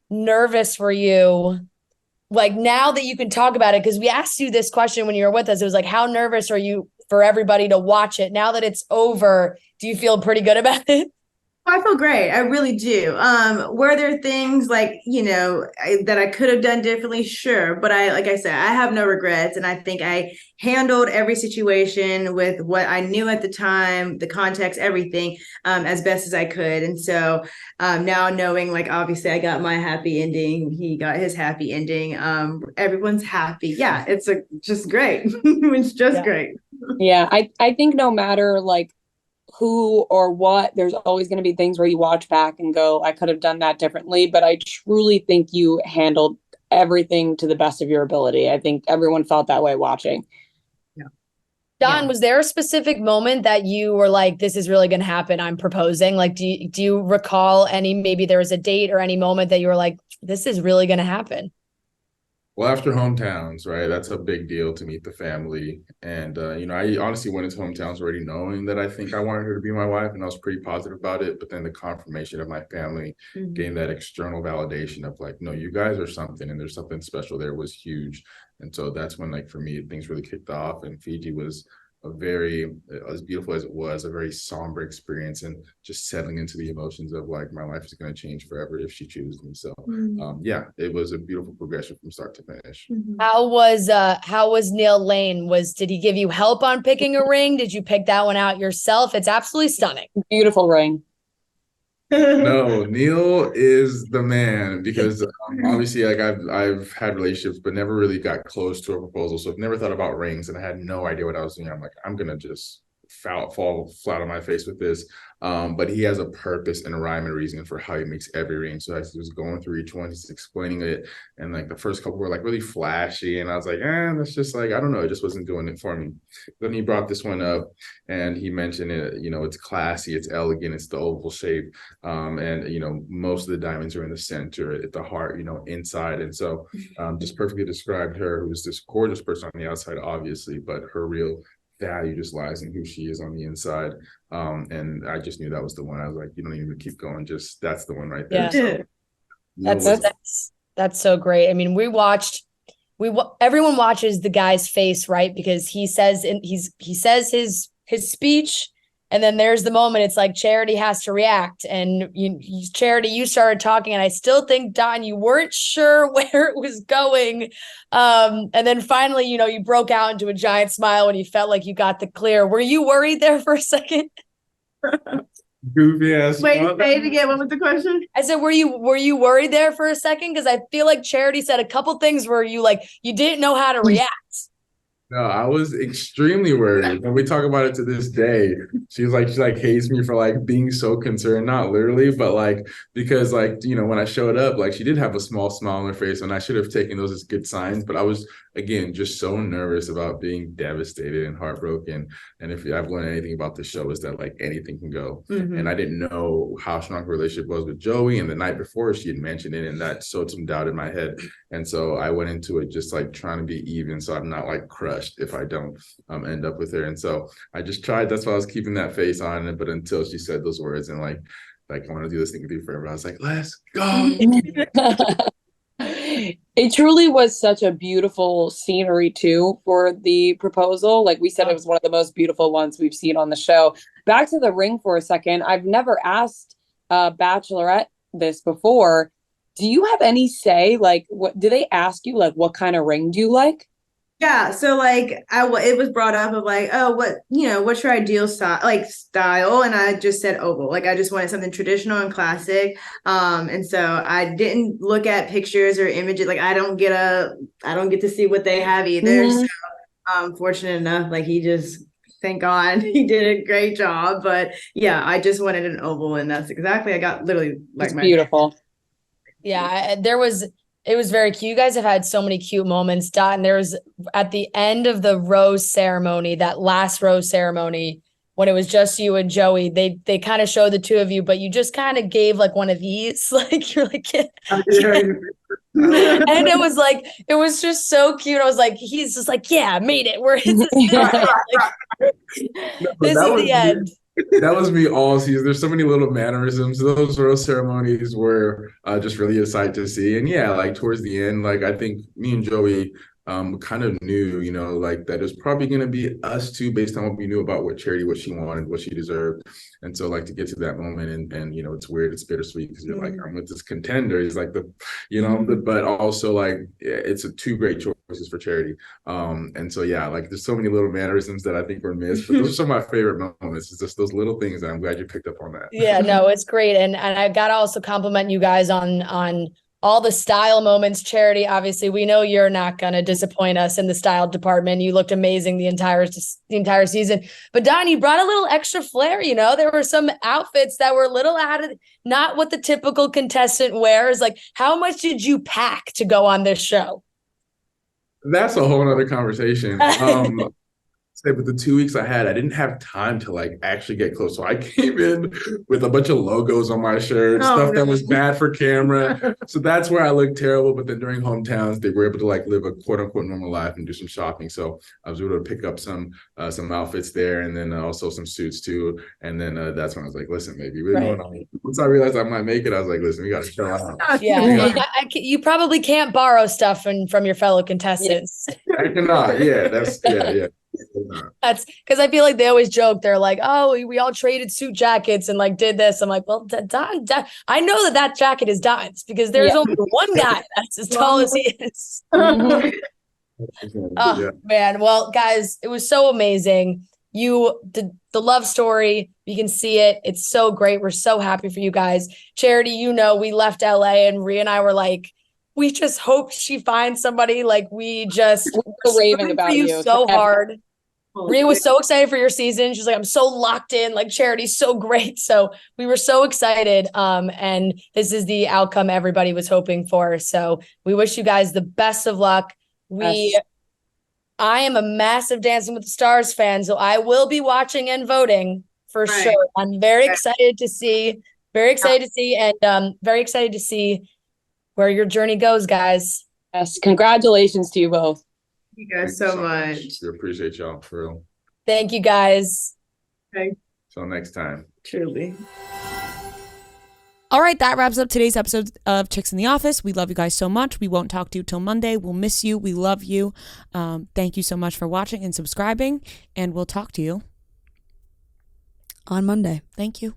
B: nervous were you? Like, now that you can talk about it, because we asked you this question when you were with us, it was like, how nervous are you for everybody to watch it? Now that it's over, do you feel pretty good about it?
F: I feel great. I really do. Were there things like, that I could have done differently? Sure. But like I said, I have no regrets. And I think I handled every situation with what I knew at the time, the context, everything, as best as I could. And so now knowing, like, obviously I got my happy ending, he got his happy ending. Everyone's happy. Yeah, it's just great. It's just great.
E: Yeah, I think no matter like who or what, there's always going to be things where you watch back and go, I could have done that differently. But I truly think you handled everything to the best of your ability. I think everyone felt that way watching.
B: Don, was there a specific moment that you were like, this is really going to happen, I'm proposing? Like, do you recall maybe there was a date or any moment that you were like, this is really going to happen?
G: Well, after hometowns, right? That's a big deal to meet the family. And, I honestly went into hometowns already knowing that I think I wanted her to be my wife, and I was pretty positive about it. But then the confirmation of my family gave that external validation of like, no, you guys are something, and there's something special there, was huge. And so that's when, like, for me, things really kicked off. And Fiji was as beautiful as it was, a very somber experience, and just settling into the emotions of like, my life is going to change forever if she chooses me. So it was a beautiful progression from start to finish.
B: How was Neil Lane? Did he give you help on picking a ring? Did you pick that one out yourself? It's absolutely stunning.
E: Beautiful ring.
G: No, Neil is the man, because obviously, like, I've had relationships, but never really got close to a proposal. So I've never thought about rings, and I had no idea what I was doing. I'm like, I'm gonna just fall flat on my face with this. But he has a purpose and a rhyme and reason for how he makes every ring. So as he was going through each one, he's explaining it. And like the first couple were like really flashy. And I was like, that's just like, I don't know. It just wasn't doing it for me. Then he brought this one up and he mentioned it, it's classy, it's elegant, it's the oval shape. And most of the diamonds are in the center, at the heart, inside. And so just perfectly described her, who's this gorgeous person on the outside, obviously, but her real value just lies in who she is on the inside. And I just knew that was the one. I was like, you don't even keep going, just that's the one right there.
B: Yeah. So, that's so great. I mean, everyone watches the guy's face, right? Because he says his speech, and then there's the moment it's like Charity has to react. And Charity, you started talking, and I still think, Don, you weren't sure where it was going. And then finally, you broke out into a giant smile when you felt like you got the clear. Were you worried there for a second?
G: Goofy ass.
F: Wait, say it again. What was the question?
B: I said, were you worried there for a second? Because I feel like Charity said a couple things where you didn't know how to react.
G: No, I was extremely worried. And we talk about it to this day. She hates me for like being so concerned, not literally, but like because when I showed up, like she did have a small smile on her face, and I should have taken those as good signs. But I was again just so nervous about being devastated and heartbroken. And if I've learned anything about the show is that like anything can go. And I didn't know how strong her relationship was with Joey. And the night before she had mentioned it, and that sowed some doubt in my head. And so I went into it just like trying to be even, so I'm not like crushed if I don't end up with her. And so I just tried. That's why I was keeping that face on it. But until she said those words and like I want to do this thing with you forever, I was like, let's go.
E: It truly was such a beautiful scenery too for the proposal. Like we said, it was one of the most beautiful ones we've seen on the show. Back to the ring for a second. I've never asked Bachelorette this before. Do you have any say? Like, what do they ask you? Like, what kind of ring do you like?
F: Yeah, so like it was brought up of like, oh, what's your ideal style? And I just said oval. Like I just wanted something traditional and classic. And so I didn't look at pictures or images. Like I don't get to see what they have either. So fortunate enough, like thank God he did a great job. But yeah, I just wanted an oval, and that's exactly I got literally like
E: it's beautiful.
B: Yeah, it was very cute. You guys have had so many cute moments, Dot. And there was at the end of the rose ceremony, that last rose ceremony, when it was just you and Joey, they kind of showed the two of you, but you just kind of gave like one of these, like you're like, yeah. And it was just so cute. I was like, he's just like, yeah, I made it. This is the end.
G: That was me all season. There's so many little mannerisms. Those rose ceremonies were just really a sight to see. And yeah, like towards the end, like I think me and Joey kind of knew, like that it was probably going to be us two based on what we knew about what Charity, what she wanted, what she deserved. And so like to get to that moment and it's weird, it's bittersweet because you're like, I'm with this contender. He's like but also like it's two great choices for Charity. And so yeah, like there's so many little mannerisms that I think were missed, but those are some of my favorite moments. It's just those little things, and I'm glad you picked up on that.
B: Yeah, no, it's great. And I got to also compliment you guys on all the style moments. Charity, obviously, we know you're not going to disappoint us in the style department. You looked amazing the entire season. But Don, you brought a little extra flair. There were some outfits that were a little added, not what the typical contestant wears. Like, how much did you pack to go on this show?
G: That's a whole other conversation. But the 2 weeks I had, I didn't have time to like actually get close. So I came in with a bunch of logos on my shirt, stuff that was bad for camera. So that's where I looked terrible. But then during hometowns, they were able to like live a quote unquote normal life and do some shopping. So I was able to pick up some outfits there, and then also some suits too. And then that's when I was like, listen, maybe we're going on. Once I realized I might make it, I was like, listen, we got to chill out.
B: Yeah, you probably can't borrow stuff from your fellow contestants.
G: I cannot. Yeah, yeah.
B: That's because I feel like they always joke. They're like, oh, we all traded suit jackets and like did this. I'm like, well, I know that jacket is Don's because there's only one guy that's as tall as he is. Oh man. Well, guys, it was so amazing. The love story, you can see it. It's so great. We're so happy for you guys. Charity, we left LA and Rhea and I were like, we just hope she finds somebody. Like we're
E: raving about you
B: so hard. Rhea was so excited for your season. She's like, I'm so locked in. Like Charity's so great. So we were so excited. And this is the outcome everybody was hoping for. So we wish you guys the best of luck. I am a massive Dancing with the Stars fan, so I will be watching and voting for sure. I'm very excited to see, and very excited to see where your journey goes, guys.
E: Yes, congratulations to you both.
F: Thank you guys so much.
G: We appreciate y'all for real.
B: Thank you guys.
F: Okay.
G: Till next time.
F: Truly.
A: All right, that wraps up today's episode of Chicks in the Office. We love you guys so much. We won't talk to you till Monday. We'll miss you. We love you. Thank you so much for watching and subscribing, and we'll talk to you
B: on Monday.
A: Thank you.